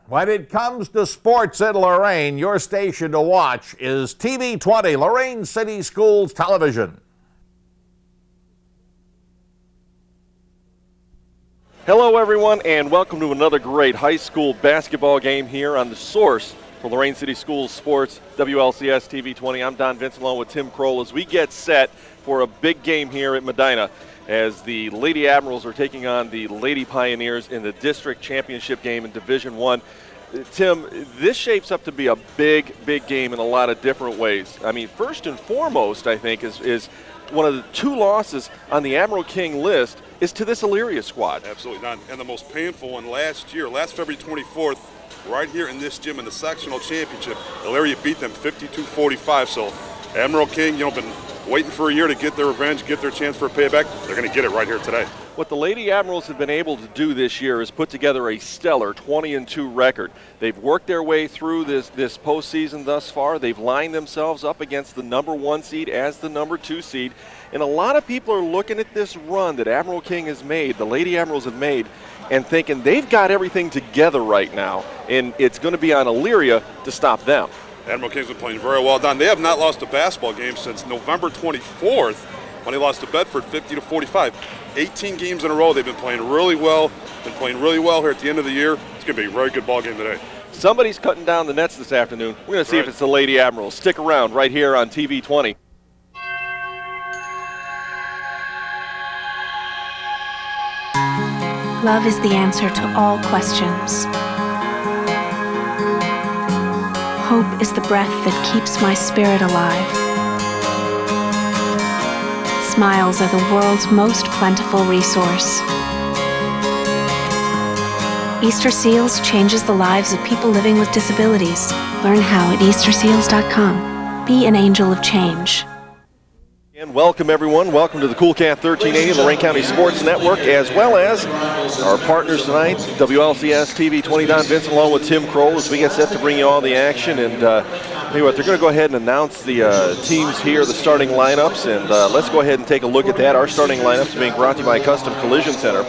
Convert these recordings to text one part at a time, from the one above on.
When it comes to sports in Lorain, your station to watch is TV 20, Lorain City Schools Television. Hello everyone, and welcome to another great high school basketball game here on the source for Lorain City Schools Sports, WLCS TV 20. I'm Don Vince along with Tim Kroll as we get set for a big game here at Medina as the Lady Admirals are taking on the Lady Pioneers in the district championship game in Division I. Tim, this shapes up to be a big game in a lot of different ways. I mean, first and foremost, I think, is one of the two losses on the Admiral King list is to this Elyria squad. Absolutely not. And the most painful one last February 24th, right here in this gym in the sectional championship, Elyria beat them 52-45. So Admiral King, been waiting for a year to get their revenge, get their chance for a payback. They're going to get it right here today. What the Lady Admirals have been able to do this year is put together a stellar 20-2 record. They've worked their way through this postseason thus far. They've lined themselves up against the number 1 seed as the number 2 seed. And a lot of people are looking at this run that Admiral King has made, the Lady Admirals have made, and thinking they've got everything together right now, and it's going to be on Elyria to stop them. Admiral King's been playing very well. Don, they have not lost a basketball game since November 24th when they lost to Bedford 50-45. 18 games in a row. They've been playing really well. Here at the end of the year. It's going to be a very good ball game today. Somebody's cutting down the nets this afternoon. We're going to see if it's the Lady Admirals. Stick around right here on TV 20. Love is the answer to all questions. Hope is the breath that keeps my spirit alive. Smiles are the world's most plentiful resource. Easter Seals changes the lives of people living with disabilities. Learn how at easterseals.com. Be an angel of change. And welcome everyone. Welcome to the Cool Cat 1380, Lorain County Sports Network, as well as our partners tonight, WLCS TV 20, Don Vincent, along with Tim Kroll, as we get set to bring you all the action. And tell you what, they're going to go ahead and announce the teams here, the starting lineups, and let's go ahead and take a look at that. Our starting lineups being brought to you by Custom Collision Center.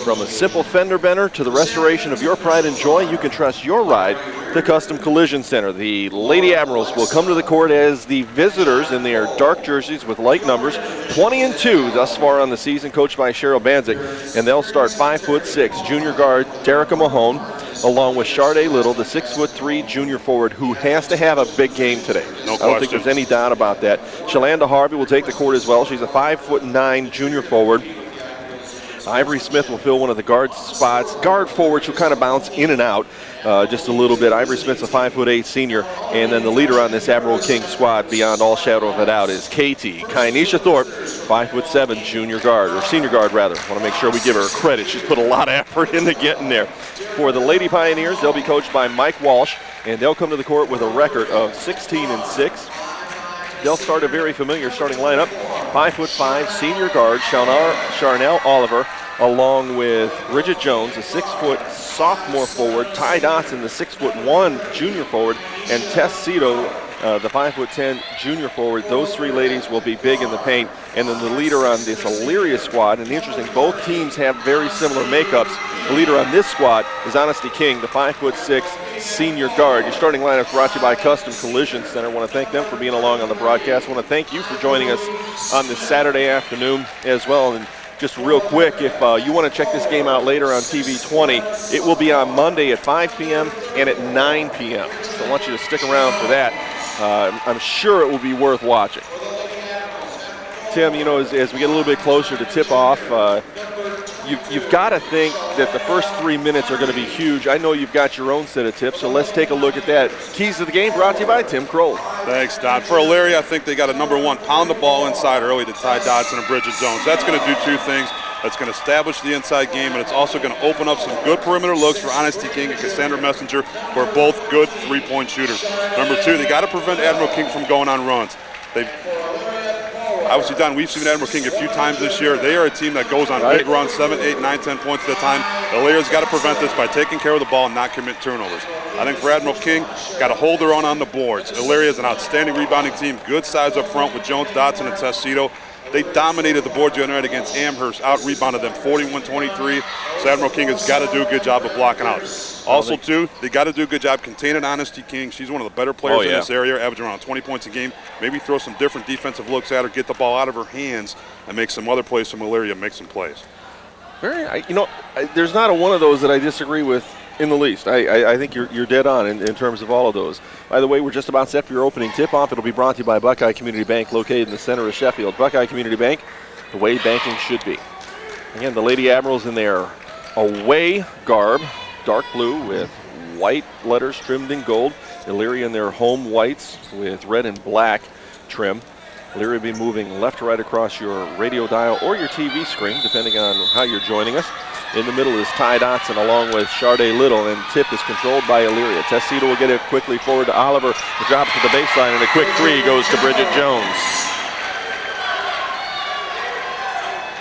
From a simple fender bender to the restoration of your pride and joy, you can trust your ride to Custom Collision Center. The Lady Admirals will come to the court as the visitors in their dark jerseys with light numbers, 20-2 thus far on the season, coached by Cheryl Banzik, and they'll start 5'6" junior guard Derica Mahone, along with Sharday Little, the 6'3" junior forward, who has to have a big game today. No I don't think there's any doubt about that. Shalanda Harvey will take the court as well. She's a 5'9" junior forward. Ivory Smith will fill one of the guard spots. Guard forward, she'll kind of bounce in and out just a little bit. Ivory Smith's a 5'8" senior, and then the leader on this Admiral King squad, beyond all shadow of a doubt, is Katie Kainisha Thorpe, 5'7" junior guard, or senior guard rather. Want to make sure we give her credit. She's put a lot of effort into getting there. For the Lady Pioneers, they'll be coached by Mike Walsh, and they'll come to the court with a record of 16-6. They'll start a very familiar starting lineup. 5'5" senior guard Charnel Oliver, along with Bridget Jones, a 6-foot sophomore forward, Ty Dotson, the 6'1" junior forward, and Tess Cito, the 5'10" junior forward. Those three ladies will be big in the paint. And then the leader on this Elyria squad, and interesting, both teams have very similar makeups. The leader on this squad is Honesty King, the 5'6" senior guard. Your starting lineup brought to you by Custom Collision Center. I want to thank them for being along on the broadcast. I want to thank you for joining us on this Saturday afternoon as well. And just real quick, if you want to check this game out later on TV 20, it will be on Monday at 5 p.m. and at 9 p.m. So I want you to stick around for that. I'm sure it will be worth watching. Tim, as we get a little bit closer to tip-off, you've got to think that the first 3 minutes are going to be huge. I know you've got your own set of tips, so let's take a look at that. Keys to the game brought to you by Tim Kroll. Thanks, Don. For Elyria, I think they got a number one, pound the ball inside early to Ty Dodson and Bridget Jones. That's going to do two things. That's going to establish the inside game, and it's also going to open up some good perimeter looks for Honesty King and Cassandra Messenger, who are both good three-point shooters. Number two, they got to prevent Admiral King from going on runs. Obviously, Don, we've seen Admiral King a few times this year. They are a team that goes on big runs, 7, 8, 9, 10 points at a time. Elyria's got to prevent this by taking care of the ball and not commit turnovers. I think for Admiral King, got to hold their own on the boards. Elyria is an outstanding rebounding team, good size up front with Jones, Dotson, and Tessito. They dominated the boards the other night against Amherst, out-rebounded them 41-23. So Admiral King has got to do a good job of blocking out. Also, too, they got to do a good job containing Honesty King. She's one of the better players in this area, averaging around 20 points a game. Maybe throw some different defensive looks at her, get the ball out of her hands, and make some other plays from Elyria, make some plays. There's not a one of those that I disagree with in the least. I think you're dead on in terms of all of those. By the way, we're just about set for your opening tip-off. It'll be brought to you by Buckeye Community Bank, located in the center of Sheffield. Buckeye Community Bank, the way banking should be. Again, the Lady Admirals in their away garb, dark blue with white letters trimmed in gold. Elyria in their home whites with red and black trim. Elyria will be moving left to right across your radio dial or your TV screen, depending on how you're joining us. In the middle is Ty Dotson along with Sharday Little, and tip is controlled by Elyria. Tessito will get it quickly forward to Oliver. The drop to the baseline, and a quick three goes to Bridget Jones.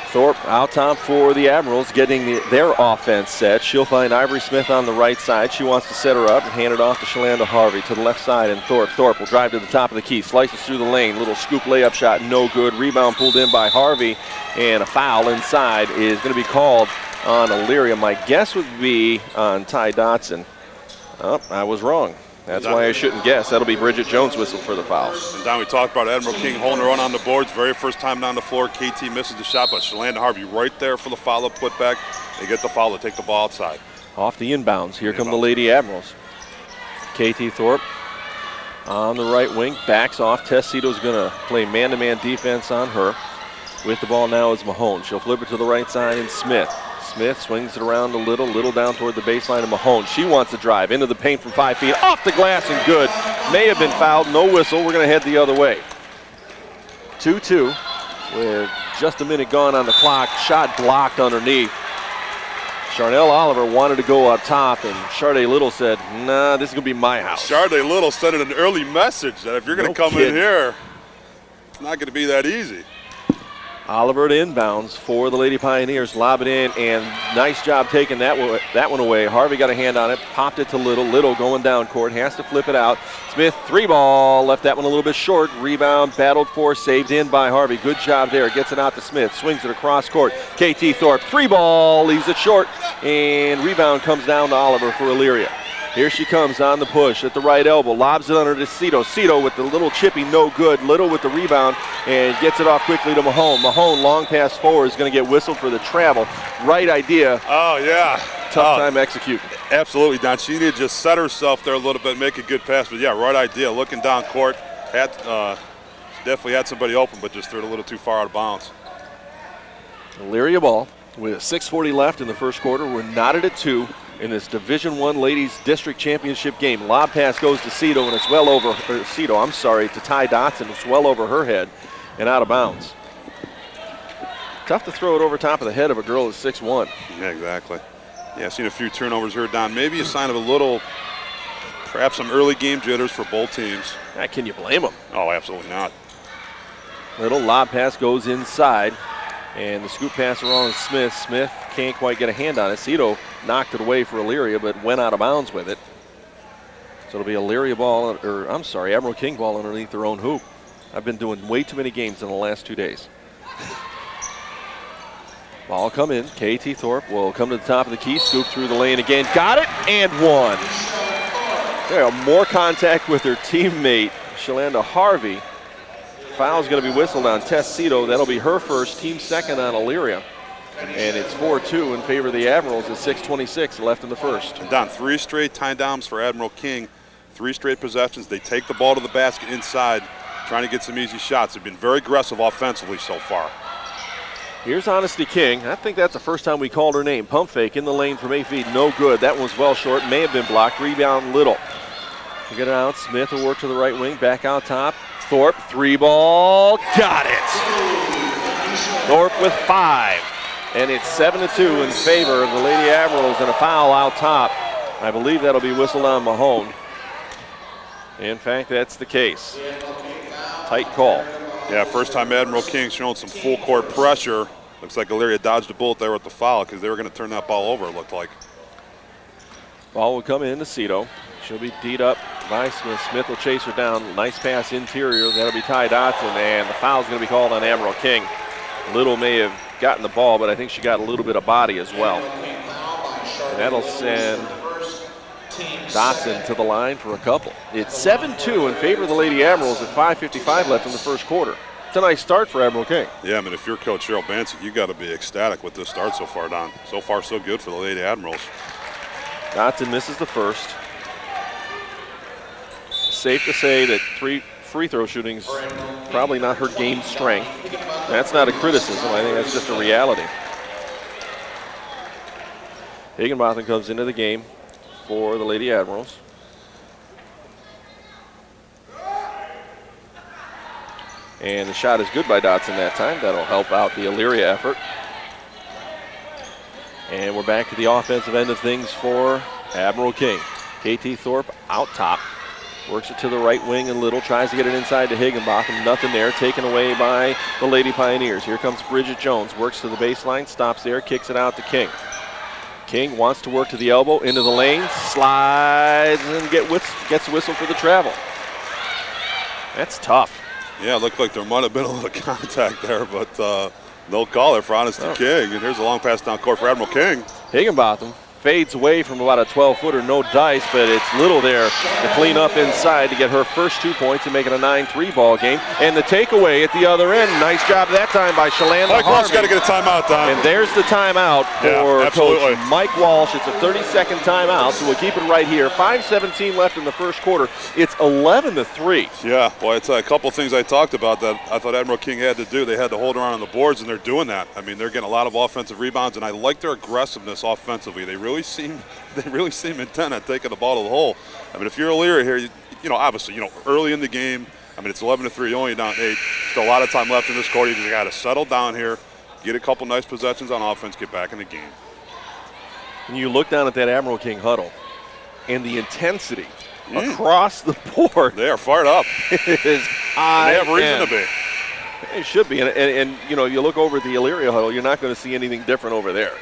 Thorpe out top for the Admirals, getting their offense set. She'll find Ivory Smith on the right side. She wants to set her up and hand it off to Shalanda Harvey to the left side, and Thorpe. Thorpe will drive to the top of the key, slices through the lane. Little scoop layup shot, no good. Rebound pulled in by Harvey, and a foul inside is going to be called on Elyria. My guess would be on Ty Dotson. Oh, I was wrong. That's why I shouldn't guess. That'll be Bridget Jones' whistle for the foul. And Don, we talked about Admiral King holding her on the boards. Very first time down the floor. KT misses the shot, but Shalanda Harvey right there for the follow-up putback. They get the foul to take the ball outside. Off the inbounds. Here come the Lady Admirals. KT Thorpe on the right wing. Backs off. Tessito's going to play man-to-man defense on her. With the ball now is Mahone. She'll flip it to the right side, and Smith. Smith swings it around a little down toward the baseline of Mahone. She wants to drive into the paint from 5 feet, off the glass and good. May have been fouled, no whistle. We're going to head the other way. 2-2 with just a minute gone on the clock. Shot blocked underneath. Charnel Oliver wanted to go up top, and Sharday Little said, nah, this is going to be my house. Sharday Little sent an early message that if you're going to come in here, it's not going to be that easy. Oliver to inbounds for the Lady Pioneers. Lob it in, and nice job taking that one away. Harvey got a hand on it, popped it to Little. Little going down court, has to flip it out. Smith, 3-ball, left that one a little bit short. Rebound, battled for, saved in by Harvey. Good job there, gets it out to Smith. Swings it across court. KT Thorpe, 3-ball, leaves it short, and rebound comes down to Oliver for Elyria. Here she comes on the push at the right elbow. Lobs it under to Cito. Cito with the little chippy, no good. Little with the rebound and gets it off quickly to Mahone. Mahone, long pass forward, is going to get whistled for the travel. Right idea. Oh, yeah. Tough time executing. Absolutely, Don. She needed to just set herself there a little bit, make a good pass. But, yeah, right idea. Looking down court. Definitely had somebody open, but just threw it a little too far out of bounds. Elyria ball with 6:40 left in the first quarter. We're knotted at 2. In this Division I Ladies District Championship game. Lob pass goes to Cito, and it's well over, to Ty Dotson. It's well over her head and out of bounds. Tough to throw it over top of the head of a girl that's 6'1". Yeah, exactly. Yeah, I've seen a few turnovers here, Don. Maybe a sign of perhaps some early game jitters for both teams. Can you blame them? Oh, absolutely not. Little lob pass goes inside, and the scoop pass around Smith. Smith can't quite get a hand on it. Cito knocked it away for Elyria, but went out of bounds with it. So it'll be Elyria ball, Admiral King ball underneath their own hoop. I've been doing way too many games in the last 2 days. Ball come in. KT Thorpe will come to the top of the key, scoop through the lane again. Got it, and one. There, more contact with her teammate, Shalanda Harvey. Foul's going to be whistled on Tess Cito. That'll be her first, team second on Elyria. And it's 4-2 in favor of the Admirals at 6:26 left in the first. And Don, 3 straight tie downs for Admiral King. 3 straight possessions. They take the ball to the basket inside, trying to get some easy shots. They've been very aggressive offensively so far. Here's Honesty King. I think that's the first time we called her name. Pump fake in the lane from 8 feet. No good. That one's well short. May have been blocked. Rebound Little. We get it out. Smith will work to the right wing. Back out top. Thorpe, 3-ball. Got it. Thorpe with 5. And it's 7-2 in favor of the Lady Admirals, and a foul out top. I believe that'll be whistled on Mahone. In fact, that's the case. Tight call. Yeah, first time Admiral King showing some full court pressure. Looks like Elyria dodged a bullet there with the foul because they were going to turn that ball over, it looked like. Ball will come in to Cito. She'll be D'd up by Smith. Smith will chase her down. Nice pass interior. That'll be Ty Dotson, and the foul's going to be called on Admiral King. Little may have gotten the ball, but I think she got a little bit of body as well. And that'll send Dotson to the line for a couple. It's 7-2 in favor of the Lady Admirals at 5:55 left in the first quarter. It's a nice start for Admiral King. Yeah, I mean, if you're Coach Cheryl Bancek, you got to be ecstatic with this start so far, Don. So far, so good for the Lady Admirals. Dotson misses the first. Safe to say that 3 free throw shooting's probably not her game strength. That's not a criticism. I think that's just a reality. Higginbotham comes into the game for the Lady Admirals. And the shot is good by Dotson that time. That'll help out the Elyria effort. And we're back to the offensive end of things for Admiral King. KT Thorpe out top. Works it to the right wing and Little. Tries to get it inside to Higginbotham. Nothing there. Taken away by the Lady Pioneers. Here comes Bridget Jones. Works to the baseline. Stops there. Kicks it out to King. King wants to work to the elbow. Into the lane. Slides and gets whistled for the travel. That's tough. Yeah, it looked like there might have been a little contact there, but no call there for Honesty King. And here's a long pass down court for Admiral King. Higginbotham fades away from about a 12-footer, no dice, but it's Little there to clean up inside to get her first 2 points and make it a 9-3 ball game. And the takeaway at the other end, nice job that time by Shalanda Mike Walsh Harvey. got to get a timeout, Don. And there's the timeout for Coach Mike Walsh. It's a 30-second timeout, so we'll keep it right here. 5:17 left in the first quarter. It's 11-3. Yeah, boy, it's a couple things I talked about that I thought Admiral King had to do. They had to hold around on the boards, and they're doing that. I mean, they're getting a lot of offensive rebounds, and I like their aggressiveness offensively. They really seem intent on taking the ball to the hole. I mean, if you're Elyria here, you know, obviously, you know, early in the game, I mean, it's 11-3, you're only down 8. Still a lot of time left in this quarter. You got to settle down here, get a couple nice possessions on offense, get back in the game. And you look down at that Admiral King huddle, and the intensity across the board. They are fired up. Is high. They have reason to be. It should be. And, you know, you look over at the Elyria huddle, you're not going to see anything different over there.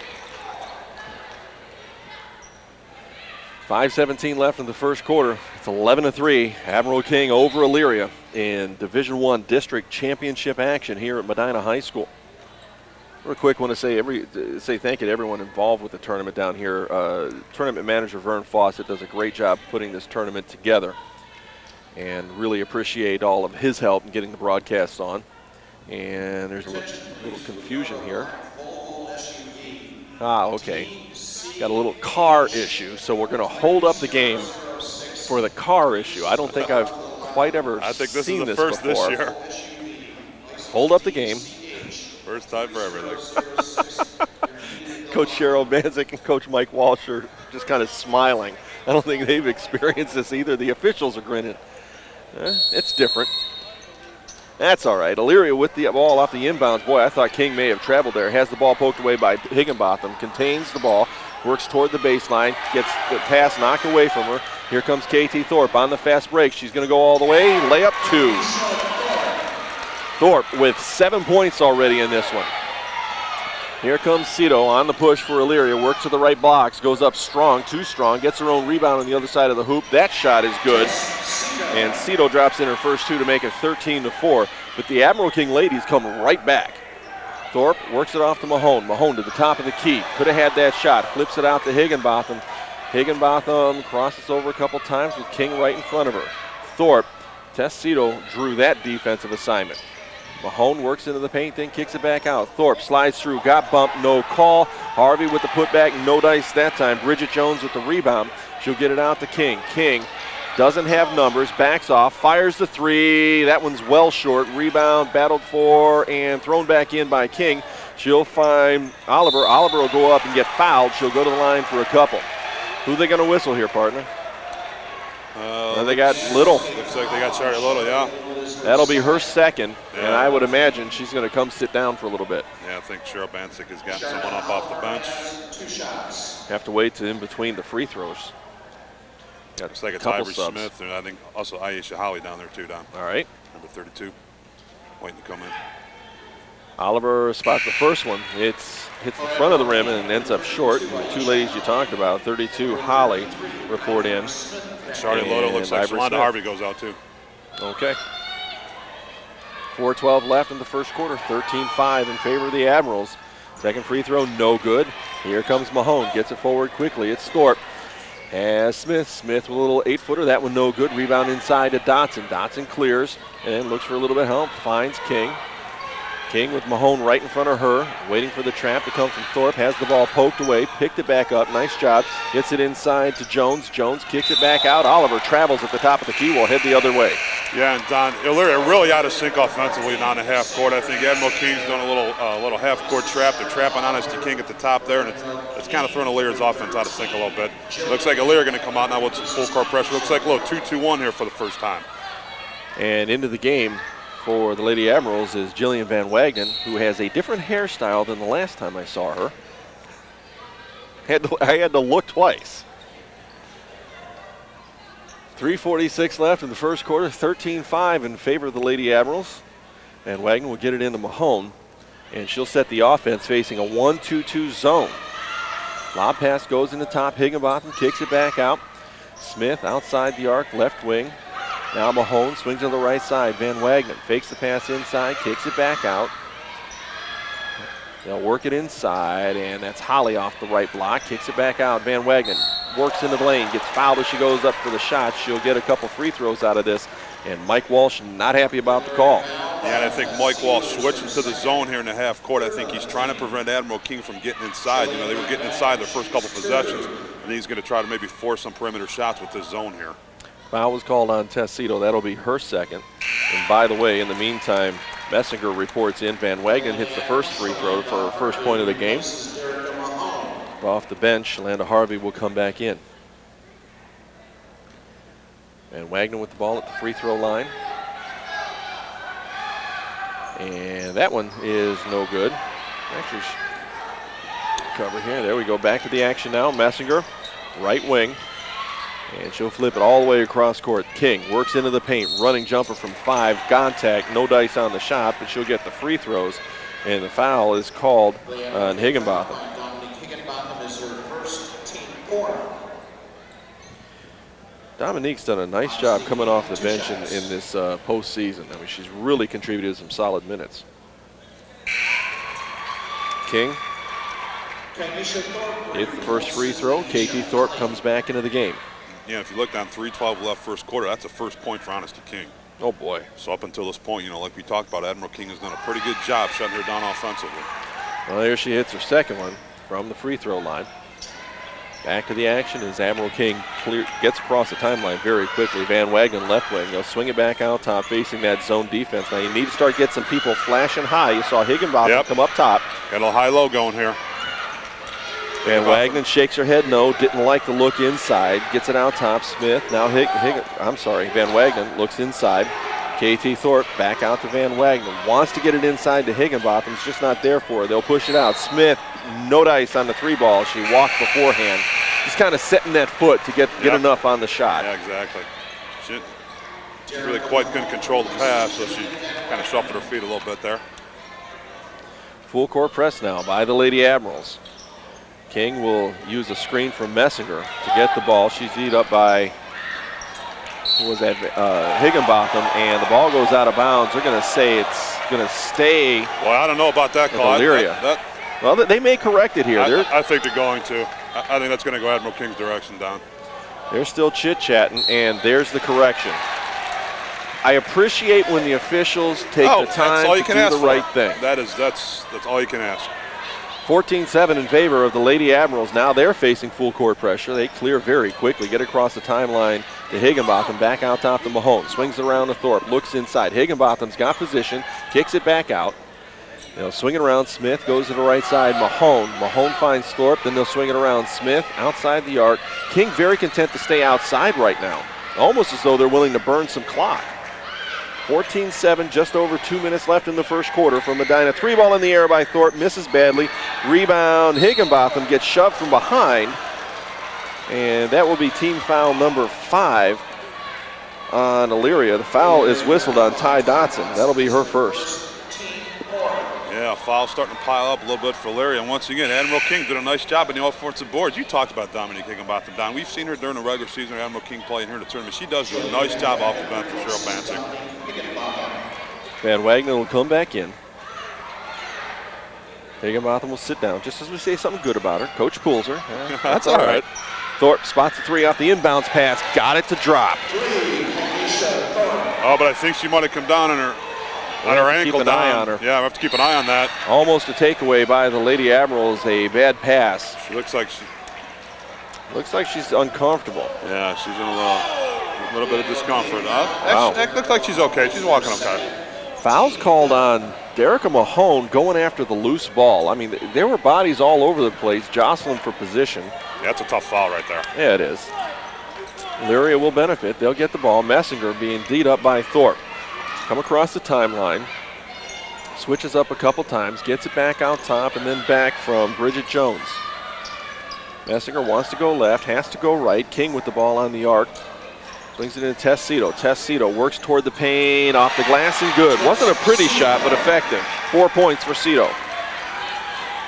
5:17 left in the first quarter. It's 11-3. Admiral King over Elyria in Division I District Championship action here at Medina High School. Real quick, want to say thank you to everyone involved with the tournament down here. Tournament manager Vern Fawcett does a great job putting this tournament together, and really appreciate all of his help in getting the broadcasts on. And there's a little confusion here. Okay. Got a little car issue, so we're going to hold up the game for the car issue. I don't think I've quite ever seen this before. I think this is the first this year. Hold up the game. First time for everything. Coach Cheryl Bancek and Coach Mike Walsh are just kind of smiling. I don't think they've experienced this either. The officials are grinning. It's different. That's all right. Elyria with the ball off the inbounds. Boy, I thought King may have traveled there. Has the ball poked away by Higginbotham. Contains the ball. Works toward the baseline. Gets the pass knocked away from her. Here comes KT Thorpe on the fast break. She's going to go all the way. Layup 2. Thorpe with 7 points already in this one. Here comes Cito on the push for Elyria. Works to the right blocks. Goes up strong, too strong. Gets her own rebound on the other side of the hoop. That shot is good. And Cito drops in her first 2 to make it 13-4. But the Admiral King ladies come right back. Thorpe works it off to Mahone. Mahone to the top of the key. Could have had that shot. Flips it out to Higginbotham. Higginbotham crosses over a couple times with King right in front of her. Thorpe, Cito drew that defensive assignment. Mahone works into the paint, then kicks it back out. Thorpe slides through, got bumped, no call. Harvey with the putback, no dice that time. Bridget Jones with the rebound. She'll get it out to King. King doesn't have numbers, backs off, fires the 3. That one's well short. Rebound, battled for, and thrown back in by King. She'll find Oliver. Oliver will go up and get fouled. She'll go to the line for a couple. Who are they going to whistle here, partner? They got Little. Looks like they got Charlie Little, yeah. That'll be her second, and I would imagine she's going to come sit down for a little bit. Yeah, I think Cheryl Bancek has gotten someone up off the bench. Have to wait to in between the free throws. Got Looks like it's couple Ivory subs. Smith, and I think also Aisha Holly down there too, Don. All right. Number 32, waiting to come in. Oliver spots the first one. Hits the front of the rim and ends up short. And the 2 ladies you talked about, 32 Holly, report in. Charlie Little looks like Shalonda Harvey goes out too. Okay. 4:12 left in the first quarter, 13-5 in favor of the Admirals. Second free throw, no good. Here comes Mahone, gets it forward quickly. It's Thorpe. As Smith with a little 8-footer, that one no good. Rebound inside to Dotson. Dotson clears and looks for a little bit of help, finds King. King with Mahone right in front of her, waiting for the trap to come from Thorpe. Has the ball poked away, picked it back up. Nice job. Gets it inside to Jones. Jones kicks it back out. Oliver travels at the top of the key. Will head the other way. Yeah, and Don, Elyria really out of sync offensively down the half court. I think Admiral King's doing a little half court trap. They're trapping Honesty King at the top there, and it's kind of throwing Elyria's offense out of sync a little bit. Looks like Elyria going to come out now with some full court pressure. Looks like a little 2-2-1 here for the first time. And into the game for the Lady Admirals is Jillian Van Wagenen, who has a different hairstyle than the last time I saw her. I had to look twice. 3:46 left in the first quarter, 13-5 in favor of the Lady Admirals. Van Wagenen will get it into Mahone, and she'll set the offense facing a 1-2-2 zone. Lob pass goes in the top. Higginbotham kicks it back out. Smith outside the arc, left wing. Now Mahone swings to the right side. Van Wagenen fakes the pass inside, kicks it back out. They'll work it inside, and that's Holly off the right block. Kicks it back out. Van Wagenen works into the lane, gets fouled as she goes up for the shot. She'll get a couple free throws out of this, and Mike Walsh not happy about the call. Yeah, and I think Mike Walsh switching to the zone here in the half court. I think he's trying to prevent Admiral King from getting inside. You know, they were getting inside their first couple possessions, and he's going to try to maybe force some perimeter shots with this zone here. Foul was called on Tessito. That'll be her second. And by the way, in the meantime, Messinger reports in. Van Wagenen hits the first free throw for her first point of the game. Off the bench, Shalanda Harvey will come back in. Van Wagenen with the ball at the free throw line. And that one is no good. Actually, cover here. There we go. Back to the action now. Messinger, right wing. And she'll flip it all the way across court. King works into the paint, running jumper from 5, contact, no dice on the shot, but she'll get the free throws. And the foul is called on Higginbotham. Dominique's done a nice job coming off the bench in this postseason. I mean, she's really contributed some solid minutes. King hits the first free throw. KT Thorpe comes back into the game. Yeah, if you look down 3:12 left first quarter, that's the first point for Honesty King. Oh, boy. So up until this point, you know, like we talked about, Admiral King has done a pretty good job shutting her down offensively. Well, there she hits her second one from the free throw line. Back to the action as Admiral King gets across the timeline very quickly. Van Wagenen left wing. They'll swing it back out top facing that zone defense. Now you need to start getting some people flashing high. You saw Higginbotham come up top. Got a little high-low going here. Van Wagenen shakes her head no, didn't like the look inside, gets it out top. Smith, now Van Wagenen looks inside. KT Thorpe back out to Van Wagenen, wants to get it inside to Higginbotham, it's just not there for her. They'll push it out. Smith, no dice on the 3 ball. She walked beforehand, just kind of setting that foot to get enough on the shot. Yeah, exactly. She really quite couldn't control the pass, so she kind of shuffled her feet a little bit there. Full court press now by the Lady Admirals. King will use a screen from Messinger to get the ball. She's beat up by, who was that, Higginbotham, and the ball goes out of bounds. They're going to say it's going to stay. Well, I don't know about that call. Elyria. Well, they may correct it here. I think they're going to. I think that's going to go Admiral King's direction down. They're still chit-chatting, and there's the correction. I appreciate when the officials take the time to do the right thing. That's all you can ask. 14-7 in favor of the Lady Admirals. Now they're facing full court pressure. They clear very quickly, get across the timeline to Higginbotham, back out top to Mahone. Swings around to Thorpe, looks inside. Higginbotham's got position, kicks it back out. They'll swing it around. Smith goes to the right side. Mahone finds Thorpe, then they'll swing it around. Smith outside the arc. King very content to stay outside right now, almost as though they're willing to burn some clock. 14-7, just over 2 minutes left in the first quarter from Medina. 3 ball in the air by Thorpe, misses badly. Rebound, Higginbotham gets shoved from behind. And that will be team foul number 5 on Elyria. The foul is whistled on Ty Dotson. That'll be her first. Yeah, foul starting to pile up a little bit for Elyria. And once again, Admiral King did a nice job in the offensive boards. You talked about Dominique Higginbotham, Don. We've seen her during the regular season, Admiral King playing here in the tournament. She does do a nice job off the bench for Cheryl Bancing. Van Wagner will come back in. Higginbotham will sit down, just as we say something good about her. Coach pulls her. That's all right. Thorpe spots the three off the inbounds pass. Got it to drop. Oh, but I think she might have come down on her ankle. Keep an eye on her. Yeah, we have to keep an eye on that. Almost a takeaway by the Lady Admirals. A bad pass. She looks like she's uncomfortable. Yeah, she's in a little bit of discomfort. Wow. It looks like she's okay. She's walking okay. Fouls called on Derica Mahone going after the loose ball. I mean, there were bodies all over the place, jostling for position. Yeah, that's a tough foul right there. Yeah, it is. Elyria will benefit. They'll get the ball. Messinger being beat up by Thorpe. Come across the timeline. Switches up a couple times. Gets it back out top and then back from Bridget Jones. Messinger wants to go left, has to go right. King with the ball on the arc. Brings it in to Tessito. Tessito works toward the paint, off the glass and good. Wasn't a pretty shot, but effective. 4 points for Cito.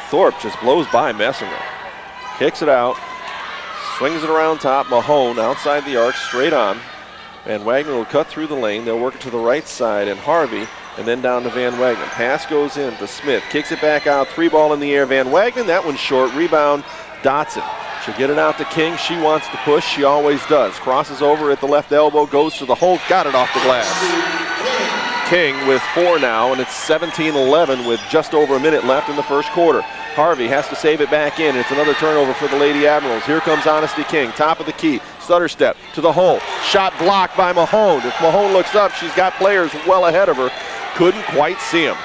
Thorpe just blows by Messinger. Kicks it out. Swings it around top. Mahone outside the arc, straight on. Van Wagner will cut through the lane. They'll work it to the right side, and Harvey, and then down to Van Wagner. Pass goes in to Smith. Kicks it back out. 3 ball in the air. Van Wagner, that one's short. Rebound, Dotson. She'll get it out to King. She wants to push. She always does. Crosses over at the left elbow. Goes to the hole. Got it off the glass. King with 4 now, and it's 17-11 with just over a minute left in the first quarter. Harvey has to save it back in. It's another turnover for the Lady Admirals. Here comes Honesty King. Top of the key. Stutter step to the hole. Shot blocked by Mahone. If Mahone looks up, she's got players well ahead of her. Couldn't quite see him.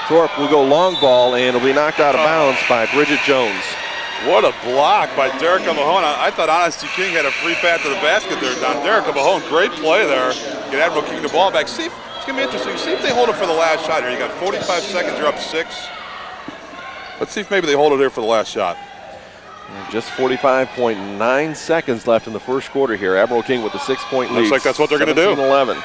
Thorpe will go long ball, and it'll be knocked out of bounds by Bridget Jones. What a block by Derica Mahone. I thought Honesty King had a free path to the basket there, Don. Derica Mahone, great play there. Get Admiral King the ball back. See, it's going to be interesting. See if they hold it for the last shot here. You got 45 seconds, you're up 6. Let's see if maybe they hold it here for the last shot. Just 45.9 seconds left in the first quarter here. Admiral King with a 6-point lead. Looks like that's what they're going to do. 17-11.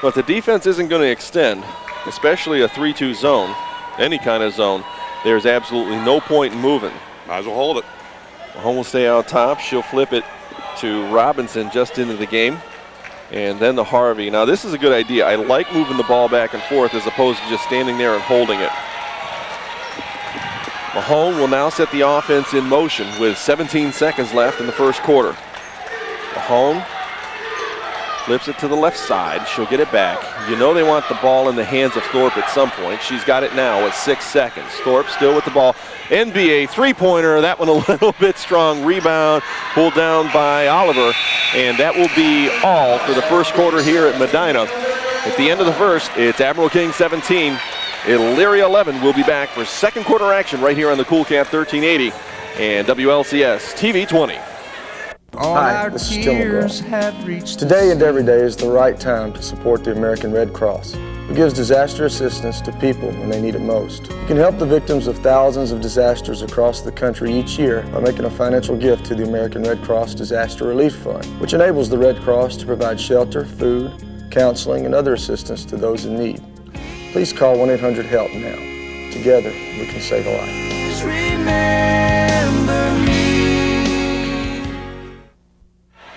But the defense isn't going to extend, especially a 3-2 zone, any kind of zone. There's absolutely no point in moving. Might as well hold it. Mahone will stay out top. She'll flip it to Robinson just into the game. And then to Harvey. Now this is a good idea. I like moving the ball back and forth as opposed to just standing there and holding it. Mahone will now set the offense in motion with 17 seconds left in the first quarter. Mahone flips it to the left side. She'll get it back. You know they want the ball in the hands of Thorpe at some point. She's got it now at 6 seconds. Thorpe still with the ball. NBA three-pointer. That one a little bit strong. Rebound pulled down by Oliver. And that will be all for the first quarter here at Medina. At the end of the first, it's Admiral King 17, Elyria 11. We'll be back for second quarter action right here on the Cool Cap 1380 and WLCS TV 20. Hi, this is Tim McGraw. Today and every day is the right time to support the American Red Cross, who gives disaster assistance to people when they need it most. You can help the victims of thousands of disasters across the country each year by making a financial gift to the American Red Cross Disaster Relief Fund, which enables the Red Cross to provide shelter, food, counseling, and other assistance to those in need. Please call 1-800-HELP now. Together, we can save a life. Remember me.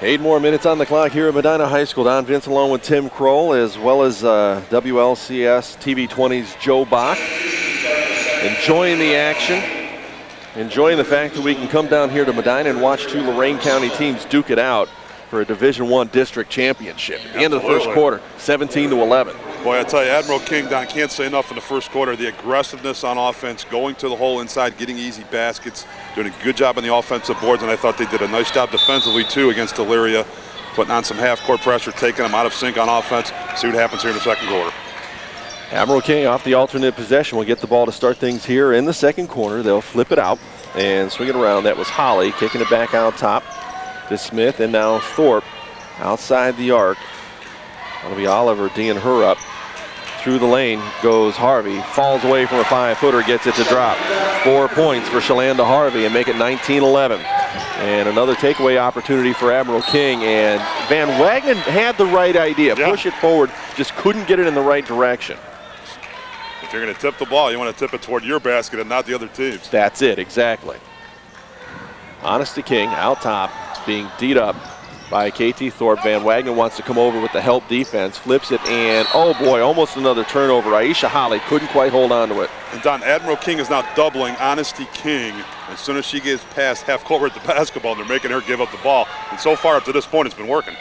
8 more minutes on the clock here at Medina High School. Don Vince along with Tim Kroll, as well as WLCS TV 20's Joe Bach. Enjoying the action. Enjoying the fact that we can come down here to Medina and watch 2 Lorain County teams duke it out for a Division I district championship. At the end of the first quarter, 17-11. Boy, I tell you, Admiral King, Don, can't say enough in the first quarter. The aggressiveness on offense, going to the hole inside, getting easy baskets, doing a good job on the offensive boards, and I thought they did a nice job defensively, too, against Elyria, putting on some half-court pressure, taking them out of sync on offense. See what happens here in the second quarter. Admiral King off the alternate possession will get the ball to start things here in the second quarter. They'll flip it out and swing it around. That was Holly kicking it back out top to Smith, and now Thorpe outside the arc. That'll be Oliver D'ing her up. Through the lane goes Harvey, falls away from a 5-footer, gets it to drop. 4 points for Shalanda Harvey and make it 19-11. And another takeaway opportunity for Admiral King, and Van Wagner had the right idea. Yeah. Push it forward, just couldn't get it in the right direction. If you're going to tip the ball, you want to tip it toward your basket and not the other team's. That's it, exactly. Honesty King out top, being D'd up by KT Thorpe. Van Wagenen wants to come over with the help defense, flips it, and oh boy, almost another turnover. Aisha Holly couldn't quite hold on to it. And Don, Admiral King is now doubling Honesty King. As soon as she gets past half court with the basketball, they're making her give up the ball. And so far up to this point, it's been working.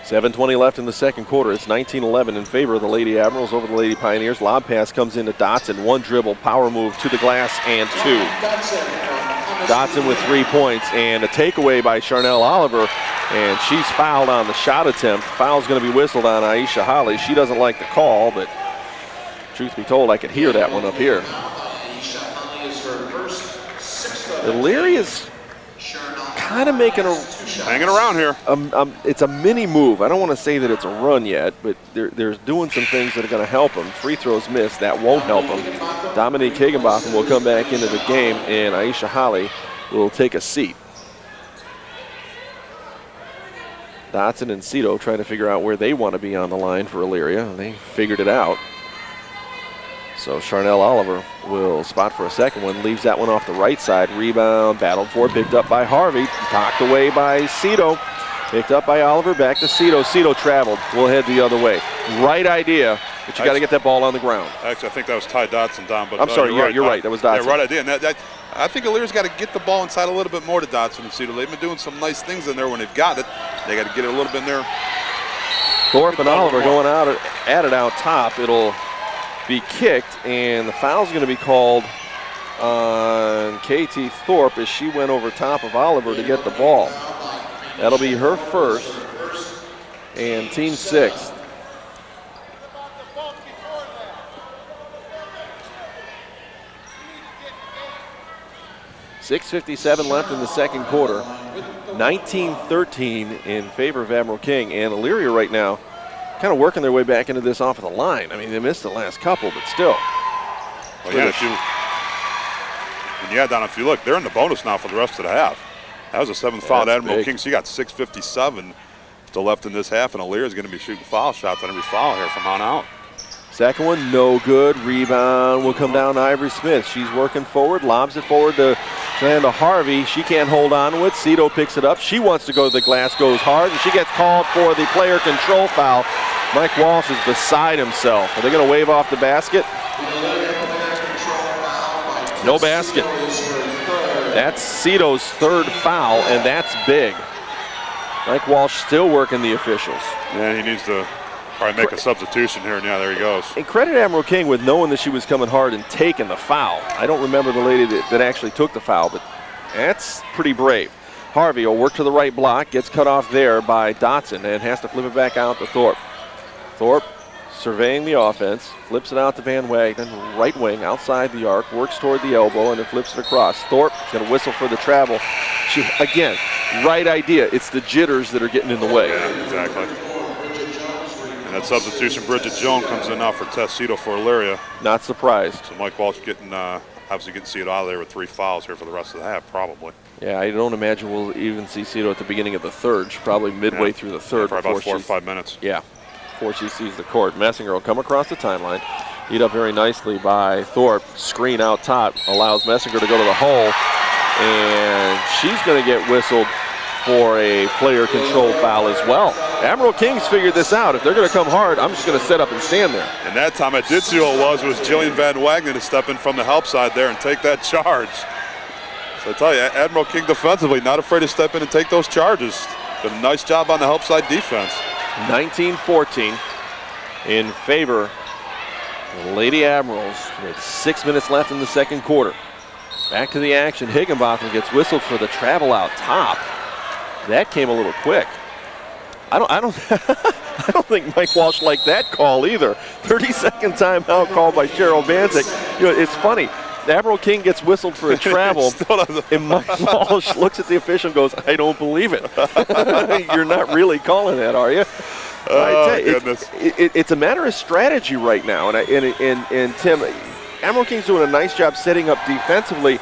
7:20 left in the second quarter. It's 19-11 in favor of the Lady Admirals over the Lady Pioneers. Lob pass comes into Dotson. One dribble, power move to the glass, and two. Dotson with 3 points, and a takeaway by Charnel Oliver, and she's fouled on the shot attempt. Foul's going to be whistled on Aisha Holly. She doesn't like the call, but truth be told, I could hear that one up here. Elyria's kind of making a... Hanging around here. It's a mini move. I don't want to say that it's a run yet, but they're doing some things that are going to help them. Free throws missed. That won't help them. Dominique Higginbotham will come back into the game, and Aisha Holly will take a seat. Dotson and Cito trying to figure out where they want to be on the line for Elyria. They figured it out. So Charnel Oliver will spot for a second one, leaves that one off the right side. Rebound, battled for, picked up by Harvey, knocked away by Cito. Picked up by Oliver, back to Cito. Cito traveled, will head the other way. Right idea, but you got to get that ball on the ground. Actually, I think that was Ty Dotson, Don. But I'm sorry, you're right, that was Dotson. Yeah, right idea. And I think Elyria's got to get the ball inside a little bit more to Dotson and Cito. They've been doing some nice things in there when they've got it. They got to get it a little bit in there. Thorpe and Oliver going out at it out top. It'll be kicked, and the foul's going to be called on KT Thorpe as she went over top of Oliver to get the ball. That'll be her first and team sixth. .6:57 left in the second quarter. 19-13 in favor of Admiral King, and Elyria right now kind of working their way back into this off of the line. I mean, they missed the last couple, but still. Well, yeah, Don, if you look, they're in the bonus now for the rest of the half. That was a seventh foul at Admiral King. She got 6:57 still left in this half, and Elyria's going to be shooting foul shots on every foul here from on out. Second one, no good. Rebound will come down to Ivory Smith. She's working forward, lobs it forward to Shalanda Harvey. She can't hold on to it. Cito picks it up. She wants to go to the glass, goes hard, and she gets called for the player control foul. Mike Walsh is beside himself. Are they going to wave off the basket? No basket. That's Cito's third foul, and that's big. Mike Walsh still working the officials. Yeah, he needs to probably make a substitution here, and yeah, there he goes. And credit Admiral King with knowing that she was coming hard and taking the foul. I don't remember the lady that actually took the foul, but that's pretty brave. Harvey will work to the right block, gets cut off there by Dotson, and has to flip it back out to Thorpe. Thorpe surveying the offense, flips it out to Van Wagenen, right wing, outside the arc, works toward the elbow, and then flips it across. Thorpe is going to whistle for the travel. She, again, right idea. It's the jitters that are getting in the way. Yeah, exactly. And that substitution, Bridget Jones, comes in now for Tess Cito for Elyria. Not surprised. So Mike Walsh getting, obviously getting Cito out of there with 3 fouls here for the rest of the half, probably. Yeah, I don't imagine we'll even see Cito at the beginning of the third. She's probably midway through the third. Probably about 4 or 5 minutes. Yeah, before she sees the court. Messinger will come across the timeline. Beat up very nicely by Thorpe. Screen out top allows Messinger to go to the hole. And she's going to get whistled for a player control foul as well. Admiral King's figured this out. If they're going to come hard, I'm just going to set up and stand there. And that time I did see what it was Jillian Van Wagenen to step in from the help side there and take that charge. So I tell you, Admiral King defensively not afraid to step in and take those charges. Did a nice job on the help side defense. 19-14 in favor of the Lady Admirals with 6 minutes left in the second quarter. Back to the action. Higginbotham gets whistled for the travel out top. That came a little quick. I don't think Mike Walsh liked that call either. 30-second timeout called by Cheryl Banzik. You know, it's funny. Admiral King gets whistled for a travel, and Mike Walsh looks at the official and goes, "I don't believe it." You're not really calling that, are you? Oh, goodness. It's a matter of strategy right now, and Tim, Admiral King's doing a nice job setting up defensively.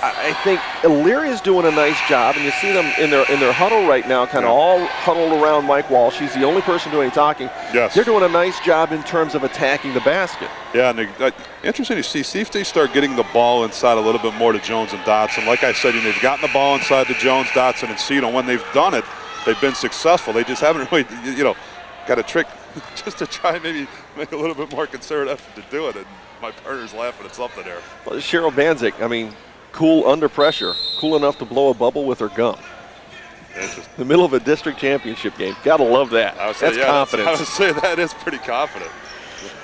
I think Elyria's doing a nice job, and you see them in their huddle right now, kind of all huddled around Mike Walsh. He's the only person doing talking. Yes. They're doing a nice job in terms of attacking the basket. Yeah, and interesting to see if they start getting the ball inside a little bit more to Jones and Dotson. Like I said, they've gotten the ball inside to Jones, Dotson, and Cito. When they've done it, they've been successful. They just haven't really, got a trick just to try and maybe make a little bit more concerted effort to do it. And my partner's laughing at something there. Well, Cheryl Banzik, I mean, cool under pressure, cool enough to blow a bubble with her gum. In the middle of a district championship game. Gotta love that. That's confidence. I would say that is pretty confident.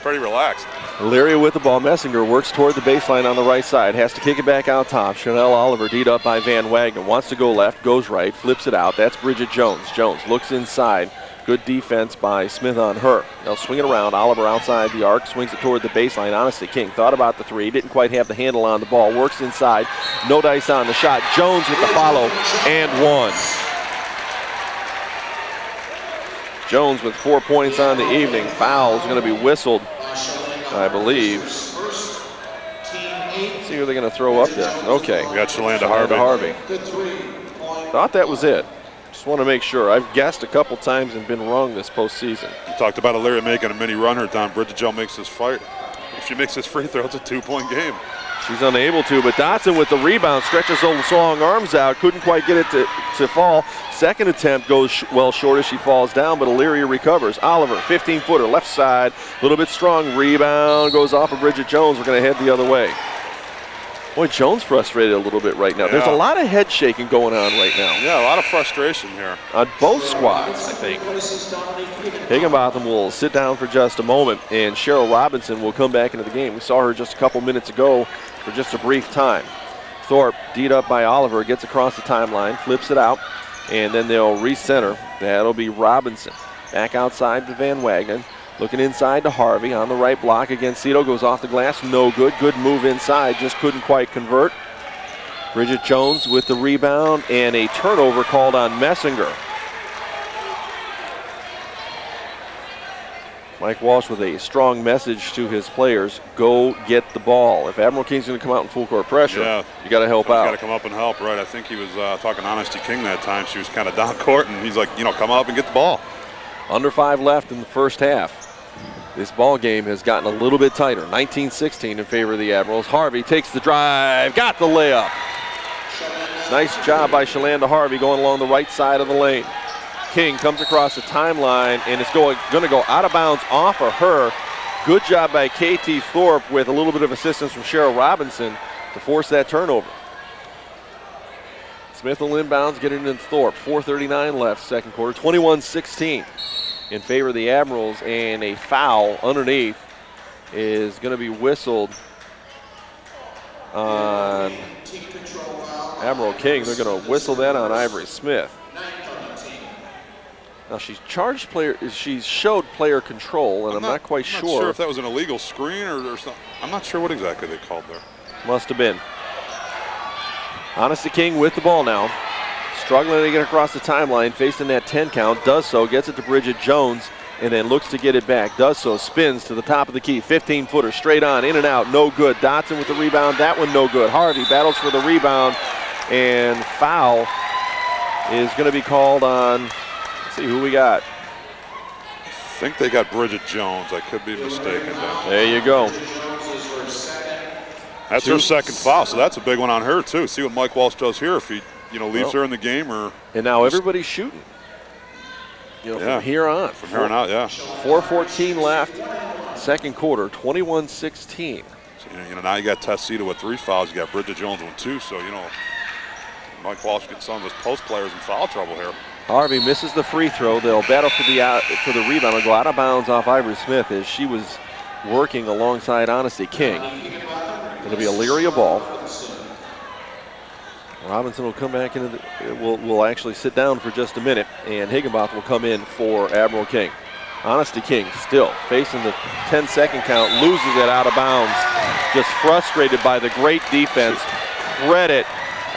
Pretty relaxed. Elyria with the ball. Messinger works toward the baseline on the right side. Has to kick it back out top. Chanel Oliver D'd up by Van Wagner. Wants to go left, goes right, flips it out. That's Bridget Jones. Jones looks inside. Good defense by Smith on her. They'll swing it around. Oliver outside the arc. Swings it toward the baseline. Honesty King thought about the three. Didn't quite have the handle on the ball. Works inside. No dice on the shot. Jones with the follow and one. Jones with 4 points on the evening. Foul is going to be whistled, I believe. Let's see who they're going to throw up there. Okay. We got Shalanda Harvey. Thought that was it. Just want to make sure. I've guessed a couple times and been wrong this postseason. You talked about Elyria making a mini runner down. Bridget Jones makes this fight. If she makes this free throw, it's a 2-point game. She's unable to, but Dotson with the rebound stretches those long arms out. Couldn't quite get it to fall. Second attempt goes well short as she falls down, but Elyria recovers. Oliver, 15-footer, left side, a little bit strong. Rebound goes off of Bridget Jones. We're going to head the other way. Boy, Jones frustrated a little bit right now. Yeah. There's a lot of head shaking going on right now. Yeah, a lot of frustration here. On both squads, I think. Higginbotham will sit down for just a moment, and Cheryl Robinson will come back into the game. We saw her just a couple minutes ago for just a brief time. Thorpe, D'd up by Oliver, gets across the timeline, flips it out, and then they'll recenter. That'll be Robinson. Back outside to Van Wagner. Looking inside to Harvey on the right block against Cito. Goes off the glass, no good. Good move inside, just couldn't quite convert. Bridget Jones with the rebound and a turnover called on Messinger. Mike Walsh with a strong message to his players. Go get the ball. If Admiral King's going to come out in full court pressure, you got to help out. You got to come up and help, right? I think he was talking to Honesty King that time. She was kind of down court, and he's like, come up and get the ball. Under 5 left in the first half. This ball game has gotten a little bit tighter. 19-16 in favor of the Admirals. Harvey takes the drive, got the layup. Nice job by Shalanda Harvey going along the right side of the lane. King comes across the timeline and it's going to go out of bounds off of her. Good job by KT Thorpe with a little bit of assistance from Cheryl Robinson to force that turnover. Smith will inbounds, get it into Thorpe. 4:39 left, second quarter. 21-16 in favor of the Admirals, and a foul underneath is going to be whistled on Admiral King. They're going to whistle that on Ivory Smith. Now she's showed player control, and I'm not quite sure. I'm not sure if that was an illegal screen or something. I'm not sure what exactly they called there. Must have been. Honesty King with the ball now. Struggling to get across the timeline, facing that 10 count. Does so, gets it to Bridget Jones, and then looks to get it back. Does so, spins to the top of the key. 15-footer, straight on, in and out, no good. Dotson with the rebound, that one no good. Harvey battles for the rebound, and foul is going to be called on, let's see who we got. I think they got Bridget Jones. I could be mistaken. There you go. That's her second foul, so that's a big one on her, too. See what Mike Walsh does here if he leaves her in the game. And now everybody's shooting. From here on. From here on out, yeah. 4:14 left, second quarter, 21-16. So, now you got Tessita with 3 fouls. You got Bridget Jones with 2. So, Mike Walsh gets some of his post players in foul trouble here. Harvey misses the free throw. They'll battle for the rebound. It'll go out of bounds off Ivory Smith as she was working alongside Honesty King. It'll be a Elyria ball. Robinson will come back into will actually sit down for just a minute, and Higginbotham will come in for Admiral King. Honesty King still facing the 10-second count, loses it out of bounds. Just frustrated by the great defense. Credit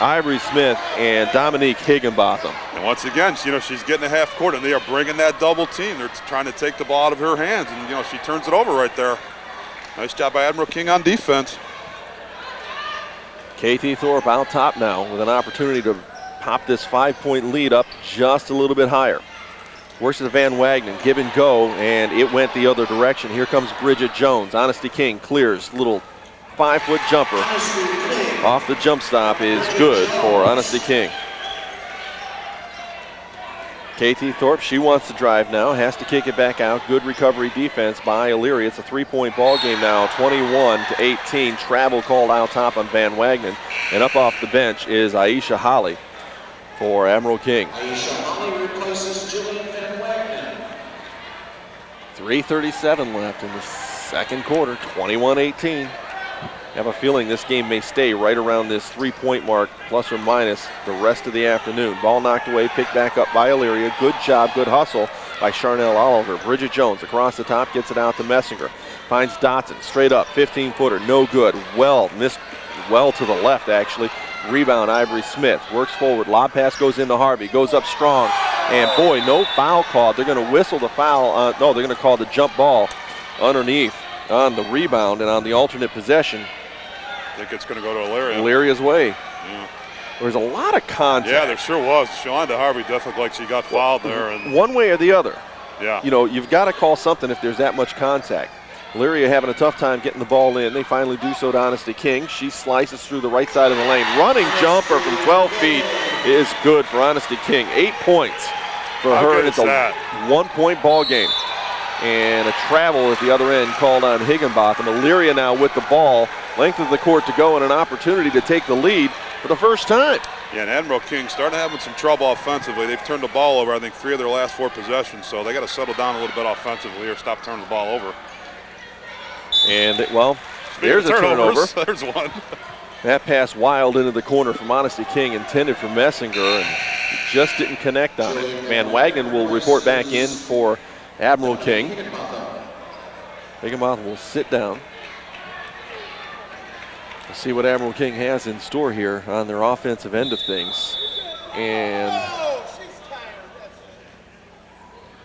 Ivory Smith and Dominique Higginbotham. And once again, she's getting a half court, and they are bringing that double team. They're trying to take the ball out of her hands, and she turns it over right there. Nice job by Admiral King on defense. KT Thorpe out top now with an opportunity to pop this 5-point lead up just a little bit higher. Works to Van Wagner, give and go, and it went the other direction. Here comes Bridget Jones. Honesty King clears, little 5-foot jumper. Off the jump stop is good for Honesty King. KT Thorpe, she wants to drive now, has to kick it back out. Good recovery defense by Elyria. It's a 3-point ball game now, 21-18. Travel called out top on Van Wagenen. And up off the bench is Aisha Holly for Admiral King. Aisha Holly replaces Julian Van Wagenen. 3:37 left in the second quarter, 21-18. I have a feeling this game may stay right around this 3-point mark, plus or minus the rest of the afternoon. Ball knocked away, picked back up by Elyria. Good job, good hustle by Charnel Oliver. Bridget Jones across the top, gets it out to Messinger. Finds Dotson, straight up, 15-footer, no good. Well, missed well to the left, actually. Rebound, Ivory Smith. Works forward, lob pass goes into Harvey. Goes up strong, and boy, no foul called. They're going to whistle the foul. No, they're going to call the jump ball underneath on the rebound and on the alternate possession. I think it's going to go to Elyria. Elyria's way. Yeah. There's a lot of contact. Yeah, there sure was. Shalonda Harvey definitely looked like she got fouled there. And one way or the other. Yeah. You know, you've got to call something if there's that much contact. Elyria having a tough time getting the ball in. They finally do so to Honesty King. She slices through the right side of the lane. Running jumper from 12 feet is good for Honesty King. 8 points for her. It's a 1-point ball game. And a travel at the other end called on Higginbotham. Elyria now with the ball. Length of the court to go and an opportunity to take the lead for the first time. Yeah, and Admiral King starting having some trouble offensively. They've turned the ball over, I think, 3 of their last 4 possessions, so they got to settle down a little bit offensively or stop turning the ball over. And, well, there's a turnover. There's one. That pass wild into the corner from Honesty King, intended for Messinger, and just didn't connect on it. Van Wagenen will report back in for Admiral King. Higginbotham will sit down. We'll see what Admiral King has in store here on their offensive end of things. And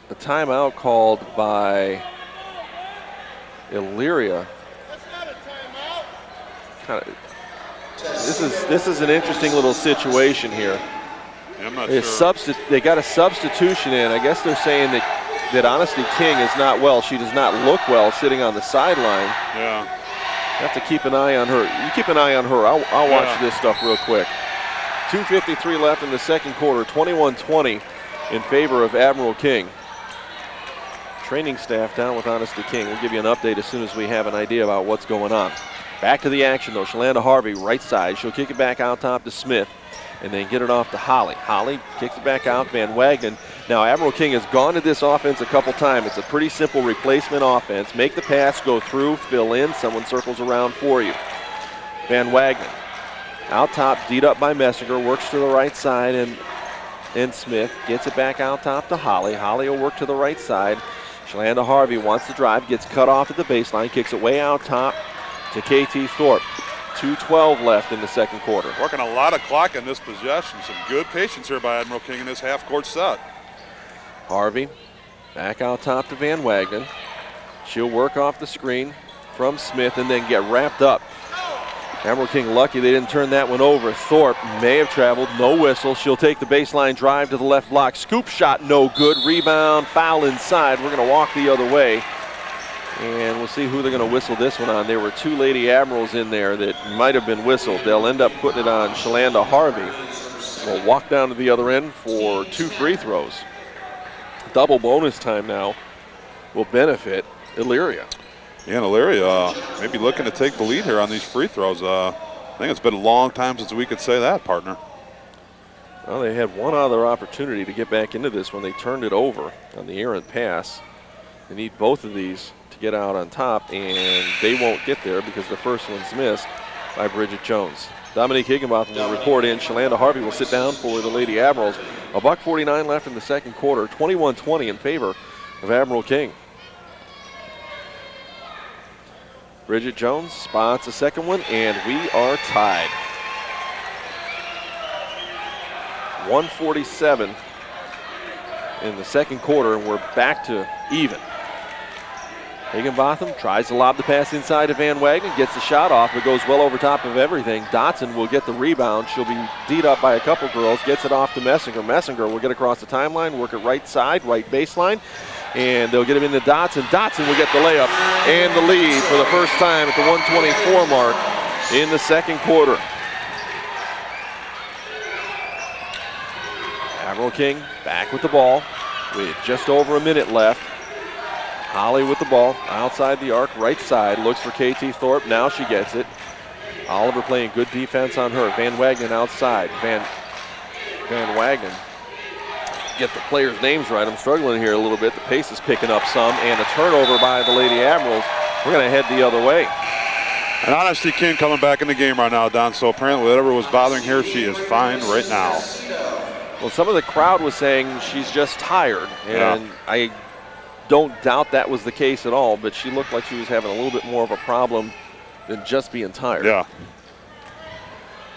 a timeout called by Elyria. This is an interesting little situation here. Yeah, I'm not sure. They got a substitution in. I guess they're saying that Honesty King is not well. She does not look well sitting on the sideline. Yeah. Have to keep an eye on her. You keep an eye on her. I'll watch this stuff real quick. 2:53 left in the second quarter. 21-20 in favor of Admiral King. Training staff down with Honesty King. We'll give you an update as soon as we have an idea about what's going on. Back to the action, though. Shalanda Harvey, right side. She'll kick it back out top to Smith and then get it off to Holly. Holly kicks it back out. Van Wagenen. Now, Admiral King has gone to this offense a couple times. It's a pretty simple replacement offense. Make the pass, go through, fill in. Someone circles around for you. Van Wagenen out top, beat up by Messinger. Works to the right side, and Smith gets it back out top to Holly. Holly will work to the right side. Shalanda Harvey wants to drive, gets cut off at the baseline, kicks it way out top to KT Thorpe. 2:12 left in the second quarter. Working a lot of clock in this possession. Some good patience here by Admiral King in this half-court set. Harvey back out top to Van Wagenen. She'll work off the screen from Smith and then get wrapped up. Admiral King lucky they didn't turn that one over. Thorpe may have traveled, no whistle. She'll take the baseline drive to the left block. Scoop shot, no good. Rebound, foul inside. We're going to walk the other way. And we'll see who they're going to whistle this one on. There were 2 Lady Admirals in there that might have been whistled. They'll end up putting it on Shalanda Harvey. We'll walk down to the other end for 2 free throws. Double bonus time now will benefit Elyria. Yeah, and Elyria maybe looking to take the lead here on these free throws. I think it's been a long time since we could say that, partner. Well, they had one other opportunity to get back into this when they turned it over on the errant pass. They need both of these to get out on top, and they won't get there because the first one's missed by Bridget Jones. Dominique Higginbotham will report in. Shalanda Harvey will sit down for the Lady Admirals. $1:49 left in the second quarter. 21-20 in favor of Admiral King. Bridget Jones spots a second one, and we are tied. 1:47 in the second quarter, and we're back to even. Higginbotham tries to lob the pass inside to Van Wagenen, gets the shot off, but goes well over top of everything. Dotson will get the rebound. She'll be beat up by a couple girls, gets it off to Messinger. Messinger will get across the timeline, work it right side, right baseline, and they'll get him into Dotson. Dotson will get the layup and the lead for the first time at the 1:24 mark in the second quarter. Admiral King back with the ball with just over a minute left. Holly with the ball outside the arc, right side, looks for KT Thorpe. Now she gets it. Oliver playing good defense on her. Van Wagenen outside. Van Wagenen. Get the players' names right. I'm struggling here a little bit. The pace is picking up some, and a turnover by the Lady Admirals. We're going to head the other way. And Honesty King coming back in the game right now, Don. So apparently whatever was bothering her, she is fine right now. Well, some of the crowd was saying she's just tired, and I don't doubt that was the case at all, but she looked like she was having a little bit more of a problem than just being tired. Yeah.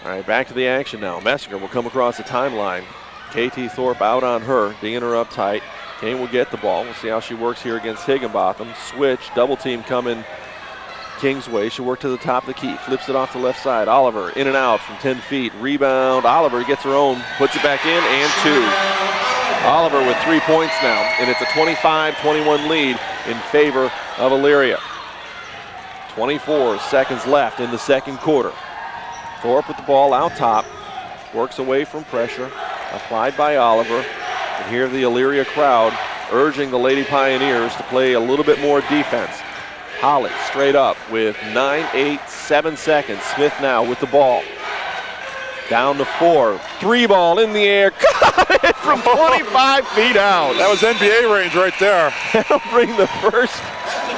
All right, back to the action now. Messinger will come across the timeline. KT Thorpe out on her, digging her up tight. Kane will get the ball. We'll see how she works here against Higginbotham. Switch, double team coming King's way. She'll work to the top of the key. Flips it off the left side. Oliver in and out from 10 feet. Rebound. Oliver gets her own. Puts it back in and 2. Oliver with 3 points now. And it's a 25-21 lead in favor of Elyria. 24 seconds left in the second quarter. Thorpe with the ball out top. Works away from pressure. Applied by Oliver. And here the Elyria crowd urging the Lady Pioneers to play a little bit more defense. Holly straight up with 7 seconds. Smith now with the ball. Down to 4. 3 ball in the air. Got it from 25 feet out. That was NBA range right there. That'll bring the first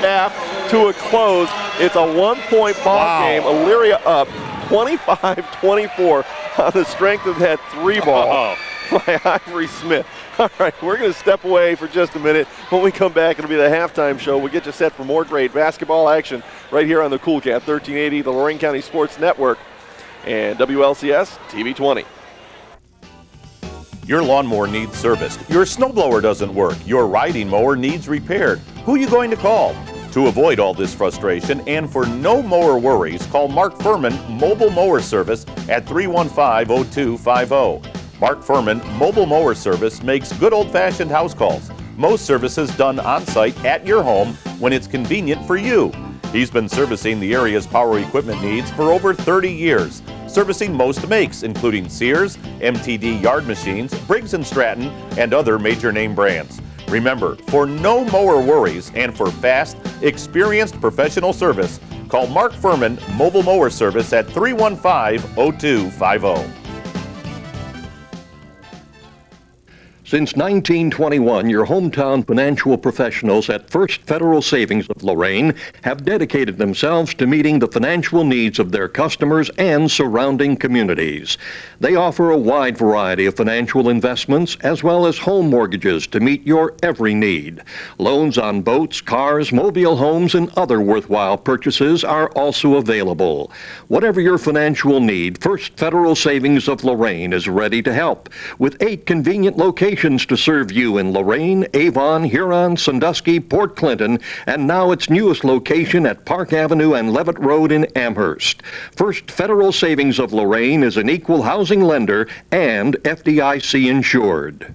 half to a close. It's a 1-point ball game. Elyria up 25-24 on the strength of that 3 ball by Ivory Smith. All right, we're going to step away for just a minute. When we come back, it'll be the halftime show. We'll get you set for more great basketball action right here on the Cool Cat 1380, the Lorain County Sports Network, and WLCS TV 20. Your lawnmower needs serviced. Your snowblower doesn't work. Your riding mower needs repaired. Who are you going to call? To avoid all this frustration and for no mower worries, call Mark Furman Mobile Mower Service at 315-0250. Mark Furman Mobile Mower Service makes good old-fashioned house calls. Most services done on-site at your home when it's convenient for you. He's been servicing the area's power equipment needs for over 30 years, servicing most makes, including Sears, MTD yard machines, Briggs & Stratton, and other major name brands. Remember, for no mower worries and for fast, experienced professional service, call Mark Furman Mobile Mower Service at 315-0250. Since 1921, your hometown financial professionals at First Federal Savings of Lorain have dedicated themselves to meeting the financial needs of their customers and surrounding communities. They offer a wide variety of financial investments as well as home mortgages to meet your every need. Loans on boats, cars, mobile homes, and other worthwhile purchases are also available. Whatever your financial need, First Federal Savings of Lorain is ready to help with 8 convenient locations to serve you in Lorain, Avon, Huron, Sandusky, Port Clinton, and now its newest location at Park Avenue and Levitt Road in Amherst. First Federal Savings of Lorain is an equal housing lender and FDIC insured.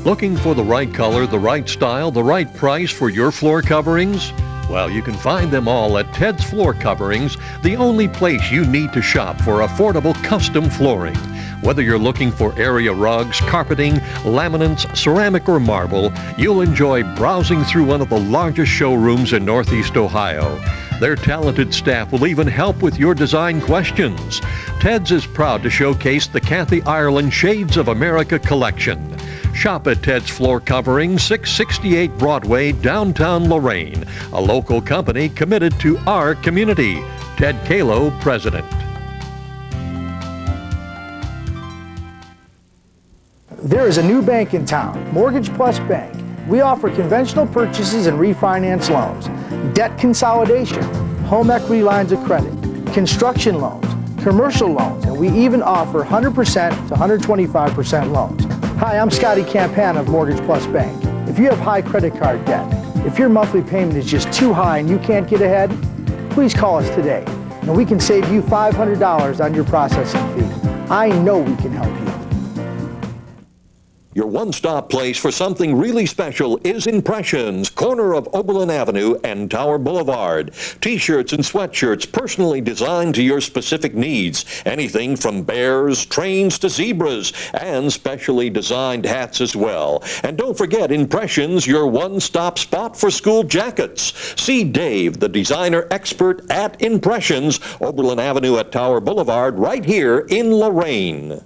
Looking for the right color, the right style, the right price for your floor coverings? Well, you can find them all at Ted's Floor Coverings, the only place you need to shop for affordable custom flooring. Whether you're looking for area rugs, carpeting, laminates, ceramic, or marble, you'll enjoy browsing through one of the largest showrooms in Northeast Ohio. Their talented staff will even help with your design questions. Ted's is proud to showcase the Kathy Ireland Shades of America collection. Shop at Ted's Floor Covering, 668 Broadway, downtown Lorain, a local company committed to our community. Ted Kalo, President. There is a new bank in town, Mortgage Plus Bank. We offer conventional purchases and refinance loans, debt consolidation, home equity lines of credit, construction loans, commercial loans, and we even offer 100% to 125% loans. Hi, I'm Scotty Campana of Mortgage Plus Bank. If you have high credit card debt, if your monthly payment is just too high and you can't get ahead, please call us today, and we can save you $500 on your processing fee. I know we can help you. Your one-stop place for something really special is Impressions, corner of Oberlin Avenue and Tower Boulevard. T-shirts and sweatshirts personally designed to your specific needs. Anything from bears, trains to zebras, and specially designed hats as well. And don't forget Impressions, your one-stop spot for school jackets. See Dave, the designer expert at Impressions, Oberlin Avenue at Tower Boulevard, right here in Lorain.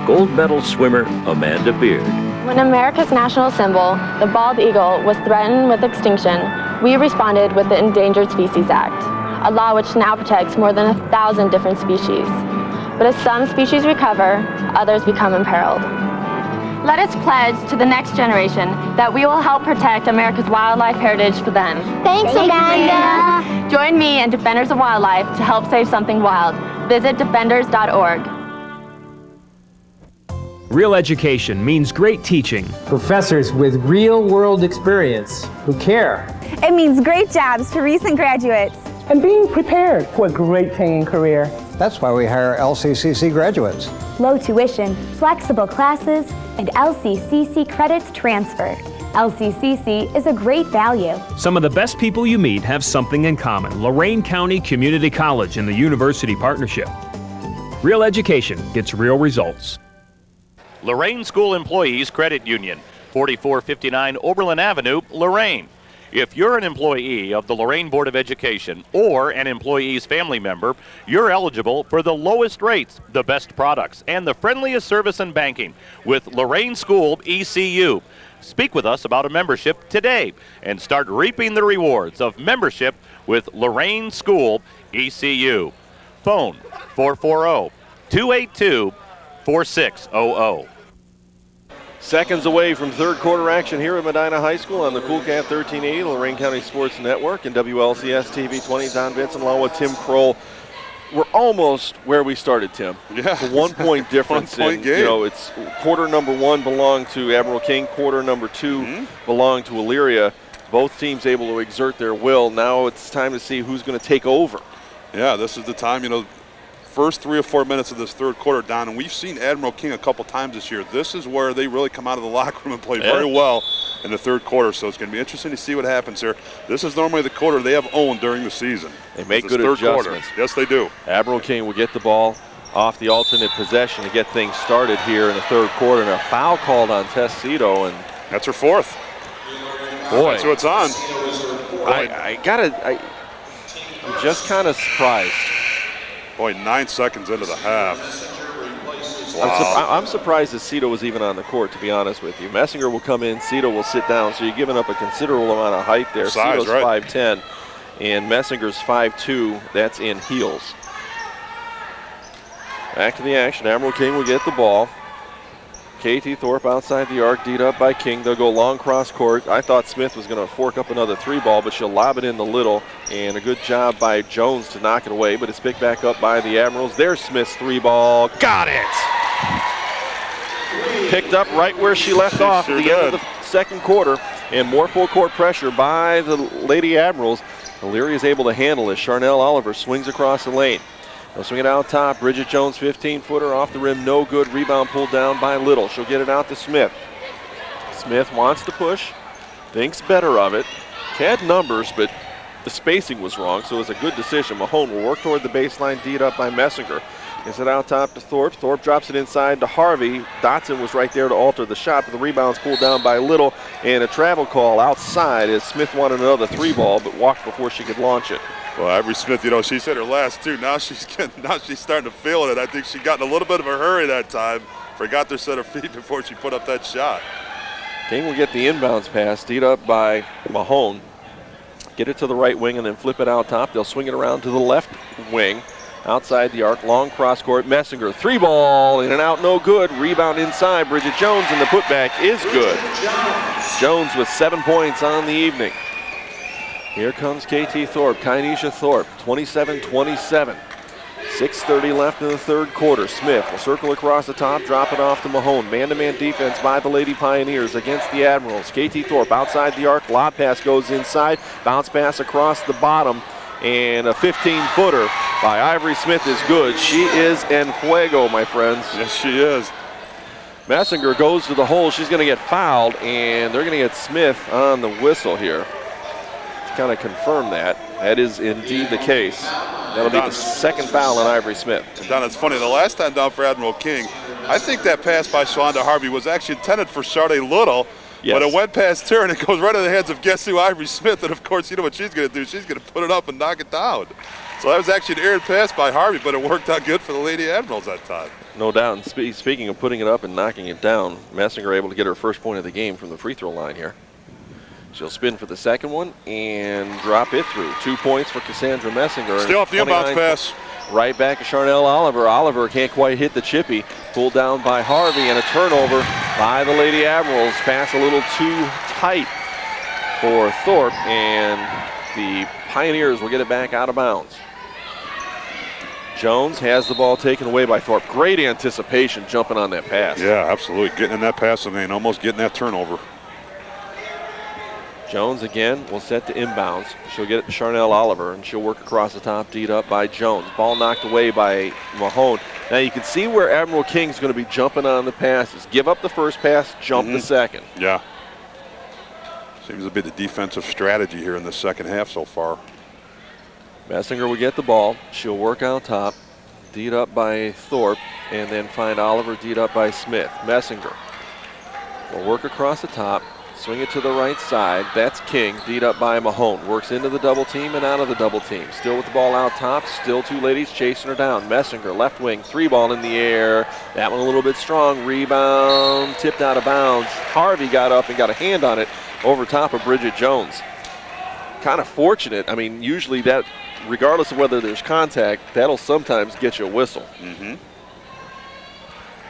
Gold medal swimmer Amanda Beard. When America's national symbol, the bald eagle, was threatened with extinction, we responded with the Endangered Species Act, a law which now protects more than 1,000 different species. But as some species recover, others become imperiled. Let us pledge to the next generation that we will help protect America's wildlife heritage for them. Thanks, Amanda. Join me and Defenders of Wildlife to help save something wild. Visit defenders.org. Real education means great teaching. Professors with real-world experience who care. It means great jobs for recent graduates. And being prepared for a great paying career. That's why we hire LCCC graduates. Low tuition, flexible classes, and LCCC credits transfer. LCCC is a great value. Some of the best people you meet have something in common. Lorain County Community College and the University Partnership. Real education gets real results. Lorain School Employees Credit Union, 4459 Oberlin Avenue, Lorain. If you're an employee of the Lorain Board of Education or an employee's family member, you're eligible for the lowest rates, the best products, and the friendliest service in banking with Lorain School ECU. Speak with us about a membership today and start reaping the rewards of membership with Lorain School ECU. Phone 440-282-4600. Seconds away from third quarter action here at Medina High School on the Cool Cat 1380, Lorain County Sports Network, and WLCS TV 20. Don Vincent along with Tim Kroll. We're almost where we started, Tim. Yeah. It's a 1 point difference. 1 point game. You know, it's quarter number 1 belonged to Admiral King, quarter number 2 belonged to Elyria. Both teams able to exert their will. Now it's time to see who's going to take over. Yeah, this is the time, you know, first 3 or 4 minutes of this third quarter, Don, and we've seen Admiral King a couple times this year. This is where they really come out of the locker room and play very well in the third quarter, so it's going to be interesting to see what happens here. This is normally the quarter they have owned during the season. They make good adjustments. Yes, they do. Admiral King will get the ball off the alternate possession to get things started here in the third quarter, and a foul called on Tessito, and that's her fourth. Boy, that's who it's on. I'm just kind of surprised. Boy, 9 seconds into the half. Wow. I'm surprised that Cito was even on the court, to be honest with you. Messinger will come in, Cito will sit down, so you're giving up a considerable amount of height there. Size, Cito's right. 5'10", and Messinger's 5'2". That's in heels. Back to the action. Admiral King will get the ball. KT Thorpe outside the arc, D'd up by King. They'll go long cross court. I thought Smith was going to fork up another 3-ball, but she'll lob it in the little. And a good job by Jones to knock it away, but it's picked back up by the Admirals. There's Smith's 3-ball. Got it! Picked up right where she left off at the end of the second quarter. And more full court pressure by the Lady Admirals. Elyria is able to handle it. Charnel Oliver swings across the lane. They'll swing it out top. Bridget Jones, 15-footer off the rim, no good. Rebound pulled down by Little. She'll get it out to Smith. Smith wants to push, thinks better of it. Had numbers, but the spacing was wrong, so it was a good decision. Mahone will work toward the baseline, D'd up by Messinger. Gets it out top to Thorpe. Thorpe drops it inside to Harvey. Dotson was right there to alter the shot, but the rebound's pulled down by Little, and a travel call outside as Smith wanted another 3-ball, but walked before she could launch it. Well, Ivory Smith, you know, she's hit her last 2. Now she's starting to feel it. I think she got in a little bit of a hurry that time. Forgot to set her feet before she put up that shot. King will get the inbounds pass, D'd up by Mahone. Get it to the right wing and then flip it out top. They'll swing it around to the left wing. Outside the arc, long cross court. Messinger, 3-ball, in and out, no good. Rebound inside, Bridget Jones, and the putback is good. Jones with 7 points on the evening. Here comes KT Thorpe, Kainisha Thorpe, 27-27. 6:30 left in the third quarter. Smith will circle across the top, drop it off to Mahone. Man-to-man defense by the Lady Pioneers against the Admirals. KT Thorpe outside the arc, lob pass goes inside, bounce pass across the bottom, and a 15-footer by Ivory Smith is good. She is en fuego, my friends. Yes, she is. Messinger goes to the hole. She's going to get fouled, and they're going to get Smith on the whistle here to kind of confirm that. That is indeed the case. That'll be the second foul on Ivory Smith. Don, it's funny. The last time down for Admiral King, I think that pass by Shalonda Harvey was actually intended for Sade Little, but it went past her, and it goes right in the hands of guess who, Ivory Smith. And, of course, you know what she's going to do. She's going to put it up and knock it down. So that was actually an errant pass by Harvey, but it worked out good for the Lady Admirals that time. No doubt. And speaking of putting it up and knocking it down, Messinger able to get her first point of the game from the free throw line here. She'll spin for the second one and drop it through. 2 points for Cassandra Messinger. Still off the inbounds pass. Right back to Charnel Oliver. Oliver can't quite hit the chippy. Pulled down by Harvey, and a turnover by the Lady Admirals. Pass a little too tight for Thorpe, and the Pioneers will get it back out of bounds. Jones has the ball taken away by Thorpe. Great anticipation jumping on that pass. Yeah, absolutely. Getting in that passing lane, almost getting that turnover. Jones again will set to inbounds. She'll get it to Charnel Oliver, and she'll work across the top, D'd up by Jones. Ball knocked away by Mahone. Now you can see where Admiral King's going to be jumping on the passes. Give up the first pass, jump the second. Yeah. Seems to be the defensive strategy here in the second half so far. Messinger will get the ball. She'll work out top, D'd up by Thorpe, and then find Oliver D'd up by Smith. Messinger will work across the top, swing it to the right side. That's King, D'd up by Mahone. Works into the double team and out of the double team. Still with the ball out top, still two ladies chasing her down. Messinger, left wing, three ball in the air. That one a little bit strong. Rebound, tipped out of bounds. Harvey got up and got a hand on it over top of Bridget Jones. Kind of fortunate. I mean, usually that, regardless of whether there's contact, that'll sometimes get you a whistle.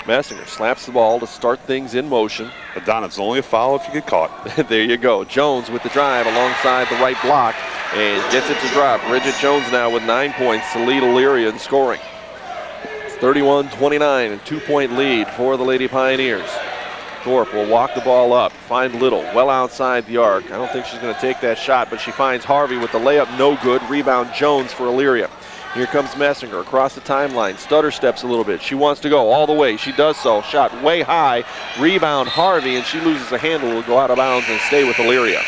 Messinger slaps the ball to start things in motion. Don, it's only a foul if you get caught. There you go. Jones with the drive alongside the right block and gets it to drop. Bridget Jones now with 9 points to lead Elyria in scoring. It's 31-29, a 2-point lead for the Lady Pioneers. Thorpe will walk the ball up, find Little well outside the arc. I don't think she's going to take that shot, but she finds Harvey with the layup, no good. Rebound Jones for Elyria. Here comes Messinger across the timeline. Stutter steps a little bit. She wants to go all the way. She does so. Shot way high. Rebound Harvey, and she loses a handle. Will go out of bounds and stay with Elyria.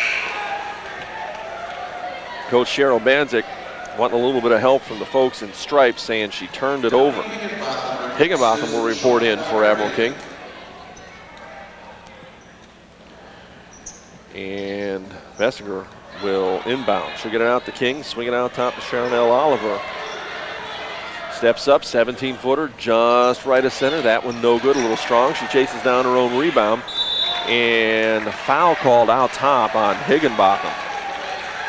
Coach Cheryl Banzik wanting a little bit of help from the folks in stripes, saying she turned it over. Higginbotham will report in for Admiral King. And Messinger will inbound. She'll get it out to King, swing it out top to Charnel Oliver. Steps up, 17-footer, just right of center. That one no good, a little strong. She chases down her own rebound. And the foul called out top on Higginbotham.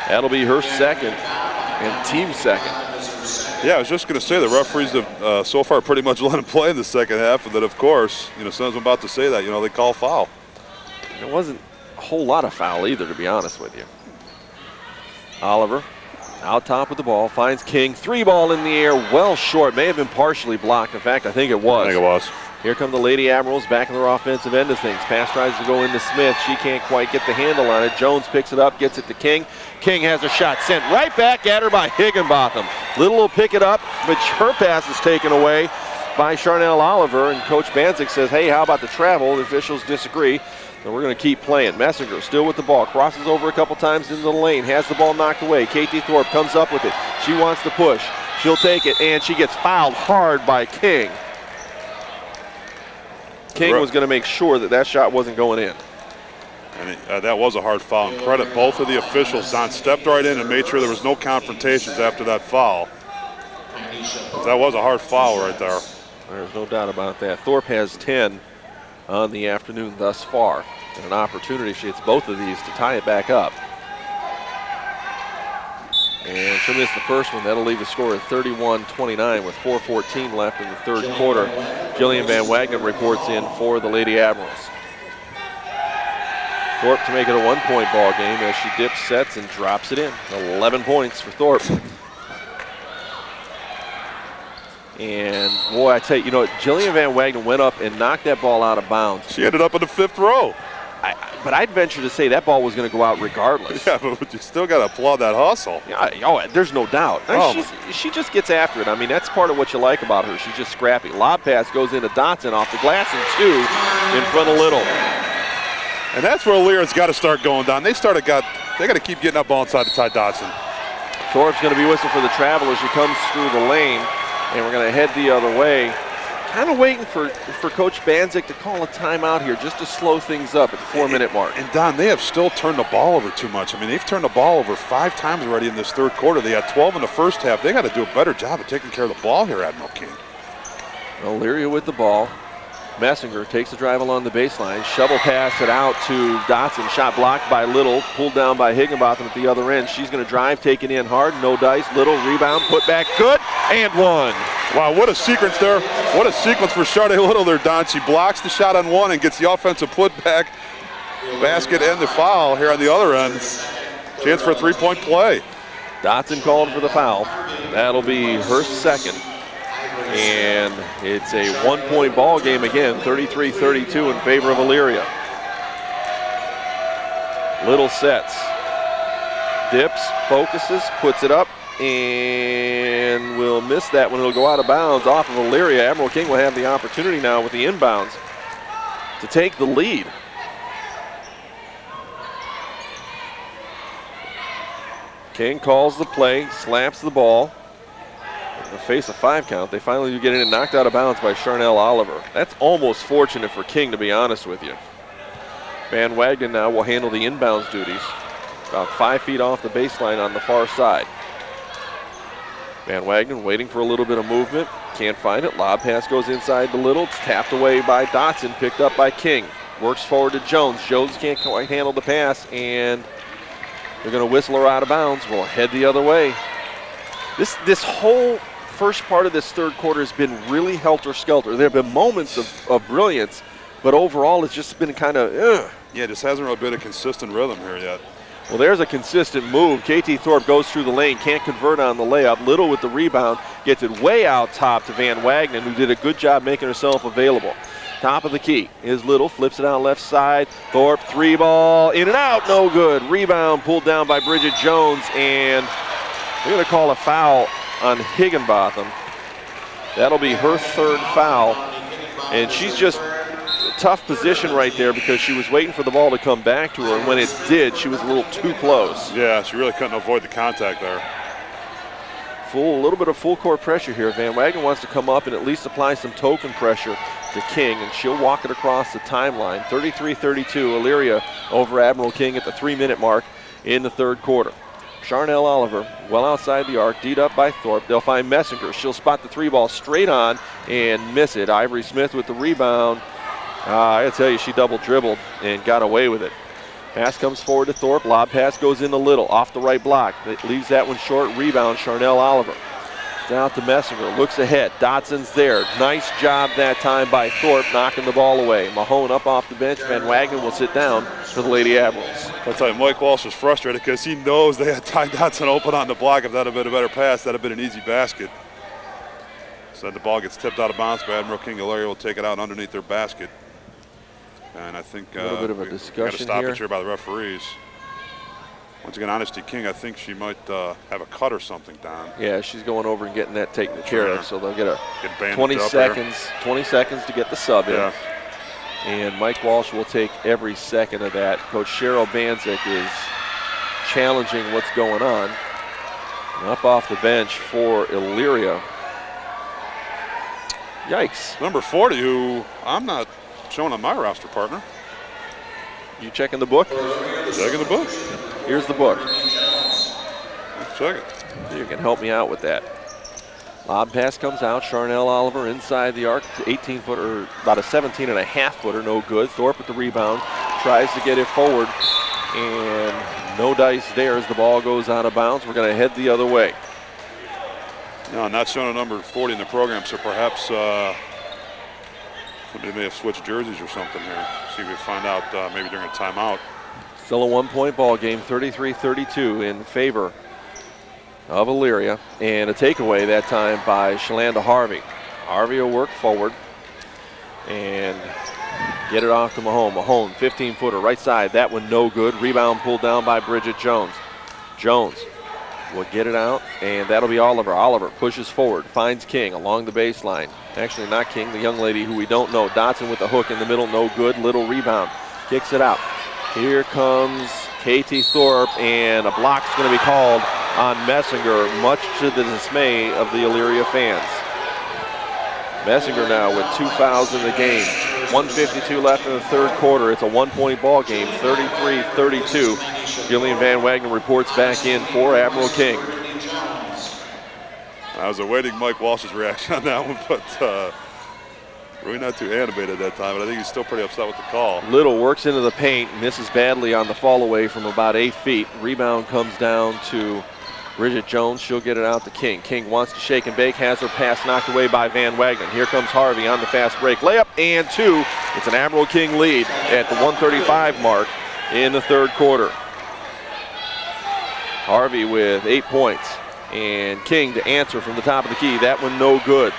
That'll be her second and team second. Yeah, I was just going to say the referees have so far pretty much let him play in the second half, and that, of course, as soon as I'm about to say that, they call foul. It wasn't a whole lot of foul either, to be honest with you. Oliver out top with the ball, finds King. Three ball in the air, well short. May have been partially blocked. In fact, I think it was. Here come the Lady Admirals back in their offensive end of things. Pass tries to go into Smith. She can't quite get the handle on it. Jones picks it up, gets it to King. King has a shot sent right back at her by Higginbotham. Little will pick it up, but her pass is taken away by Charnel Oliver, and Coach Banzik says, hey, how about the travel? The officials disagree. So we're going to keep playing. Messinger still with the ball. Crosses over a couple times into the lane. Has the ball knocked away. Katie Thorpe comes up with it. She wants to push. She'll take it, and she gets fouled hard by King. King was going to make sure that shot wasn't going in. And that was a hard foul. And credit both of the officials. Don stepped right in and made sure there was no confrontations after that foul. That was a hard foul right there. There's no doubt about that. Thorpe has 10 on the afternoon thus far. And an opportunity, she hits both of these to tie it back up. And she'll miss the first one. That'll leave the score at 31-29 with 4:14 left in the third quarter. Jillian Van Wagner reports in for the Lady Admirals. Thorpe to make it a 1-point ball game as she dips, sets, and drops it in. 11 points for Thorpe. And boy, I tell you, Jillian Van Wagner went up and knocked that ball out of bounds. She ended up in the fifth row. But I'd venture to say that ball was going to go out regardless. Yeah, but you still got to applaud that hustle. Yeah, there's no doubt. Oh. She just gets after it. I mean, that's part of what you like about her. She's just scrappy. Lob pass goes into Dotson off the glass and 2 in front of Little. And that's where Elyria's got to start going down. They got to keep getting that ball inside to Ty Dotson. Thorpe's going to be whistled for the travel as she comes through the lane, and we're going to head the other way. Kind of waiting for Coach Banzik to call a timeout here just to slow things up at the 4-minute mark. And Don, they have still turned the ball over too much. I mean, they've turned the ball over 5 times already in this third quarter. They had 12 in the first half. They got to do a better job of taking care of the ball here, Admiral King. Elyria with the ball. Messinger takes the drive along the baseline. Shovel pass it out to Dotson. Shot blocked by Little. Pulled down by Higginbotham at the other end. She's going to drive, take it in hard. No dice. Little rebound, put back, good, and 1. Wow, what a sequence there. What a sequence for Sade Little there, Don. She blocks the shot on one and gets the offensive putback, basket, and the foul here on the other end. Chance for a 3-point play. Dotson called for the foul. That'll be her second. And it's a 1-point ball game again, 33-32 in favor of Elyria. Little sets, dips, focuses, puts it up, and will miss that one. It'll go out of bounds off of Elyria. Admiral King will have the opportunity now with the inbounds to take the lead. King calls the play, slaps the ball. In the face of 5 count, they finally do get it knocked out of bounds by Charnel Oliver. That's almost fortunate for King, to be honest with you. Van Wagenen now will handle the inbounds duties. About 5 feet off the baseline on the far side. Van Wagenen waiting for a little bit of movement. Can't find it. Lob pass goes inside the Little. It's tapped away by Dotson, picked up by King. Works forward to Jones. Jones can't quite handle the pass, and they're going to whistle her out of bounds. We'll head the other way. This whole first part of this third quarter has been really helter-skelter. There have been moments of brilliance, but overall it's just been kind of, Yeah, this hasn't really been a consistent rhythm here yet. Well, there's a consistent move. KT Thorpe goes through the lane, can't convert on the layup. Little with the rebound, gets it way out top to Van Wagenen, who did a good job making herself available. Top of the key is Little, flips it out left side. Thorpe, 3-ball, in and out, no good. Rebound pulled down by Bridget Jones, and they're going to call a foul on Higginbotham. That'll be her 3rd foul, and she's just a tough position right there because she was waiting for the ball to come back to her, and when it did, she was a little too close. Yeah, she really couldn't avoid the contact there. A little bit of full court pressure here. Van Wagenen wants to come up and at least apply some token pressure to King, and she'll walk it across the timeline. 33-32, Elyria over Admiral King at the 3-minute mark in the third quarter. Charnel Oliver well outside the arc, D'd up by Thorpe. They'll find Messinger. She'll spot the 3-ball straight on and miss it. Ivory Smith with the rebound. I gotta tell you, she double dribbled and got away with it. Pass comes forward to Thorpe. Lob pass goes into Little off the right block. It leaves that one short. Rebound, Charnel Oliver. Down to Messinger. Looks ahead. Dotson's there. Nice job that time by Thorpe, knocking the ball away. Mahone up off the bench. Van Wagenen will sit down for the Lady Admirals. I'll tell you, Mike Walsh was frustrated because he knows they had Ty Dotson open on the block. If that had been a better pass, that would have been an easy basket. So the ball gets tipped out of bounds by Admiral King. Elyria will take it out underneath their basket. And I think a little bit of a discussion got a stoppage here by the referees. Once again, Honesty King, I think she might have a cut or something, Don. Yeah, she's going over and getting that taken care of. So they'll get 20 seconds. 20 seconds to get the sub in. And Mike Walsh will take every second of that. Coach Cheryl Banzik is challenging what's going on. And up off the bench for Elyria. Yikes. Number 40, who I'm not showing on my roster, partner. You checking the book? Checking the book. Here's the book. Let's check it. You can help me out with that. Lob pass comes out. Charnel Oliver inside the arc. 18-footer, about a 17.5-footer, no good. Thorpe with the rebound. Tries to get it forward. And no dice there as the ball goes out of bounds. We're going to head the other way. No, not showing a number 40 in the program, so perhaps somebody may have switched jerseys or something here. See if we find out maybe during a timeout. Still a 1-point ball game, 33-32 in favor of Elyria. And a takeaway that time by Shalanda Harvey. Harvey will work forward. And Get it off to Mahone. Mahone, 15-footer, right side. That one no good. Rebound pulled down by Bridget Jones. Jones will get it out, and that'll be Oliver. Oliver pushes forward, finds King along the baseline. Actually, not King, the young lady who we don't know. Dotson with the hook in the middle, no good. Little rebound. Kicks it out. Here comes Katie Thorpe, and a block's going to be called on Messinger, much to the dismay of the Elyria fans. Messinger now with 2 fouls in the game. 1:52 left in the third quarter. It's a 1-point ball game, 33-32. Jillian Van Wagner reports back in for Admiral King. I was awaiting Mike Walsh's reaction on that one, but really not too animated at that time, but I think he's still pretty upset with the call. Little works into the paint, misses badly on the fall away from about 8 feet. Rebound comes down to Bridget Jones. She'll get it out to King. King wants to shake and bake, has her pass knocked away by Van Wagner. Here comes Harvey on the fast break. Layup and 2. It's an Admiral King lead at the 1:35 mark in the third quarter. Harvey with 8 points, and King to answer from the top of the key. That one no good.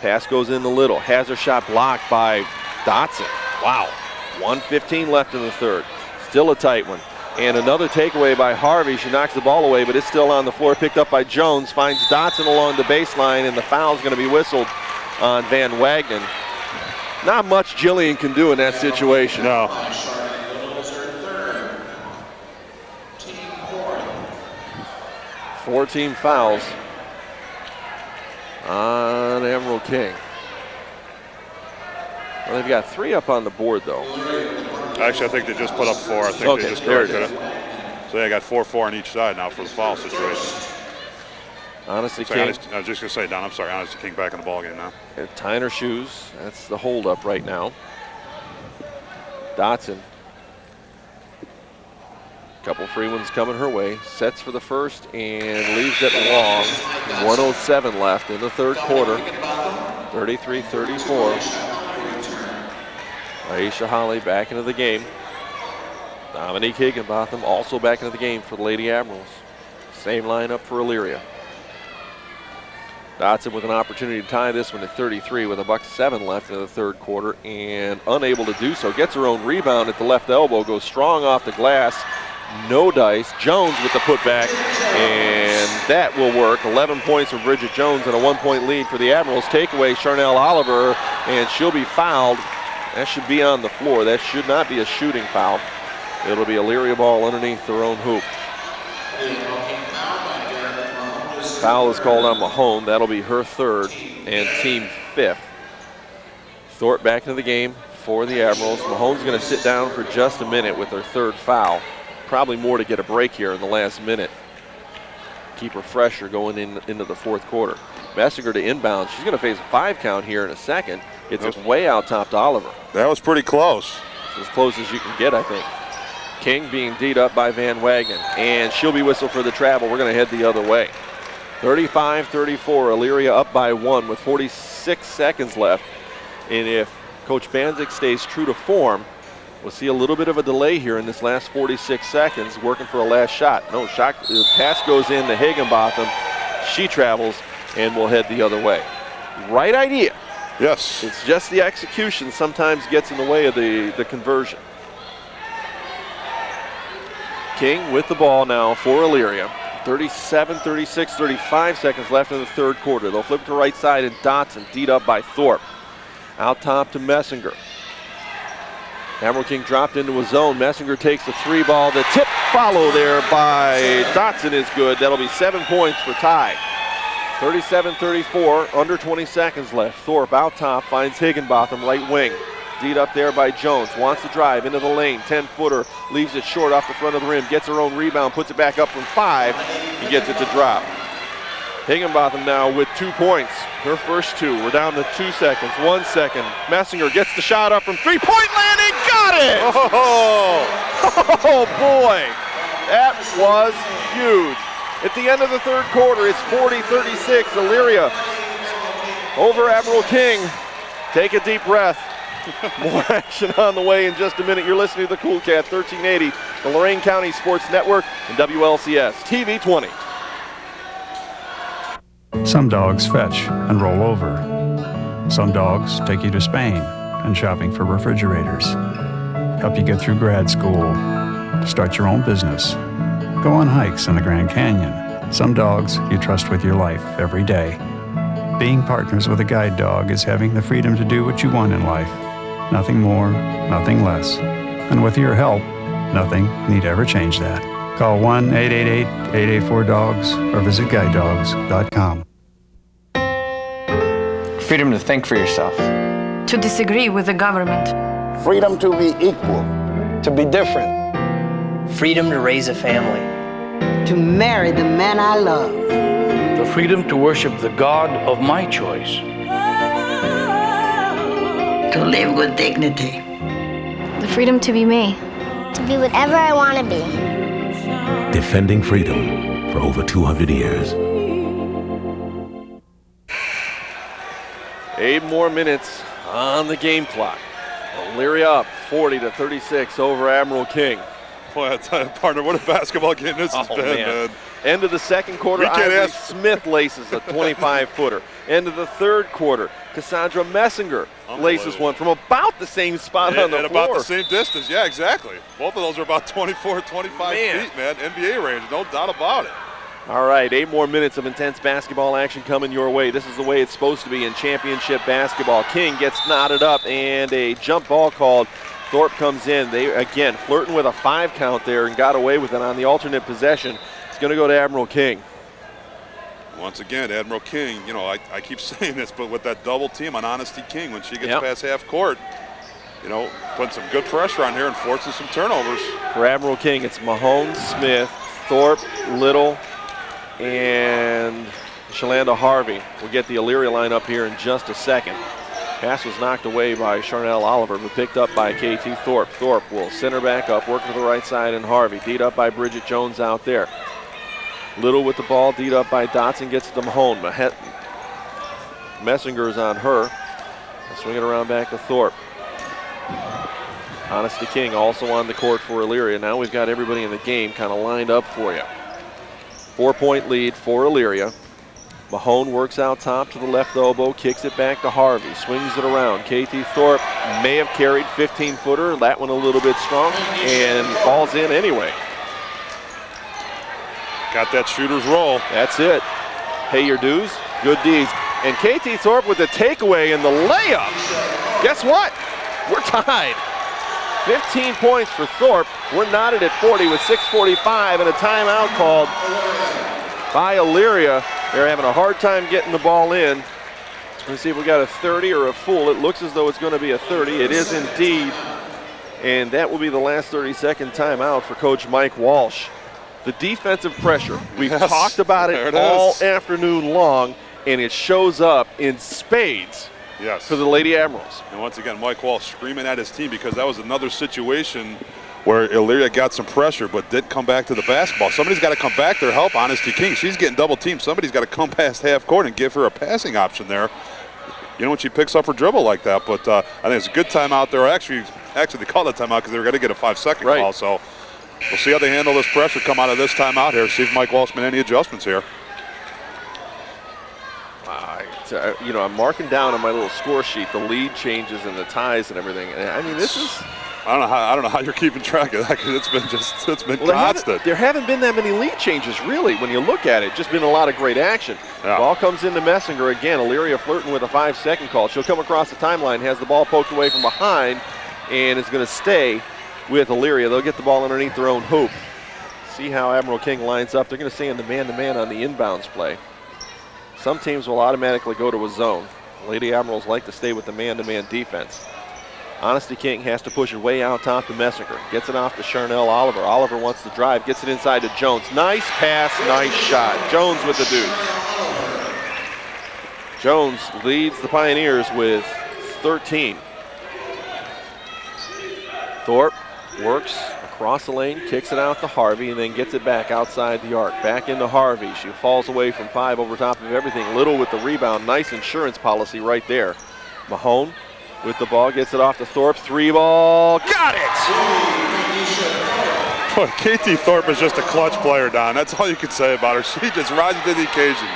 Pass goes in the Little. Has her shot blocked by Dotson. Wow. 1:15 left in the third. Still a tight one. And another takeaway by Harvey. She knocks the ball away, but it's still on the floor. Picked up by Jones. Finds Dotson along the baseline, and the foul's going to be whistled on Van Wagner. Not much Jillian can do in that situation. No. 14 fouls on Admiral King. Well, they've got 3 up on the board, though. Actually, I think they just put up 4. I think they just corrected it. So they got 4-4 on each side now for the foul situation. Honesty King. King. I was just going to say, Don, I'm sorry, Honesty King back in the ballgame now. Tying her shoes. That's the holdup right now. Dotson. Couple free ones coming her way. Sets for the first and leaves it long. 1:07 left in the third quarter. 33-34. Aisha Holly back into the game. Dominique Higginbotham also back into the game for the Lady Admirals. Same lineup for Elyria. Dotson with an opportunity to tie this one at 33 with $1:07 left in the third quarter, and unable to do so. Gets her own rebound at the left elbow, goes strong off the glass. No dice. Jones with the putback, and that will work. 11 points for Bridget Jones and a 1-point lead for the Admirals. Takeaway, Charnel Oliver, and she'll be fouled. That should be on the floor. That should not be a shooting foul. It'll be a Elyria ball underneath their own hoop. Foul is called on Mahone. That'll be her third and team 5th. Thorpe back into the game for the Admirals. Mahone's going to sit down for just a minute with her third foul. Probably more to get a break here in the last minute. Keep her fresher going into the fourth quarter. Messinger to inbound. She's going to face a 5 count here in a second. It's way out top to Oliver. That was pretty close. It's as close as you can get, I think. King being D'd up by Van Wagner, and she'll be whistled for the travel. We're going to head the other way. 35-34, Elyria up by 1 with 46 seconds left. And if Coach Banzik stays true to form, we'll see a little bit of a delay here in this last 46 seconds, working for a last shot. No shot, the pass goes in to Higginbotham. She travels, and we'll head the other way. Right idea. Yes. It's just the execution sometimes gets in the way of the conversion. King with the ball now for Elyria. 37, 36, 35 seconds left in the third quarter. They'll flip to right side, and Dotson D'd up by Thorpe. Out top to Messinger. Admiral King dropped into a zone. Messinger takes the 3 ball. The tip follow there by Dotson is good. That'll be 7 points for Ty. 37-34, under 20 seconds left. Thorpe out top, finds Higginbotham, right wing. D'd up there by Jones, wants to drive into the lane, 10-footer, leaves it short off the front of the rim, gets her own rebound, puts it back up from 5, and gets it to drop. Higginbotham now with 2 points, her first 2. We're down to 2 seconds, 1 second. Messinger gets the shot up from 3-point land, and got it! Oh boy, that was huge. At the end of the third quarter, it's 40-36, Elyria over Admiral King. Take a deep breath. More action on the way in just a minute. You're listening to the Cool Cat 1380, the Lorain County Sports Network, and WLCS TV 20. Some dogs fetch and roll over. Some dogs take you to Spain and shopping for refrigerators. Help you get through grad school, start your own business, go on hikes in the Grand Canyon. Some dogs you trust with your life every day. Being partners with a guide dog is having the freedom to do what you want in life. Nothing more, nothing less. And with your help, nothing need ever change that. Call 1-888-884-DOGS or visit guidedogs.com. Freedom to think for yourself. To disagree with the government. Freedom to be equal. To be different. Freedom to raise a family. To marry the man I love. The freedom to worship the God of my choice. To live with dignity. The freedom to be me. To be whatever I want to be. Defending freedom for over 200 years. 8 more minutes on the game clock. Elyria up 40-36 over Admiral King. Boy, I tell you, partner, what a basketball game this has been, man. End of the second quarter, Ivory Smith laces a 25-footer. End of the third quarter, Cassandra Messinger laces one from about the same spot on the floor. At about the same distance, yeah, exactly. Both of those are about 24, 25 feet, man. NBA range, no doubt about it. All right, 8 more minutes of intense basketball action coming your way. This is the way it's supposed to be in championship basketball. King gets knotted up and a jump ball called. Thorpe comes in. They, again, flirting with a 5 count there and got away with it on the alternate possession. It's going to go to Admiral King. Once again, Admiral King, you know, I keep saying this, but with that double team on Honesty King, when she gets past half court, you know, putting some good pressure on here and forcing some turnovers. For Admiral King, it's Mahone, Smith, Thorpe, Little, and Shalanda Harvey. We'll get the Elyria line up here in just a second. Pass was knocked away by Charnel Oliver, but picked up by KT Thorpe. Thorpe will center back up, work to the right side, and Harvey. Deed up by Bridget Jones out there. Little with the ball, deed up by Dotson, gets to Mahone. Messinger's on her. Swing it around back to Thorpe. Honesty King also on the court for Elyria. Now we've got everybody in the game kind of lined up for you. 4-point lead for Elyria. Mahone works out top to the left elbow, kicks it back to Harvey, swings it around. KT Thorpe may have carried 15-footer, that one a little bit strong, and falls in anyway. Got that shooter's roll. That's it. Pay your dues, good deeds. And KT Thorpe with the takeaway and the layup. Guess what? We're tied. 15 points for Thorpe. We're knotted at 40 with 6:45 and a timeout called by Elyria. They're having a hard time getting the ball in. Let's see if we got a 30 or a full. It looks as though it's going to be a 30. It is indeed. And that will be the last 30-second timeout for Coach Mike Walsh. The defensive pressure. We've talked about it all afternoon long, and it shows up in spades for the Lady Admirals. And once again, Mike Walsh screaming at his team because that was another situation where Elyria got some pressure but did come back to the basketball. Somebody's got to come back there, help Honesty King. She's getting double teamed. Somebody's got to come past half court and give her a passing option there. You know, when she picks up her dribble like that. But I think it's a good timeout there. Actually, they called that timeout because they were going to get a 5-second call. So we'll see how they handle this pressure come out of this timeout here. See if Mike Walsh made any adjustments here. You know, I'm marking down on my little score sheet the lead changes and the ties and everything. And I mean, this is. I don't know how you're keeping track of that because it's been constant. There haven't been that many lead changes really when you look at it. Just been a lot of great action. Yeah. Ball comes into Messinger again. Elyria flirting with a 5-second call. She'll come across the timeline, has the ball poked away from behind, and is going to stay with Elyria. They'll get the ball underneath their own hoop. See how Admiral King lines up. They're going to stay in the man-to-man on the inbounds play. Some teams will automatically go to a zone. Lady Admirals like to stay with the man-to-man defense. Honesty King has to push it way out top to Messinger. Gets it off to Charnel Oliver. Oliver wants to drive, gets it inside to Jones. Nice pass, nice shot. Jones with the deuce. Jones leads the Pioneers with 13. Thorpe works across the lane, kicks it out to Harvey, and then gets it back outside the arc. Back into Harvey. She falls away from 5 over top of everything. Little with the rebound. Nice insurance policy right there. Mahone with the ball, gets it off to Thorpe. 3-ball, got it! Boy, KT Thorpe is just a clutch player, Don. That's all you can say about her. She just rises to the occasion.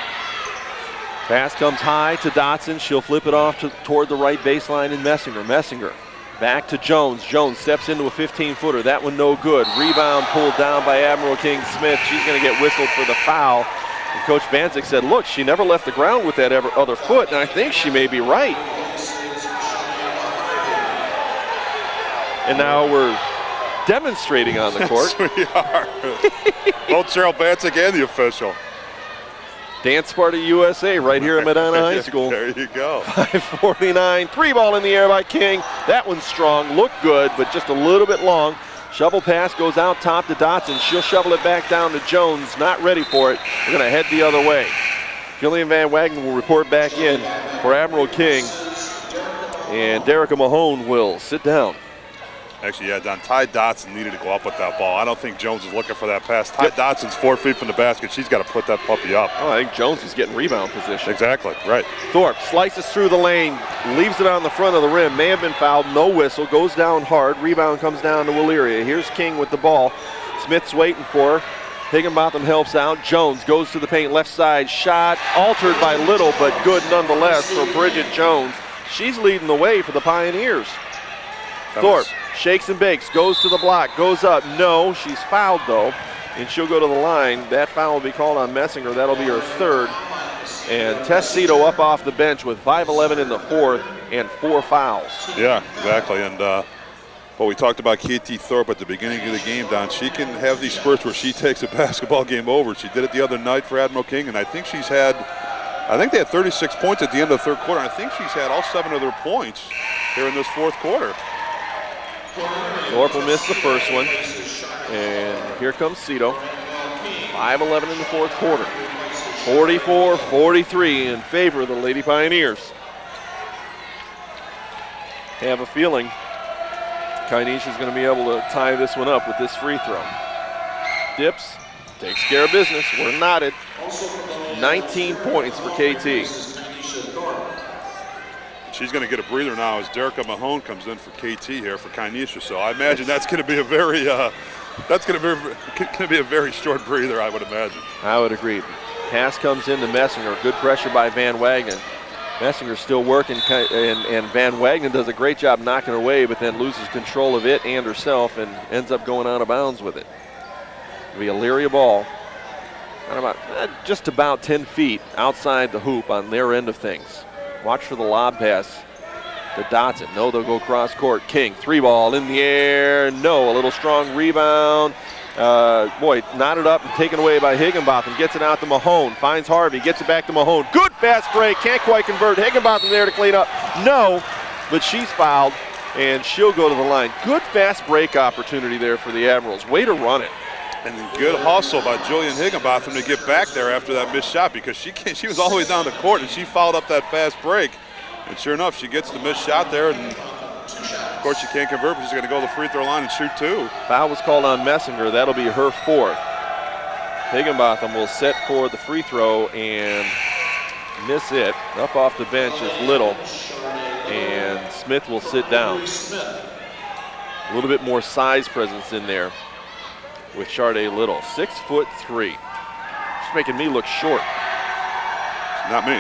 Pass comes high to Dotson. She'll flip it off toward the right baseline in Messinger. Messinger back to Jones. Jones steps into a 15-footer. That one no good. Rebound pulled down by Admiral King-Smith. She's going to get whistled for the foul. And Coach Banczyk said, look, she never left the ground with that other foot, and I think she may be right. And now we're demonstrating on the court. Yes, we are. Both Cheryl Banczyk and the official. Dance Party USA right here at Medina High School. There you go. 5:49, 3-ball in the air by King. That one's strong, looked good, but just a little bit long. Shovel pass goes out top to Dotson. She'll shovel it back down to Jones, not ready for it. We're gonna head the other way. Jillian Van Wagenen will report back in for Admiral King, and Derica Mahone will sit down. Actually, yeah, Don. Ty Dotson needed to go up with that ball. I don't think Jones is looking for that pass. Ty Dotson's 4 feet from the basket. She's got to put that puppy up. Oh, I think Jones is getting rebound position. Exactly, right. Thorpe slices through the lane, leaves it on the front of the rim. May have been fouled, no whistle, goes down hard. Rebound comes down to Elyria. Here's King with the ball. Smith's waiting for her. Higginbotham helps out. Jones goes to the paint, left side. Shot altered by Little, but good nonetheless for Bridget Jones. She's leading the way for the Pioneers. Thorpe shakes and bakes, goes to the block, goes up. No, she's fouled though, and she'll go to the line. That foul will be called on Messinger. That'll be her third. And Tess Cito up off the bench with 5:11 in the fourth and 4 fouls. Yeah, exactly. And we talked about KT Thorpe at the beginning of the game, Don. She can have these spurts where she takes a basketball game over. She did it the other night for Admiral King, and I think they had 36 points at the end of the third quarter. I think she's had all 7 of their points here in this fourth quarter. Thorpe will miss the first one, and here comes Cito. 5:11 in the fourth quarter. 44-43 in favor of the Lady Pioneers. Have a feeling Kainisha is going to be able to tie this one up with this free throw. Dips, takes care of business. We're knotted. 19 points for KT. She's going to get a breather now as Derica Mahone comes in for KT here for Kainisha. So I imagine that's going to be a very short breather, I would imagine. I would agree. Pass comes into Messinger. Good pressure by Van Wagenen. Messinger's still working, and Van Wagenen does a great job knocking her away, but then loses control of it and herself and ends up going out of bounds with it. It'll be a Elyria ball. Just about 10 feet outside the hoop on their end of things. Watch for the lob pass to Dotson. No, they'll go cross court. King, 3-ball in the air. No, a little strong rebound. Knotted up and taken away by Higginbotham. Gets it out to Mahone. Finds Harvey. Gets it back to Mahone. Good fast break. Can't quite convert. Higginbotham there to clean up. No, but she's fouled, and she'll go to the line. Good fast break opportunity there for the Admirals. Way to run it. And good hustle by Julian Higginbotham to get back there after that missed shot, because she was all the way down the court and she fouled up that fast break. And sure enough, she gets the missed shot there, and of course she can't convert, but she's going to go to the free throw line and shoot 2. Foul was called on Messinger. That'll be her 4th. Higginbotham will set for the free throw and miss it. Up off the bench is Little, and Smith will sit down. A little bit more size presence in there with Sharday Little. 6'3". She's making me look short. Not me.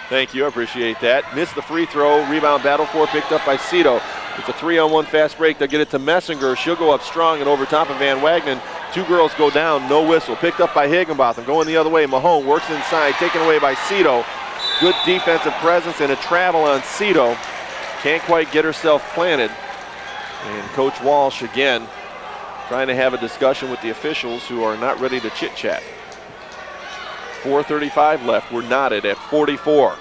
Thank you, I appreciate that. Missed the free throw. Rebound battle for picked up by Cito. It's a 3-on-1 fast break. They'll get it to Messinger. She'll go up strong and over top of Van Wagenen. 2 girls go down, no whistle. Picked up by Higginbotham. Going the other way. Mahone works inside, taken away by Cito. Good defensive presence and a travel on Cito. Can't quite get herself planted. And Coach Walsh again trying to have a discussion with the officials who are not ready to chit-chat. 4:35 left. We're knotted at 44.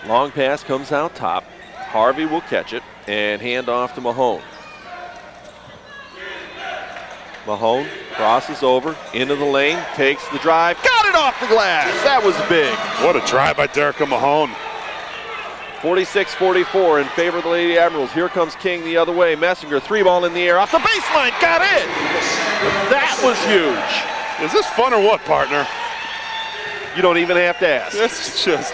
Long pass comes out top. Harvey will catch it and hand off to Mahone. Mahone crosses over into the lane, takes the drive, got it off the glass. That was big. What a drive by Derica Mahone. 46-44 in favor of the Lady Admirals. Here comes King the other way. Messinger, 3-ball in the air, off the baseline, got it. That was huge. Is this fun or what, partner? You don't even have to ask. This is just,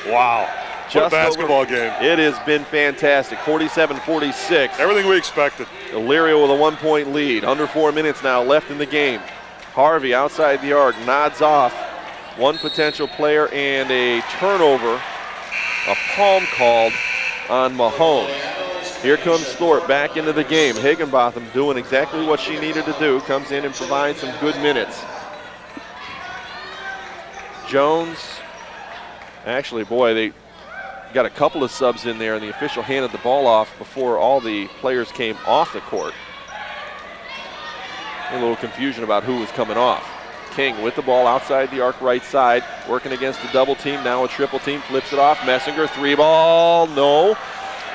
wow. What a basketball game. It has been fantastic. 47-46. Everything we expected. Elyria with a 1-point lead. Under 4 minutes now left in the game. Harvey outside the arc, nods off one potential player and a turnover, a palm called on Mahone. Here comes Thorpe back into the game. Higginbotham doing exactly what she needed to do, comes in and provides some good minutes. Jones, actually, boy, they got a couple of subs in there, and the official handed the ball off before all the players came off the court. A little confusion about who was coming off. King with the ball outside the arc right side, working against a double team, now a triple team, flips it off. Messinger, 3-ball, no.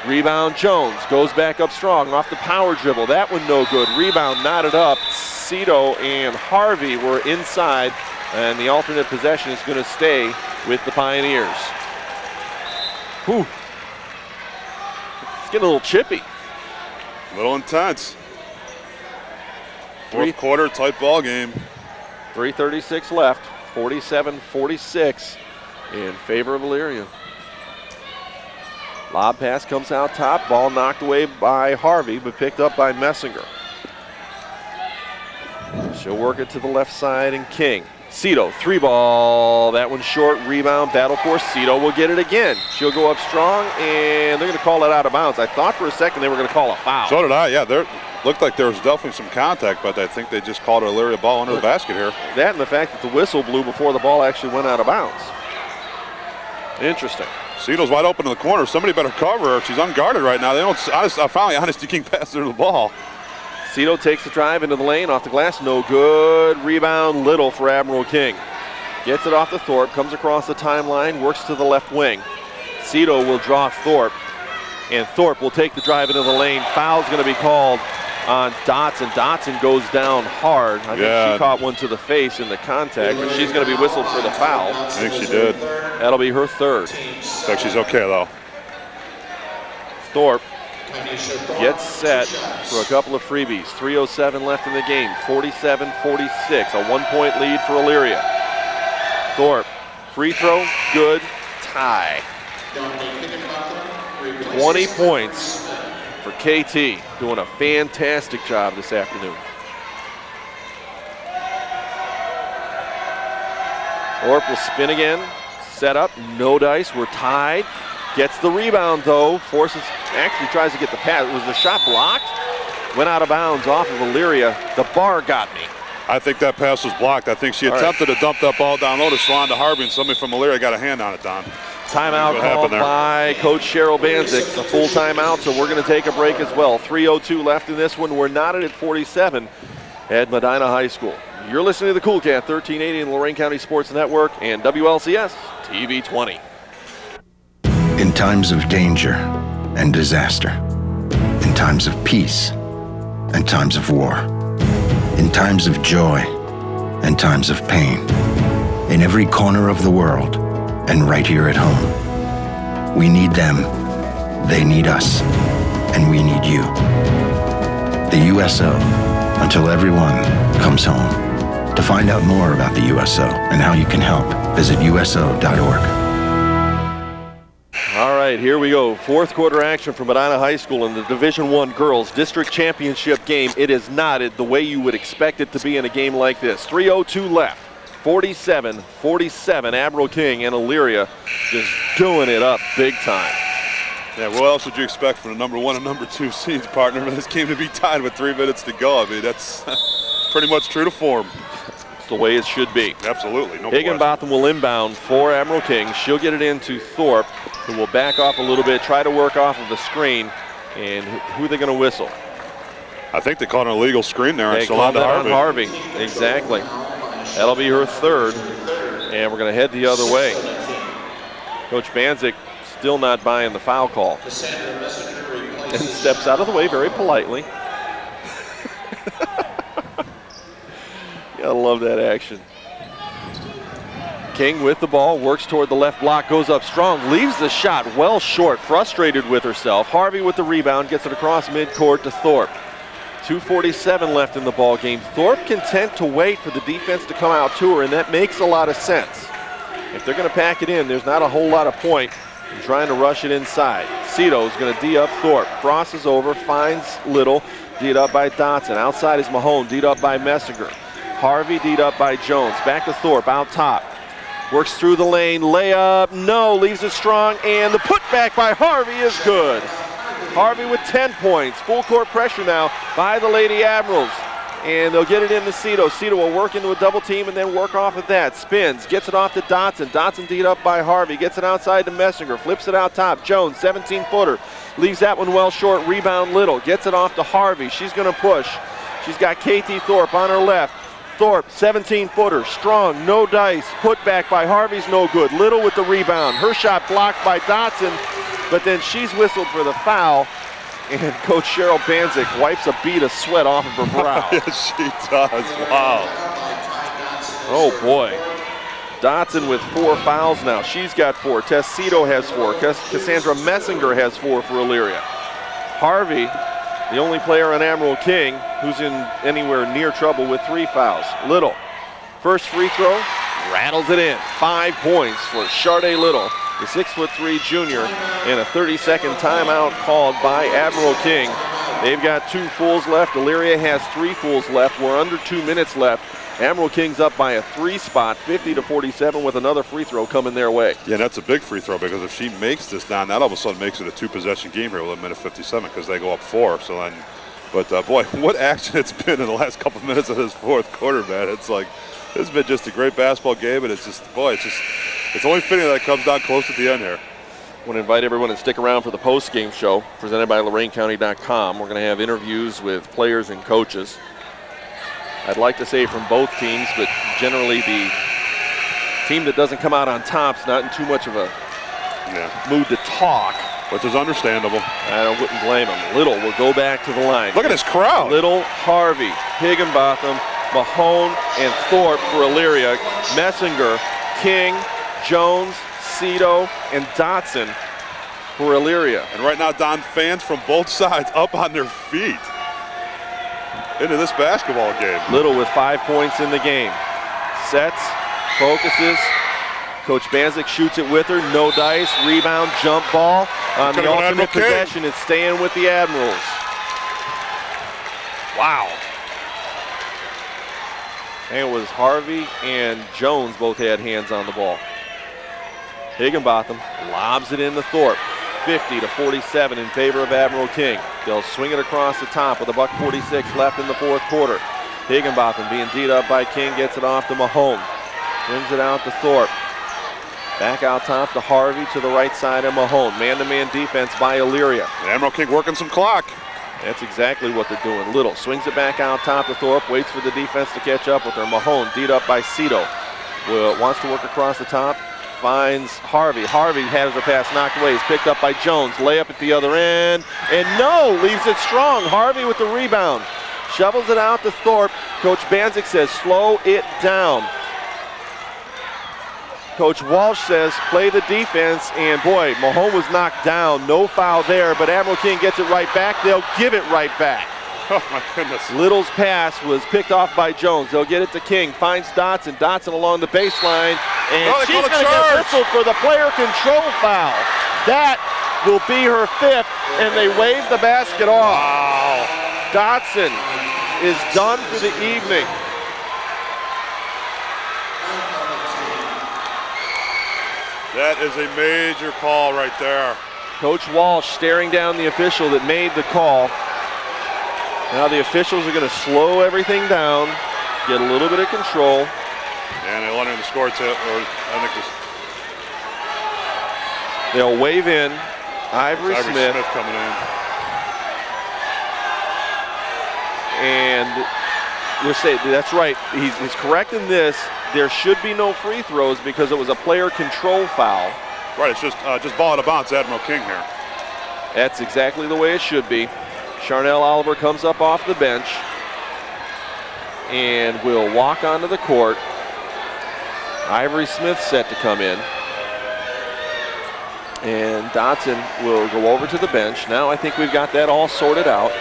Rebound Jones, goes back up strong off the power dribble. That one no good. Rebound knotted up. Cito and Harvey were inside, and the alternate possession is going to stay with the Pioneers. Whew. It's getting a little chippy. A little intense. Fourth quarter tight ball game. 3:36 left, 47-46 in favor of Elyria. Lob pass comes out top, ball knocked away by Harvey, but picked up by Messinger. She'll work it to the left side, and King. Cito, 3-ball, that one's short, rebound, battle for Cito will get it again. She'll go up strong, and they're going to call it out of bounds. I thought for a second they were going to call a foul. So did I, yeah. Looked like there was definitely some contact, but I think they just called an Elyria ball under the basket here. That and the fact that the whistle blew before the ball actually went out of bounds. Interesting. Cito's wide open in the corner. Somebody better cover her. She's unguarded right now. They don't. Finally, Honesty King passed her the ball. Cito takes the drive into the lane, off the glass, no good. Rebound, Little for Admiral King. Gets it off to Thorpe, comes across the timeline, works to the left wing. Cito will draw Thorpe, and Thorpe will take the drive into the lane. Foul's going to be called on Dotson. Dotson goes down hard. I think she caught one to the face in the contact, but she's going to be whistled for the foul. I think she did. That'll be her third. Looks like she's okay, though. Thorpe gets set for a couple of freebies. 3:07 left in the game. 47-46, a 1-point lead for Elyria. Thorpe, free throw, good, tie. 20 points for KT, doing a fantastic job this afternoon. Thorpe will spin again, set up, no dice, we're tied. Gets the rebound though, actually tries to get the pass. Was the shot blocked? Went out of bounds off of Elyria. The bar got me. I think that pass was blocked. I think she attempted to dump that ball down low to Shalonda Harvey, and somebody from Elyria got a hand on it, Don. Timeout called by Coach Cheryl Banzik. A full timeout, so we're going to take a break as well. 3:02 left in this one. We're knotted at 47 at Medina High School. You're listening to the Cool Cat 1380 in the Lorain County Sports Network and WLCS TV 20. In times of danger and disaster, in times of peace and times of war, in times of joy and times of pain, in every corner of the world and right here at home, we need them, they need us, and we need you. The USO, until everyone comes home. To find out more about the USO and how you can help, visit uso.org. All right, here we go. Fourth quarter action from Medina High School in the Division I Girls District Championship game. It is knotted the way you would expect it to be in a game like this. 3:02 left, 47-47. Admiral King and Elyria just doing it up big time. Yeah, what else would you expect from the number 1 and number 2 seeds, partner, for this game to be tied with 3 minutes to go? I mean, that's pretty much true to form. It's the way it should be. Absolutely, no Higginbotham will inbound for Admiral King. She'll get it into Thorpe, who will back off a little bit, try to work off of the screen. And who are they going to whistle? I think they called an illegal screen there. They called that on Harvey. Exactly. That'll be her third. And we're going to head the other way. Coach Banzik still not buying the foul call. And steps out of the way very politely. Gotta love that action. King with the ball, works toward the left block, goes up strong, leaves the shot well short, frustrated with herself. Harvey with the rebound, gets it across midcourt to Thorpe. 2:47 left in the ball game. Thorpe content to wait for the defense to come out to her, and that makes a lot of sense. If they're going to pack it in, there's not a whole lot of point in trying to rush it inside. Cito's going to D up Thorpe, crosses over, finds Little, D'd up by Dotson. Outside is Mahone, D'd up by Messinger. Harvey D'd up by Jones. Back to Thorpe, out top. Works through the lane, layup, no, leaves it strong, and the putback by Harvey is good. Harvey with 10 points. Full court pressure now by the Lady Admirals. And they'll get it into Cito. Cito will work into a double team and then work off of that. Spins, gets it off to Dotson. Dotson D'd up by Harvey. Gets it outside to Messinger. Flips it out top. Jones, 17-footer. Leaves that one well short. Rebound Little. Gets it off to Harvey. She's going to push. She's got KT Thorpe on her left. Thorpe, 17-footer. Strong, no dice. Put back by Harvey's no good. Little with the rebound. Her shot blocked by Dotson, but then she's whistled for the foul. And Coach Cheryl Banzik wipes a bead of sweat off of her brow. Yes, she does. Wow. Oh, boy. Dotson with 4 fouls now. She's got 4. Tessito has 4. Cassandra Messinger has 4 for Elyria. Harvey, the only player on Admiral King who's in anywhere near trouble with 3 fouls. Little, first free throw, rattles it in. 5 points for Sharday Little, the 6'3" junior, and a 30-second timeout called by Admiral King. They've got 2 fulls left. Elyria has 3 fulls left. We're under 2 minutes left. Admiral King's up by a 3 spot, 50-47, with another free throw coming their way. Yeah, that's a big free throw, because if she makes this down, that all of a sudden makes it a 2-possession game here with a minute 57, because they go up 4. So then, but boy, what action it's been in the last couple minutes of this fourth quarter, man. It's like, it's been just a great basketball game, and it's just, boy, it's only fitting that it comes down close at the end here. I want to invite everyone to stick around for the post-game show presented by LorainCounty.com. We're going to have interviews with players and coaches. I'd like to say from both teams, but generally the team that doesn't come out on top's not in too much of a mood to talk. Which is understandable. I wouldn't blame him. Little will go back to the line. Look at this crowd. Little, Harvey, Higginbotham, Mahone, and Thorpe for Elyria. Messinger, King, Jones, Cito, and Dotson for Elyria. And right now, Don, fans from both sides up on their feet into this basketball game. Little with 5 points in the game. Sets, focuses. Coach Banzik shoots it with her. No dice. Rebound, jump ball. On the alternate possession, it's staying with the Admirals. Wow. And it was Harvey and Jones both had hands on the ball. Higginbotham lobs it into Thorpe. 50-47 in favor of Admiral King. They'll swing it across the top with $1:46 left in the fourth quarter. Higginbotham being D'd up by King, gets it off to Mahone. Brings it out to Thorpe. Back out top to Harvey to the right side of Mahone. Man-to-man defense by Elyria. Admiral King working some clock. That's exactly what they're doing. Little swings it back out top to Thorpe, waits for the defense to catch up with her. Mahone D'd up by Cito. Wants to work across the top. Finds Harvey. Harvey has the pass knocked away. He's picked up by Jones. Layup at the other end. And no, leaves it strong. Harvey with the rebound. Shovels it out to Thorpe. Coach Banzik says, slow it down. Coach Walsh says, play the defense. And boy, Mahone was knocked down. No foul there, but Admiral King gets it right back. They'll give it right back. Oh, my goodness. Little's pass was picked off by Jones. They'll get it to King. Finds Dotson. Dotson along the baseline. And she's going to get whistled for the player control foul. That will be her 5th, and they wave the basket off. Wow. Dotson is done for the evening. That is a major call right there. Coach Walsh staring down the official that made the call. Now the officials are going to slow everything down, get a little bit of control. And they'll enter the score to, or I think this. They'll wave in. Ivory Smith coming in. And you'll say, that's right, he's correct in this. There should be no free throws because it was a player control foul. Right, it's just ball out of bounds, Admiral King here. That's exactly the way it should be. Charnel Oliver comes up off the bench and will walk onto the court. Ivory Smith set to come in. And Dotson will go over to the bench. Now I think we've got that all sorted out.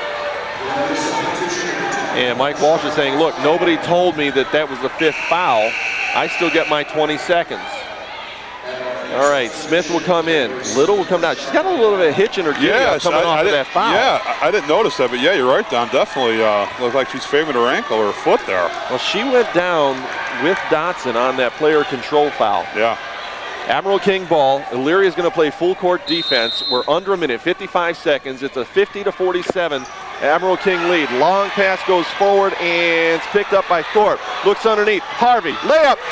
And Mike Walsh is saying, look, nobody told me that was the 5th foul. I still get my 20 seconds. All right, Smith will come in. Little will come down. She's got a little bit of a hitch in her gear coming off of that foul. Yeah, I didn't notice that, but yeah, you're right, Don. Definitely looked like she's favoring her ankle or her foot there. Well, she went down with Dotson on that player control foul. Yeah. Admiral King ball. Elyria is going to play full court defense. We're under a minute, 55 seconds. It's a 50-47 Admiral King lead. Long pass goes forward and it's picked up by Thorpe. Looks underneath. Harvey, layup, 2!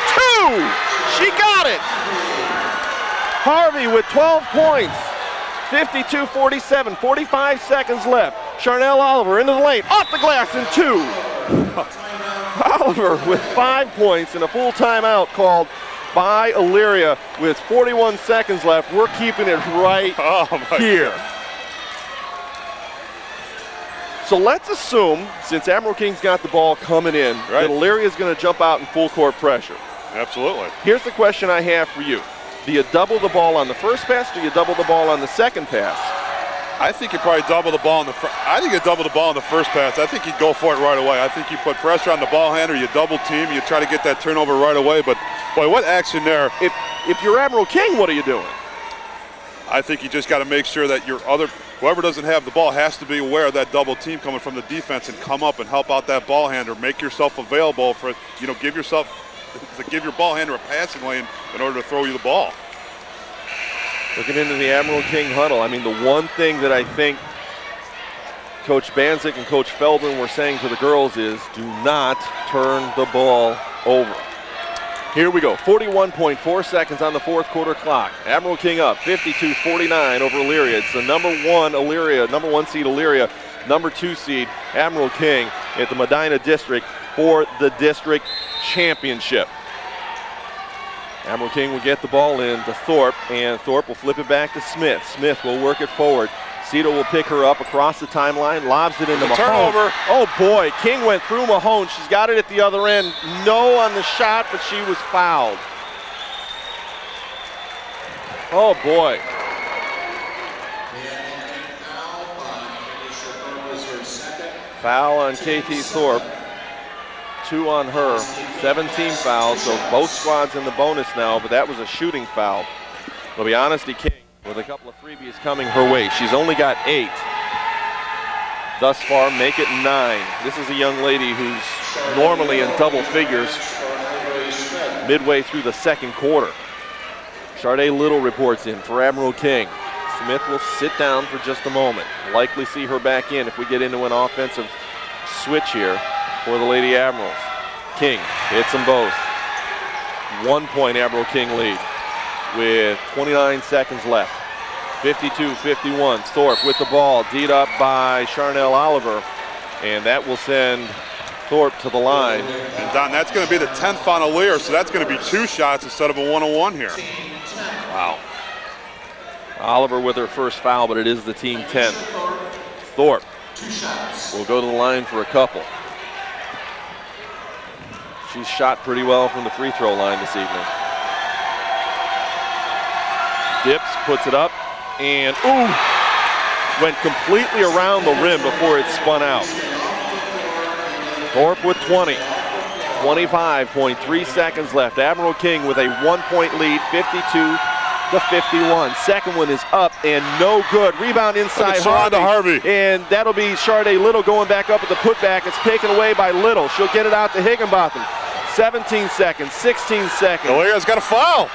She got it! Harvey with 12 points. 52-47, 45 seconds left. Charnel Oliver into the lane, off the glass in 2. Oliver with 5 points and a full timeout called by Elyria with 41 seconds left. We're keeping it right here. God. So let's assume, since Admiral King's got the ball coming in, that Elyria is going to jump out in full court pressure. Absolutely. Here's the question I have for you. Do you double the ball on the first pass, or do you double the ball on the second pass? I think you probably double the ball on the I think you double the ball on the first pass. I think you'd go for it right away. I think you put pressure on the ball handler, you double team, you try to get that turnover right away. But boy, what action there. If you're Admiral King, what are you doing? I think you just got to make sure that whoever doesn't have the ball has to be aware of that double team coming from the defense and come up and help out that ball handler. Make yourself available for, give your ball handler a passing lane in order to throw you the ball. Looking into the Admiral King huddle, I mean, the one thing that I think Coach Banzik and Coach Feldman were saying to the girls is, do not turn the ball over. Here we go, 41.4 seconds on the fourth quarter clock. Admiral King up, 52-49 over Elyria. It's the number one seed Elyria, number 2 seed Admiral King at the Medina District for the district championship. Admiral King will get the ball in to Thorpe, and Thorpe will flip it back to Smith. Smith will work it forward. Cito will pick her up across the timeline, lobs it into Mahone. Turnover. Oh boy, King went through Mahone. She's got it at the other end. No on the shot, but she was fouled. Oh boy. Foul on KT Thorpe. 2 on her, 17 fouls, so both squads in the bonus now, but that was a shooting foul. It'll be Honesty King with a couple of freebies coming her way. She's only got 8 thus far, make it 9. This is a young lady who's normally in double figures midway through the second quarter. Sharday Little reports in for Admiral King. Smith will sit down for just a moment. Likely see her back in if we get into an offensive switch here for the Lady Admirals. King hits them both. 1 point Admiral King lead with 29 seconds left. 52-51. Thorpe with the ball, D'd up by Charnel Oliver, and that will send Thorpe to the line. And Don, that's going to be the 10th on Elyria, so that's going to be 2 shots instead of a 1-on-1 here. Wow. Oliver with her first foul, but it is the team 10th. Thorpe will go to the line for a couple. She's shot pretty well from the free throw line this evening. Dips, puts it up, and went completely around the rim before it spun out. Thorpe with 20. 25.3 seconds left. Admiral King with a 1-point lead, 52-51. Second one is up and no good. Rebound inside Harvey. And that'll be Sharday Little going back up at the putback. It's taken away by Little. She'll get it out to Higginbotham. 17 seconds, 16 seconds. Elyria's got a foul.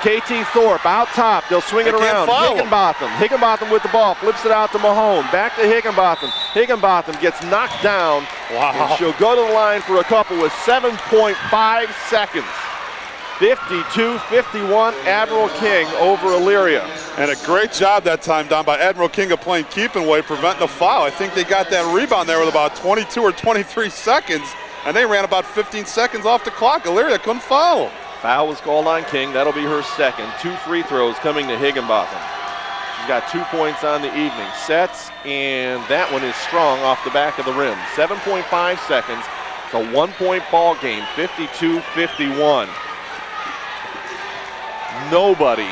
KT Thorpe out top. They'll swing it around. Higginbotham with the ball. Flips it out to Mahone. Back to Higginbotham. Higginbotham gets knocked down. Wow. And she'll go to the line for a couple with 7.5 seconds. 52-51, Admiral King over Elyria. And a great job that time, Don, by Admiral King of playing keeping way, preventing the foul. I think they got that rebound there with about 22 or 23 seconds, and they ran about 15 seconds off the clock. Elyria couldn't foul. Foul was called on King. That'll be her second. 2 free throws coming to Higginbotham. She's got 2 points on the evening. Sets, and that one is strong off the back of the rim. 7.5 seconds. It's a 1-point ball game, 52-51. Nobody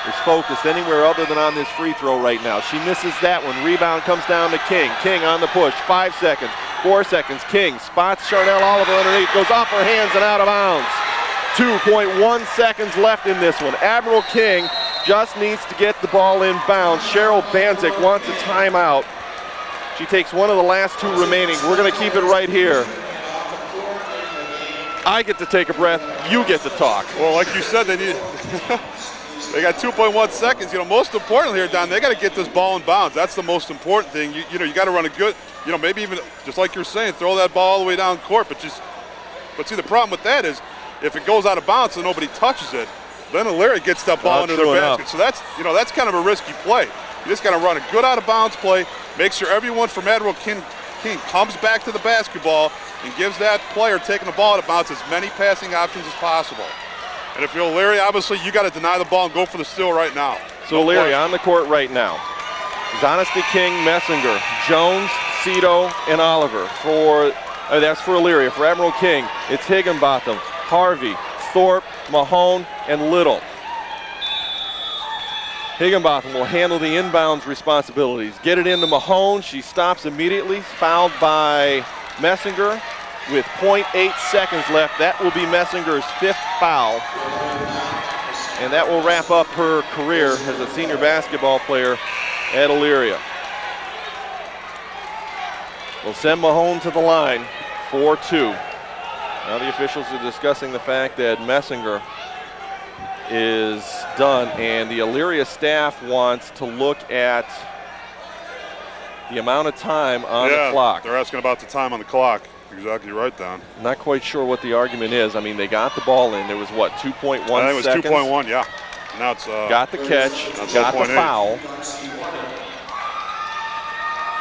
is focused anywhere other than on this free throw right now. She misses that one. Rebound comes down to King. King on the push. 5 seconds. 4 seconds. King spots Charnel Oliver underneath. Goes off her hands and out of bounds. 2.1 seconds left in this one. Admiral King just needs to get the ball in bounds. Cheryl Banzik wants a timeout. She takes one of the last two remaining. We're going to keep it right here. I get to take a breath, you get to talk. Well, like you said, they need they got 2.1 seconds. You know, most importantly here, Don, they got to get this ball in bounds. That's the most important thing. You know, you got to run a good, you know, maybe even just like you're saying, throw that ball all the way down court. But see, the problem with that is if it goes out of bounds and nobody touches it, then Elyria gets that ball into their basket. So that's, you know, that's kind of a risky play. You just got to run a good out of bounds play. Make sure everyone from Admiral King comes back to the basketball and gives that player taking the ball out of bounds as many passing options as possible. And if you're Elyria, obviously you got to deny the ball and go for the steal right now. So Elyria on the court right now is Honesty King, Messinger, Jones, Cito, and Oliver. That's for Elyria. For Admiral King, it's Higginbotham, Harvey, Thorpe, Mahone, and Little. Higginbotham will handle the inbounds responsibilities. Get it into Mahone. She stops immediately. Fouled by Messinger with 0.8 seconds left. That will be Messinger's 5th foul. And that will wrap up her career as a senior basketball player at Elyria. We'll send Mahone to the line, 4-2. Now the officials are discussing the fact that Messinger is done, and the Elyria staff wants to look at the amount of time on the clock. They're asking about the time on the clock. Exactly right, Don. Not quite sure what the argument is. I mean, they got the ball in. There was, what, 2.1 seconds? I think it was 2.1, yeah. Now it's got the catch, got the foul.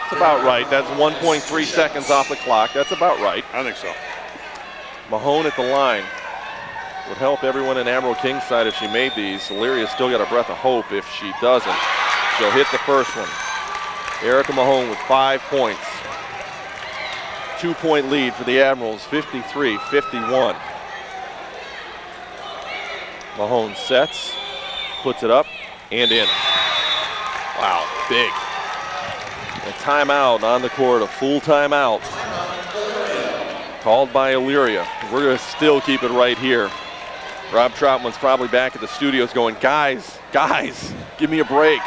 That's about right. That's 1.3 seconds off the clock. That's about right. I think so. Mahone at the line. Would help everyone in Admiral King's side if she made these. Elyria's still got a breath of hope. If she doesn't, she'll hit the first one. Erica Mahone with 5 points. 2-point lead for the Admirals, 53-51. Mahone sets, puts it up, and in. Wow, big. A timeout on the court, a full timeout. Called by Elyria. We're going to still keep it right here. Rob Troutman's probably back at the studios going, guys, give me a break.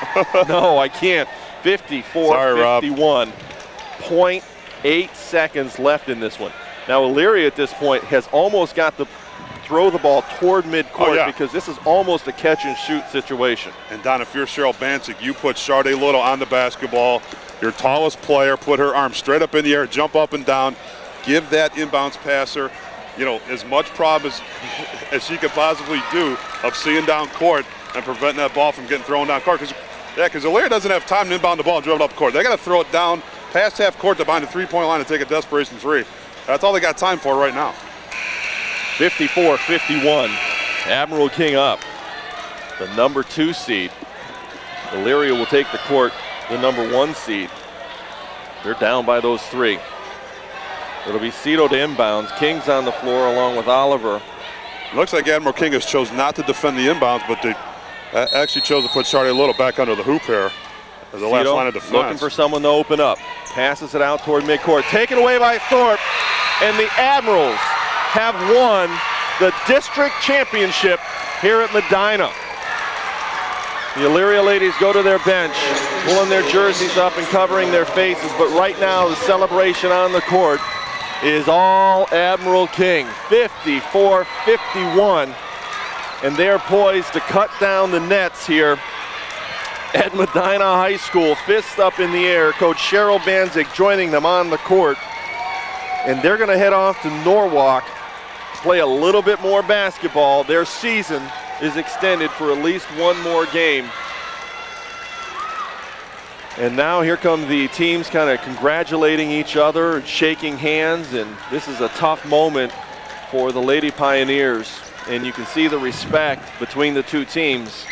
No, I can't. 54-51. 0.8 seconds left in this one. Now, Elyria at this point has almost got to throw the ball toward midcourt because this is almost a catch-and-shoot situation. And, Don, if you're Cheryl Banzik, you put Sade Little on the basketball, your tallest player, put her arm straight up in the air, jump up and down, give that inbounds passer, you know, as much problem as she could possibly do of seeing down court and preventing that ball from getting thrown down court. Because Elyria doesn't have time to inbound the ball and dribble up court. They got to throw it down past half court to behind the three-point line and take a desperation three. That's all they got time for right now. 54-51. Admiral King up. The number 2 seed. Elyria will take the court, the number 1 seed. They're down by those 3. It'll be Cito to inbounds. King's on the floor along with Oliver. Looks like Admiral King has chose not to defend the inbounds, but they actually chose to put Sade Little back under the hoop here as the last line of defense. Looking for someone to open up. Passes it out toward midcourt. Taken away by Thorpe. And the Admirals have won the district championship here at Medina. The Elyria ladies go to their bench, pulling their jerseys up and covering their faces. But right now, the celebration on the court is all Admiral King, 54-51. And they're poised to cut down the nets here at Medina High School. Fists up in the air. Coach Cheryl Banzik joining them on the court. And they're going to head off to Norwalk, play a little bit more basketball. Their season is extended for at least one more game. And now here come the teams kind of congratulating each other, shaking hands, and this is a tough moment for the Lady Pioneers. And you can see the respect between the two teams.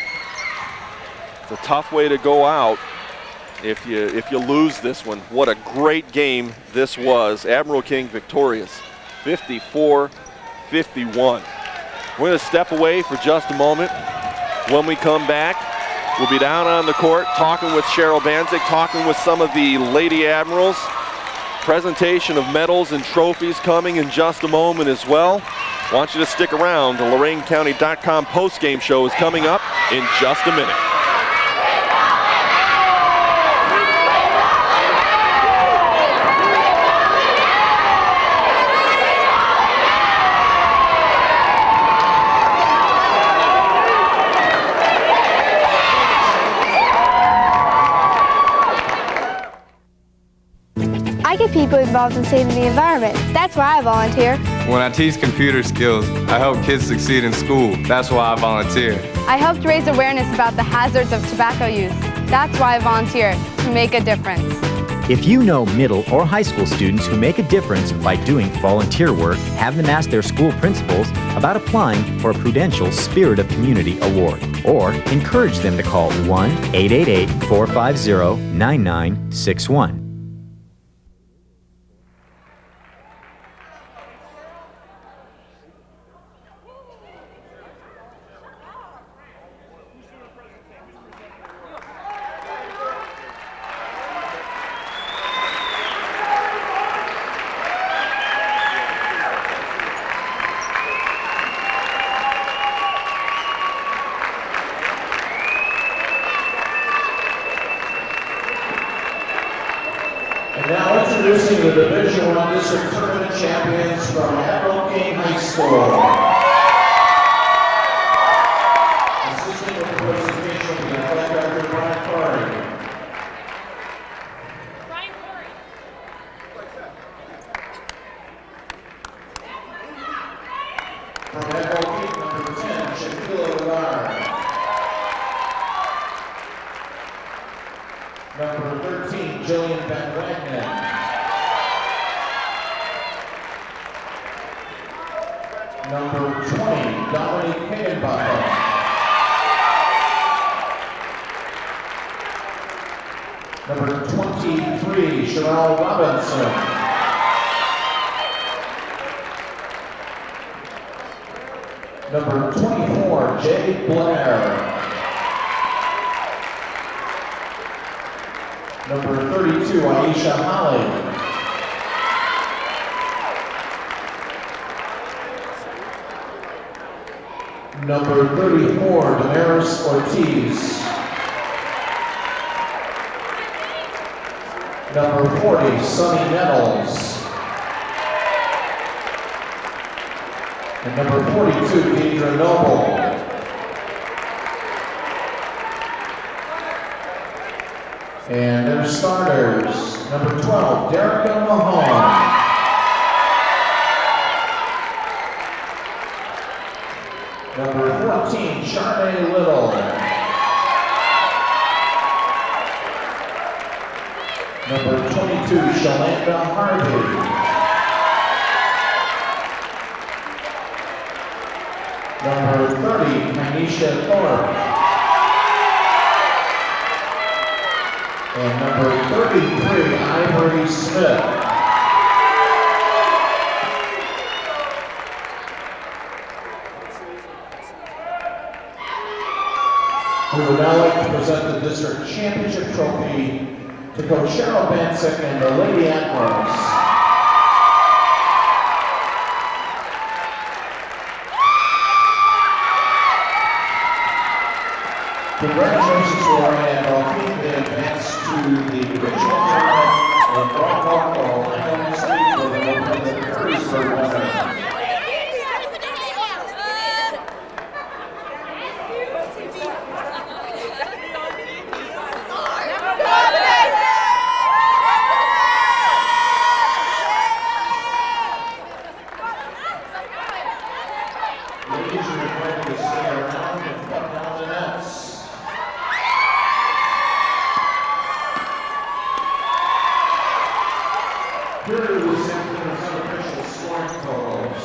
It's a tough way to go out if you lose this one. What a great game this was. Admiral King victorious, 54-51. We're going to step away for just a moment. When we come back, we'll be down on the court talking with Cheryl Banzik, talking with some of the Lady Admirals. Presentation of medals and trophies coming in just a moment as well. Want you to stick around. The LorainCounty.com post-game show is coming up in just a minute. I get people involved in saving the environment. That's why I volunteer. When I teach computer skills, I help kids succeed in school. That's why I volunteer. I helped raise awareness about the hazards of tobacco use. That's why I volunteer, to make a difference. If you know middle or high school students who make a difference by doing volunteer work, have them ask their school principals about applying for a Prudential Spirit of Community Award, or encourage them to call 1-888-450-9961. And now introducing the Division I District Tournament champions from Admiral High School. Assisting with the presentation will be athletic director Brian Curry. From Admiral number 10, Shaquille Lorain. Number 13, Jillian Van Wagner. Number 20, Dominique Higginbotham. Number 23, Cheryl Robinson. Number 24, Jade Blair. Number 32, Aisha Holly. Number 34, Damaris Ortiz. Number 40, Sunny Nettles. And number 42, Deidre Noble. And their starters, number 12, Derricka Mahone. Number 14, Charmaine Little. Number 22, Shalanda Harvey. Number 30, Kanisha Thorpe. And number 33, Ivory Smith. We would now like to present the district championship trophy to Coach Cheryl Bansick and the Lady Admirals. Congratulations to Lorain and Lorain. They advanced to the regional tournament in Brockville, Ohio next week, where they will play the Perrysburg winner. Ladies, you're ready to stay around and cut down the nets. Here are the Center's unofficial scoring totals.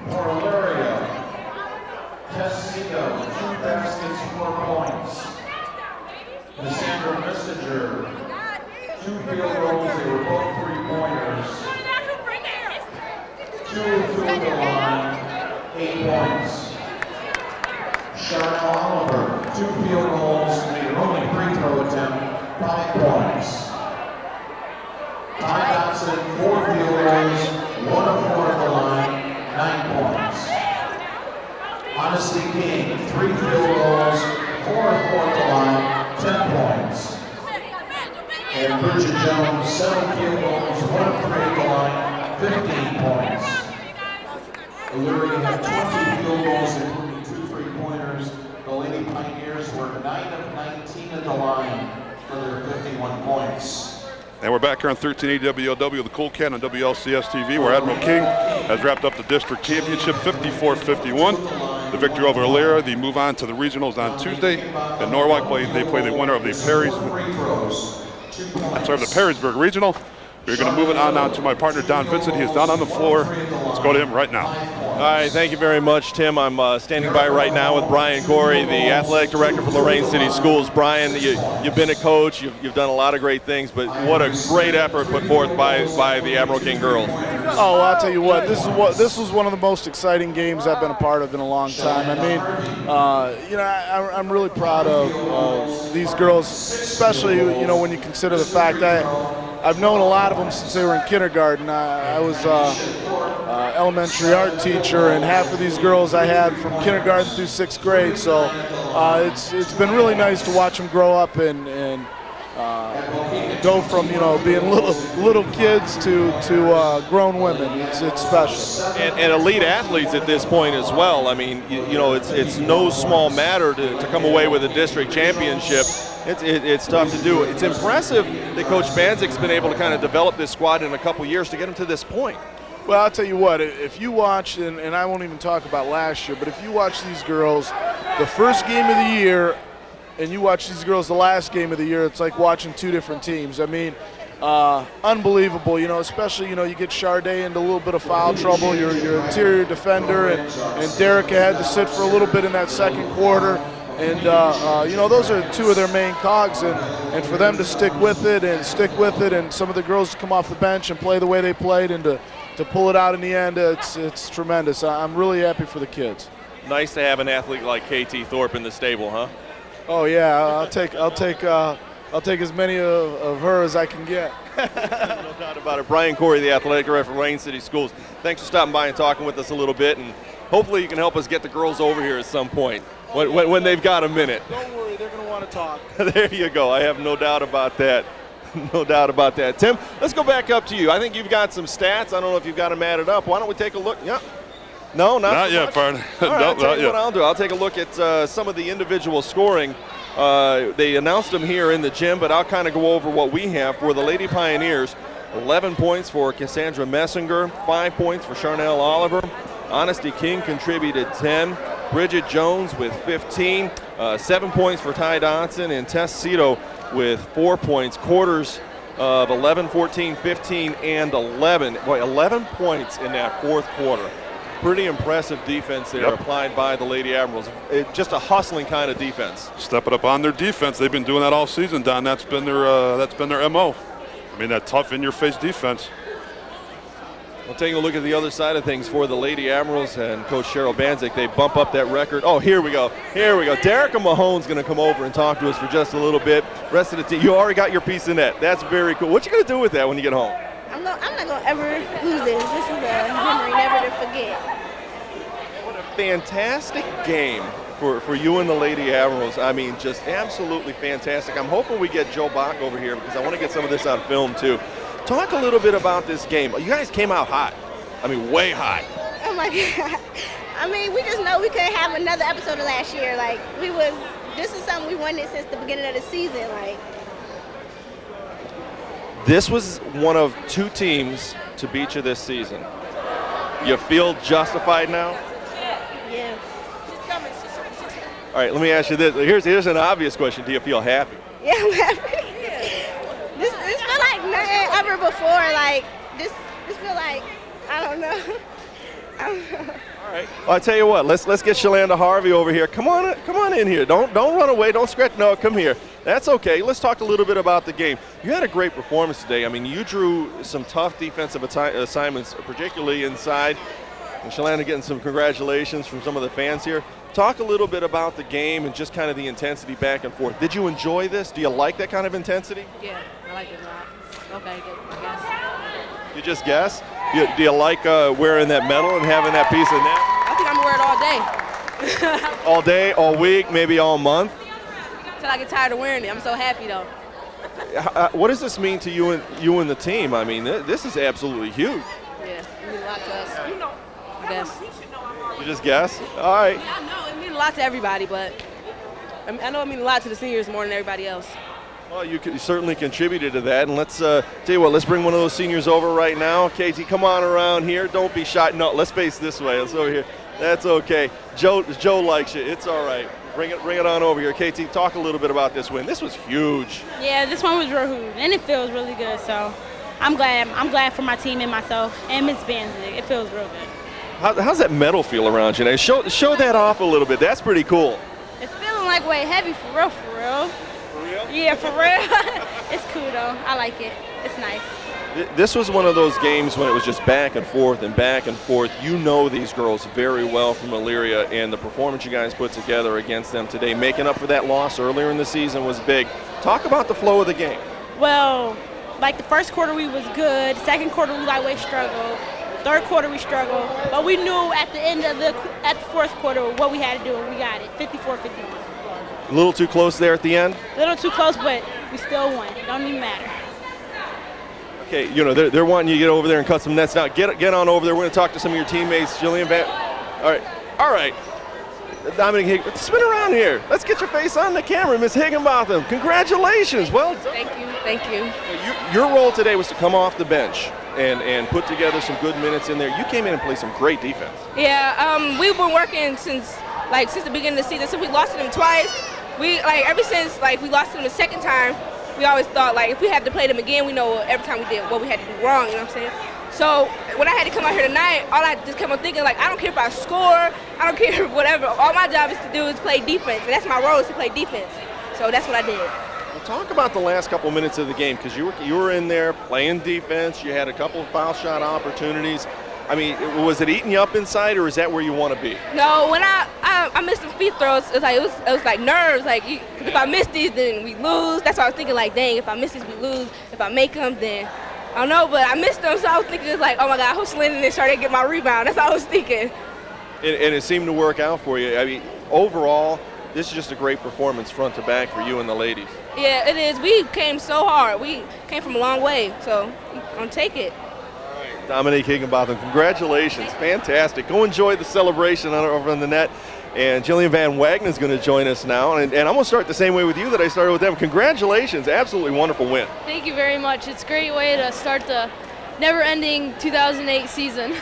For Elyria, Tessito, 2 baskets, 4 points. Cassandra Messenger, 2 field goals, they were both 3-pointers. 2 through the line, 8 points. Charnel Oliver, 2 field goals, made her only free throw attempt, 5 points. Ty Dotson, 4 field goals, 1 of 4 at the line, 9 Honesty King, 3 field goals, 4 at the line, 10 points. And Bridget Jones, 7 field goals, 1 at the line, 15 points. Elyria had 20 field goals, including 2 3-pointers. The Lady Pioneers were 9 of 19 at the line for their 51 points. And we're back here on 1380 WLW, the Cool Cat on WLCS TV, where Admiral King has wrapped up the district championship 54-51. The victory over Elyria. They move on to the regionals on Tuesday. And Norwalk play the winner of the Perrysburg Regional. We're going to move it on now to my partner, Don Vincent. He is down on the floor. Let's go to him right now. All right, thank you very much, Tim. I'm standing by right now with Brian Corey, the athletic director for Lorain City Schools. Brian, you've been a coach. You've done a lot of great things, but what a great effort put forth by the Admiral King girls. Oh, well, I'll tell you what. This was one of the most exciting games I've been a part of in a long time. I mean, I'm really proud of these girls, especially when you consider the fact that I've known a lot of them since they were in kindergarten. I was elementary art teacher, and half of these girls I had from kindergarten through 6th grade. So it's been really nice to watch them grow up and go from being little kids to grown women. It's special. And elite athletes at this point as well. I mean, it's no small matter to come away with a district championship. It's tough to do. It's impressive that Coach Banzik's been able to kind of develop this squad in a couple years to get them to this point. Well, I'll tell you what, if you watch, and I won't even talk about last year, but if you watch these girls the first game of the year and you watch these girls the last game of the year, it's like watching 2 different teams. I mean, unbelievable, especially, you get Charday into a little bit of foul trouble, your interior defender, and Derica had to sit for a little bit in that second quarter. And, those are 2 of their main cogs, and for them to stick with it, and some of the girls to come off the bench and play the way they played and to pull it out in the end, it's tremendous. I'm really happy for the kids. Nice to have an athlete like KT Thorpe in the stable, huh? Oh yeah, I'll take as many of her as I can get. No doubt about it. Brian Corey, the athletic director for Lorain City Schools. Thanks for stopping by and talking with us a little bit, and hopefully you can help us get the girls over here at some point when they've got a minute. Don't worry, they're going to want to talk. There you go. I have no doubt about that. No doubt about that. Tim, let's go back up to you. I think you've got some stats. I don't know if you've got them added up. Why don't we take a look? Yeah. No, not yet, partner. All right, I'll tell you what I'll do. I'll take a look at some of the individual scoring. They announced them here in the gym, but I'll kind of go over what we have for the Lady Pioneers. 11 points for Cassandra Messinger, 5 points for Charnel Oliver. Honesty King contributed 10. Bridget Jones with 15. 7 points for Ty Dodson, and Tess Cito with 4 points. Quarters of 11, 14, 15, and 11. Boy, 11 points in that fourth quarter. Pretty impressive defense there applied by the Lady Admirals. Just a hustling kind of defense. Stepping up on their defense. They've been doing that all season, Don. That's been their MO. I mean, that tough in-your-face defense. Well, taking a look at the other side of things for the Lady Admirals and Coach Cheryl Banzik, they bump up that record. Oh, here we go. Derica Mahone's going to come over and talk to us for just a little bit. Rest of the team, you already got your piece in that. That's very cool. What you going to do with that when you get home? I'm not going to ever lose this. This is a memory never to forget. What a fantastic game for you and the Lady Admirals. I mean, just absolutely fantastic. I'm hoping we get Joe Bach over here because I want to get some of this on film too. Talk a little bit about this game. You guys came out hot. I mean, way hot. Oh my God. I mean, we just know we couldn't have another episode of last year. Like, this is something we wanted since the beginning of the season. Like, this was one of 2 teams to beat you this season. You feel justified now? Yeah. All right, let me ask you this. Here's an obvious question. Do you feel happy? Yeah, I'm happy. This feel like nothing ever before. Like, this feel like, I don't know. All right. Well, I tell you what. Let's get Shalanda Harvey over here. Come on in here. Don't run away. Don't scratch. No, come here. That's okay. Let's talk a little bit about the game. You had a great performance today. I mean, you drew some tough defensive assignments, particularly inside. And Shalanda getting some congratulations from some of the fans here. Talk a little bit about the game and just kind of the intensity back and forth. Did you enjoy this? Do you like that kind of intensity? Yeah, I like it a lot. Okay, good. I guess. You just guess? Do you like wearing that medal and having that piece of net? I think I'm going to wear it all day. All day, all week, maybe all month? Until I get tired of wearing it. I'm so happy though. What does this mean to you and the team? I mean, this is absolutely huge. Yeah, it means a lot to us. I guess. You just guess? All right. Yeah, I know. It means a lot to everybody, but I know it means a lot to the seniors more than everybody else. Well, you certainly contributed to that, and let's tell you what. Let's bring one of those seniors over right now. Katie, come on around here. Don't be shy. No, let's face this way. Let's over here. That's okay. Joe likes you. It's all right. Bring it on over here. KT, talk a little bit about this win. This was huge. Yeah, this one was real huge, and it feels really good. So I'm glad. I'm glad for my team and myself and Miss Banzig. It feels real good. How's that medal feel around you? Now, show that off a little bit. That's pretty cool. It's feeling like way heavy for real. For real? Yeah, for real. It's cool though. I like it. It's nice. This was one of those games when it was just back and forth and back and forth. You know these girls very well from Elyria, and the performance you guys put together against them today, making up for that loss earlier in the season, was big. Talk about the flow of the game. Well, like the first quarter we was good. Second quarter we way struggled. Third quarter we struggled. But we knew at the end of at the fourth quarter what we had to do, and we got it. 54-51. A little too close there at the end? A little too close, but we still won. It don't even matter. Okay, you know, they're wanting you to get over there and cut some nets. Now, get on over there. We're going to talk to some of your teammates. Jillian Van. All right. Dominic Higginbotham, spin around here. Let's get your face on the camera, Miss Higginbotham. Congratulations. Well done. Thank you. Your role today was to come off the bench and put together some good minutes in there. You came in and played some great defense. Yeah, we've been working since the beginning of the season. Since we lost to them twice, ever since we lost to them the second time, we always thought if we had to play them again, we know every time we did what we had to do wrong. You know what I'm saying? So when I had to come out here tonight, all I just kept on thinking I don't care if I score, I don't care whatever. All my job is to do is play defense, and that's my role is to play defense. So that's what I did. Well, talk about the last couple minutes of the game, because you were in there playing defense. You had a couple of foul shot opportunities. I mean, was it eating you up inside, or is that where you want to be? No, when I missed some free throws, it was like nerves. If I miss these, then we lose. That's why I was thinking dang, if I miss these, we lose. If I make them, then I don't know. But I missed them, so I was thinking oh my God, I hope Shannon and Sade get my rebound. That's all I was thinking. And it seemed to work out for you. I mean, overall, this is just a great performance front to back for you and the ladies. Yeah, it is. We came so hard. We came from a long way, so we're going to take it. Dominique Higginbotham, congratulations. Fantastic. Go enjoy the celebration over on the net. And Jillian Van Wagner is going to join us now. And I'm going to start the same way with you that I started with them. Congratulations. Absolutely wonderful win. Thank you very much. It's a great way to start the never-ending 2008 season.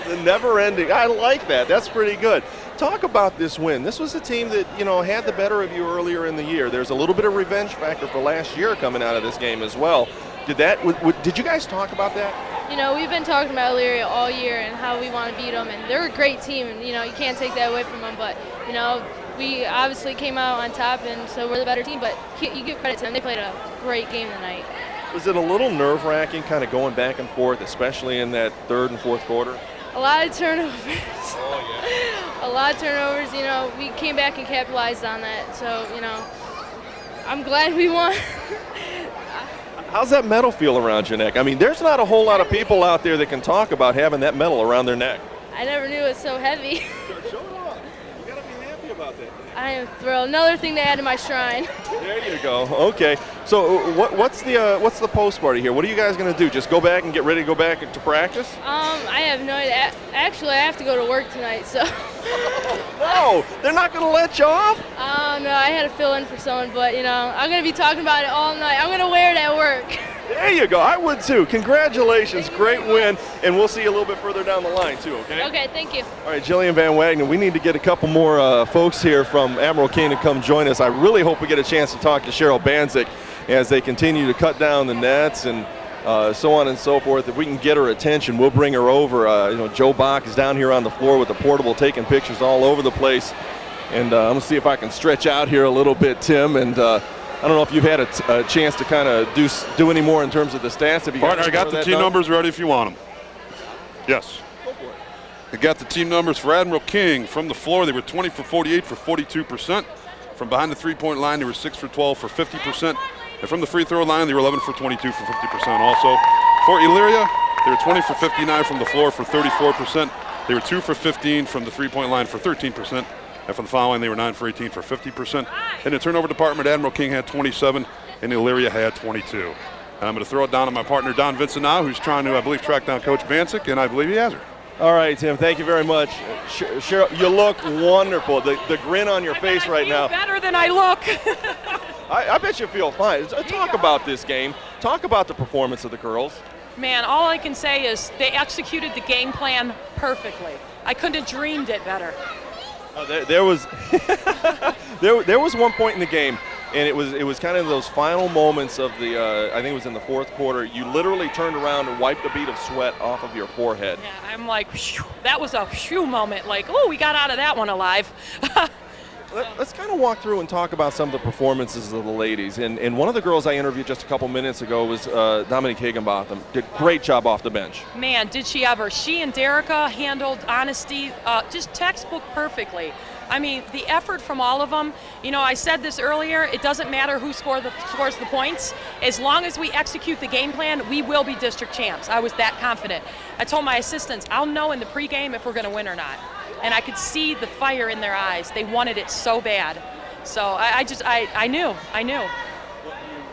The never-ending. I like that. That's pretty good. Talk about this win. This was a team that, had the better of you earlier in the year. There's a little bit of revenge factor for last year coming out of this game as well. Did you guys talk about that? We've been talking about Elyria all year and how we want to beat them, and they're a great team, and, you can't take that away from them, but, we obviously came out on top, and so we're the better team, but you give credit to them. They played a great game tonight. Was it a little nerve-wracking kind of going back and forth, especially in that third and fourth quarter? A lot of turnovers. Oh, yeah. A lot of turnovers, we came back and capitalized on that, so, I'm glad we won. How's that medal feel around your neck? I mean, there's not a whole lot of people out there that can talk about having that medal around their neck. I never knew it was so heavy. Show it off. You got to be happy about that. I am thrilled. Another thing to add to my shrine. There you go. Okay. So what's the post party here? What are you guys going to do? Just go back and get ready to go back to practice? I have no idea. Actually, I have to go to work tonight, so. No, they're not going to let you off? No, I had to fill in for someone, but, I'm going to be talking about it all night. I'm going to wear it at work. There you go. I would too. Congratulations. Great win. And we'll see you a little bit further down the line too, okay? Okay, thank you. All right, Jillian Van Wagner, we need to get a couple more folks here from Admiral King to come join us. I really hope we get a chance to talk to Cheryl Banzik as they continue to cut down the nets and so on and so forth. If we can get her attention, we'll bring her over. Joe Bach is down here on the floor with the portable taking pictures all over the place. And I'm going to see if I can stretch out here a little bit, Tim. And I don't know if you've had a chance to kind of do any more in terms of the stats. Have you Partner, I got the team numbers ready if you want them. Yes. Go for it. I got the team numbers for Admiral King. From the floor, they were 20 for 48 for 42%. From behind the three-point line, they were 6 for 12 for 50%. And from the free throw line, they were 11 for 22 for 50% also. For Elyria, they were 20 for 59 from the floor for 34%. They were 2 for 15 from the three-point line for 13%. And for the following, they were 9 for 18 for 50%. In the turnover department, Admiral King had 27, and Elyria had 22. And I'm going to throw it down to my partner, Don Vincent now, who's trying to, I believe, track down Coach Bancic, and I believe he has her. All right, Tim, thank you very much. Cheryl, you look wonderful. The grin on your face right now. Better than I look. I bet you feel fine. Talk about this game. Talk about the performance of the girls. Man, all I can say is they executed the game plan perfectly. I couldn't have dreamed it better. There was there was one point in the game, and it was kind of those final moments of the I think it was in the fourth quarter. You literally turned around and wiped a bead of sweat off of your forehead. Yeah, I'm like, phew, that was a phew moment. Like, oh, we got out of that one alive. Let's kind of walk through and talk about some of the performances of the ladies. And one of the girls I interviewed just a couple minutes ago was Dominique Higginbotham. Did a great job off the bench. Man, did she ever. She and Derica handled honesty just textbook perfectly. I mean, the effort from all of them, you know, I said this earlier, it doesn't matter who scores the points. As long as we execute the game plan, we will be district champs. I was that confident. I told my assistants, I'll know in the pregame if we're going to win or not. And I could see the fire in their eyes. They wanted it so bad. So I knew.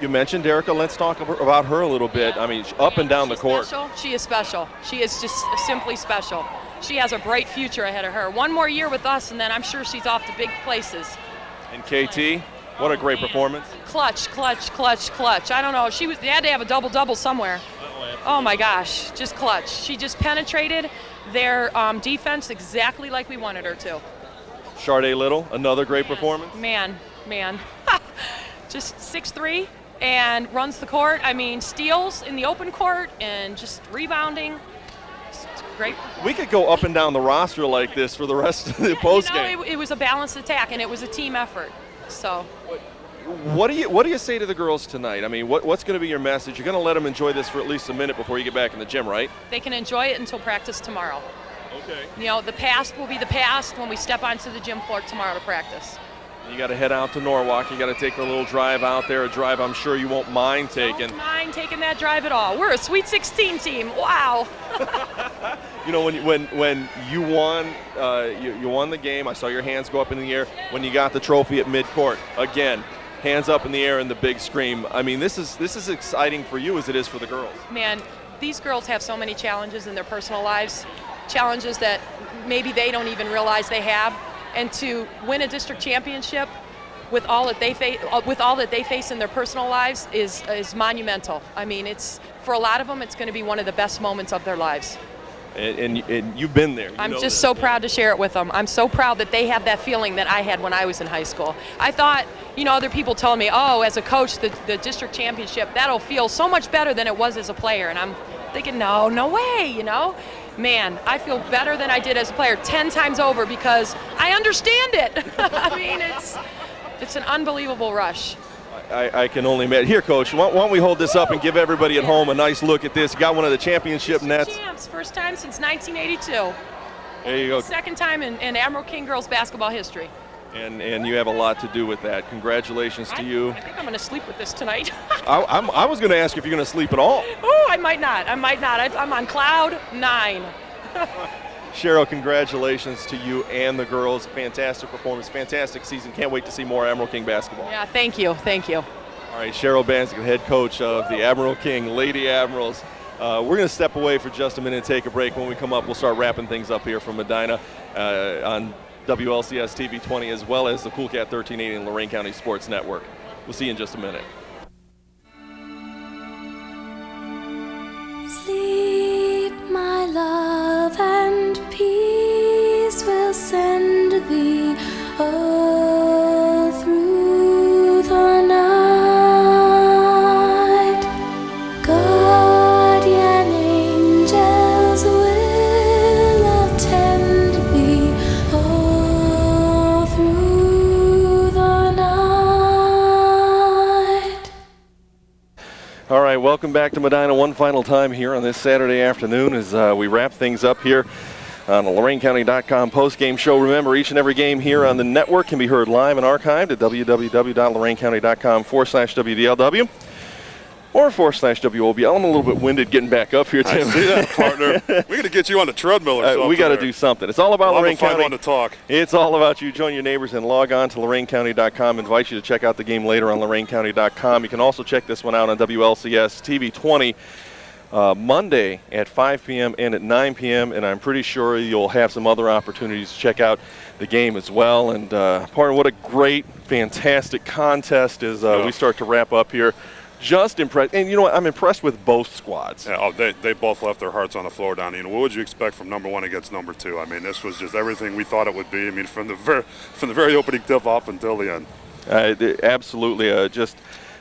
You mentioned Derica. Let's talk about her a little bit. I mean, up and down the court. Special. She is special. She is just simply special. She has a bright future ahead of her. One more year with us, and then I'm sure she's off to big places. And KT, what a great performance. Clutch. I don't know. They had to have a double-double somewhere. Oh, my gosh. Just clutch. She just penetrated their defense exactly like we wanted her to. Sharday Little, another great performance. Man. Just 6'3", and runs the court. I mean, steals in the open court and just rebounding. Great. We could go up and down the roster like this for the rest of the postgame. It was a balanced attack, and it was a team effort. So. What do you say to the girls tonight? I mean, what's going to be your message? You're going to let them enjoy this for at least a minute before you get back in the gym, right? They can enjoy it until practice tomorrow. Okay. You know, the past will be the past when we step onto the gym floor tomorrow to practice. You got to head out to Norwalk. You got to take a little drive out there, a drive I'm sure you won't mind taking. Don't mind taking that drive at all. We're a Sweet 16 team. Wow. You know, when you won, you won the game. I saw your hands go up in the air when you got the trophy at midcourt. Again, hands up in the air and the big scream. I mean, this is exciting for you as it is for the girls. Man, these girls have so many challenges in their personal lives, challenges that maybe they don't even realize they have. And to win a district championship with all that they face in their personal lives is monumental. I mean, it's for a lot of them, it's going to be one of the best moments of their lives. And you've been there. I'm just so proud to share it with them. I'm so proud that they have that feeling that I had when I was in high school. I thought, you know, other people told me, oh, as a coach, the district championship, that'll feel so much better than it was as a player. And I'm thinking, no way, you know. Man, I feel better than I did as a player 10 times over because I understand it. I mean, it's an unbelievable rush. I can only imagine. Here, Coach, why don't we hold this up and give everybody at home a nice look at this. You got one of the championship nets. Champs, first time since 1982. There you go. Second time in Admiral King girls basketball history. And you have a lot to do with that. Congratulations to you. I think I'm going to sleep with this tonight. I was going to ask if you're going to sleep at all. Oh, I might not. I'm on cloud 9. Cheryl, congratulations to you and the girls. Fantastic performance, fantastic season. Can't wait to see more Admiral King basketball. Yeah, thank you. All right, Cheryl Bancic, head coach of the Admiral King Lady Admirals. We're going to step away for just a minute and take a break. When we come up, we'll start wrapping things up here from Medina on WLCS TV 20, as well as the Cool Cat 1380 and Lorain County Sports Network. We'll see you in just a minute. Sleep, my love, and peace will send thee all through the night. Guardian angels will attend thee all through the night. All right, welcome back to Medina one final time here on this Saturday afternoon as we wrap things up here on the LorainCounty.com post-game show. Remember, each and every game here on the network can be heard live and archived at www.loraincounty.com/WDLW. or/WOBL. I'm a little bit winded getting back up here, Tim. I see that, partner. We're going to get you on the treadmill or something. We got to do something. It's all about Lorain County. One to talk. It's all about you. Join your neighbors and log on to LorainCounty.com. Invite you to check out the game later on LorainCounty.com. You can also check this one out on WLCS TV 20 Monday at 5 p.m. and at 9 p.m. And I'm pretty sure you'll have some other opportunities to check out the game as well. And partner, what a great, fantastic contest as we start to wrap up here. Just impressed, and you know what? I'm impressed with both squads. Yeah, they both left their hearts on the floor down. What would you expect from number one against number two? I mean, this was just everything we thought it would be. I mean, from the very opening tip-off until the end. Absolutely, just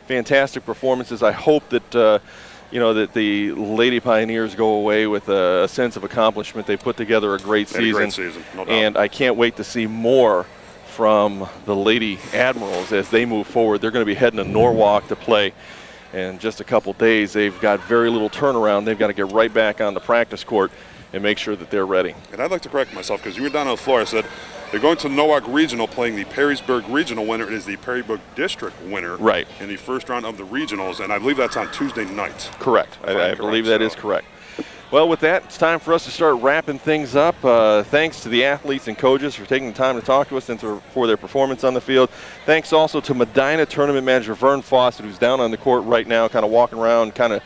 fantastic performances. I hope that that the Lady Pioneers go away with a sense of accomplishment. They put together a great season, no doubt. And I can't wait to see more from the Lady Admirals as they move forward. They're going to be heading to Norwalk to play in just a couple days. They've got very little turnaround. They've got to get right back on the practice court and make sure that they're ready. And I'd like to correct myself because you were down on the floor. I said they're going to Norwalk Regional playing the Perrysburg Regional winner. It is the Perrysburg District winner in the first round of the regionals, and I believe that's on Tuesday night. Correct. I believe that is correct. Well, with that, it's time for us to start wrapping things up. Thanks to the athletes and coaches for taking the time to talk to us and for their performance on the field. Thanks also to Medina tournament manager Vern Fawcett, who's down on the court right now, kind of walking around, kind of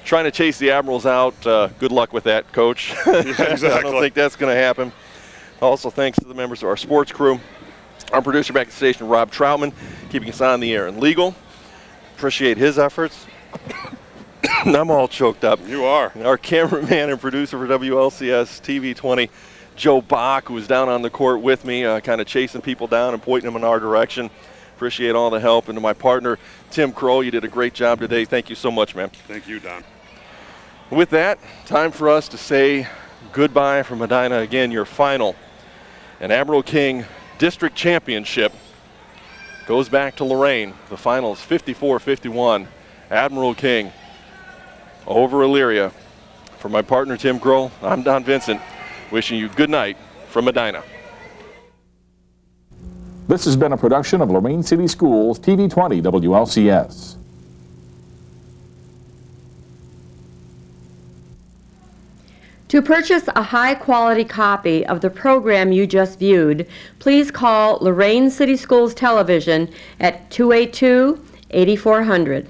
trying to chase the Admirals out. Good luck with that, Coach. Yeah, exactly. I don't think that's going to happen. Also, thanks to the members of our sports crew. Our producer back at the station, Rob Troutman, keeping us on the air and legal. Appreciate his efforts. I'm all choked up. You are. Our cameraman and producer for WLCS TV 20, Joe Bach, who was down on the court with me, kind of chasing people down and pointing them in our direction. Appreciate all the help. And to my partner, Tim Kroll, you did a great job today. Thank you so much, man. Thank you, Don. With that, time for us to say goodbye from Medina. Again, your final and Admiral King District Championship goes back to Lorain. The final is 54-51. Admiral King over Elyria. For my partner, Tim Kroll, I'm Don Vincent, wishing you good night from Medina. This has been a production of Lorain City Schools, TV 20 WLCS. To purchase a high-quality copy of the program you just viewed, please call Lorain City Schools Television at 282-8400.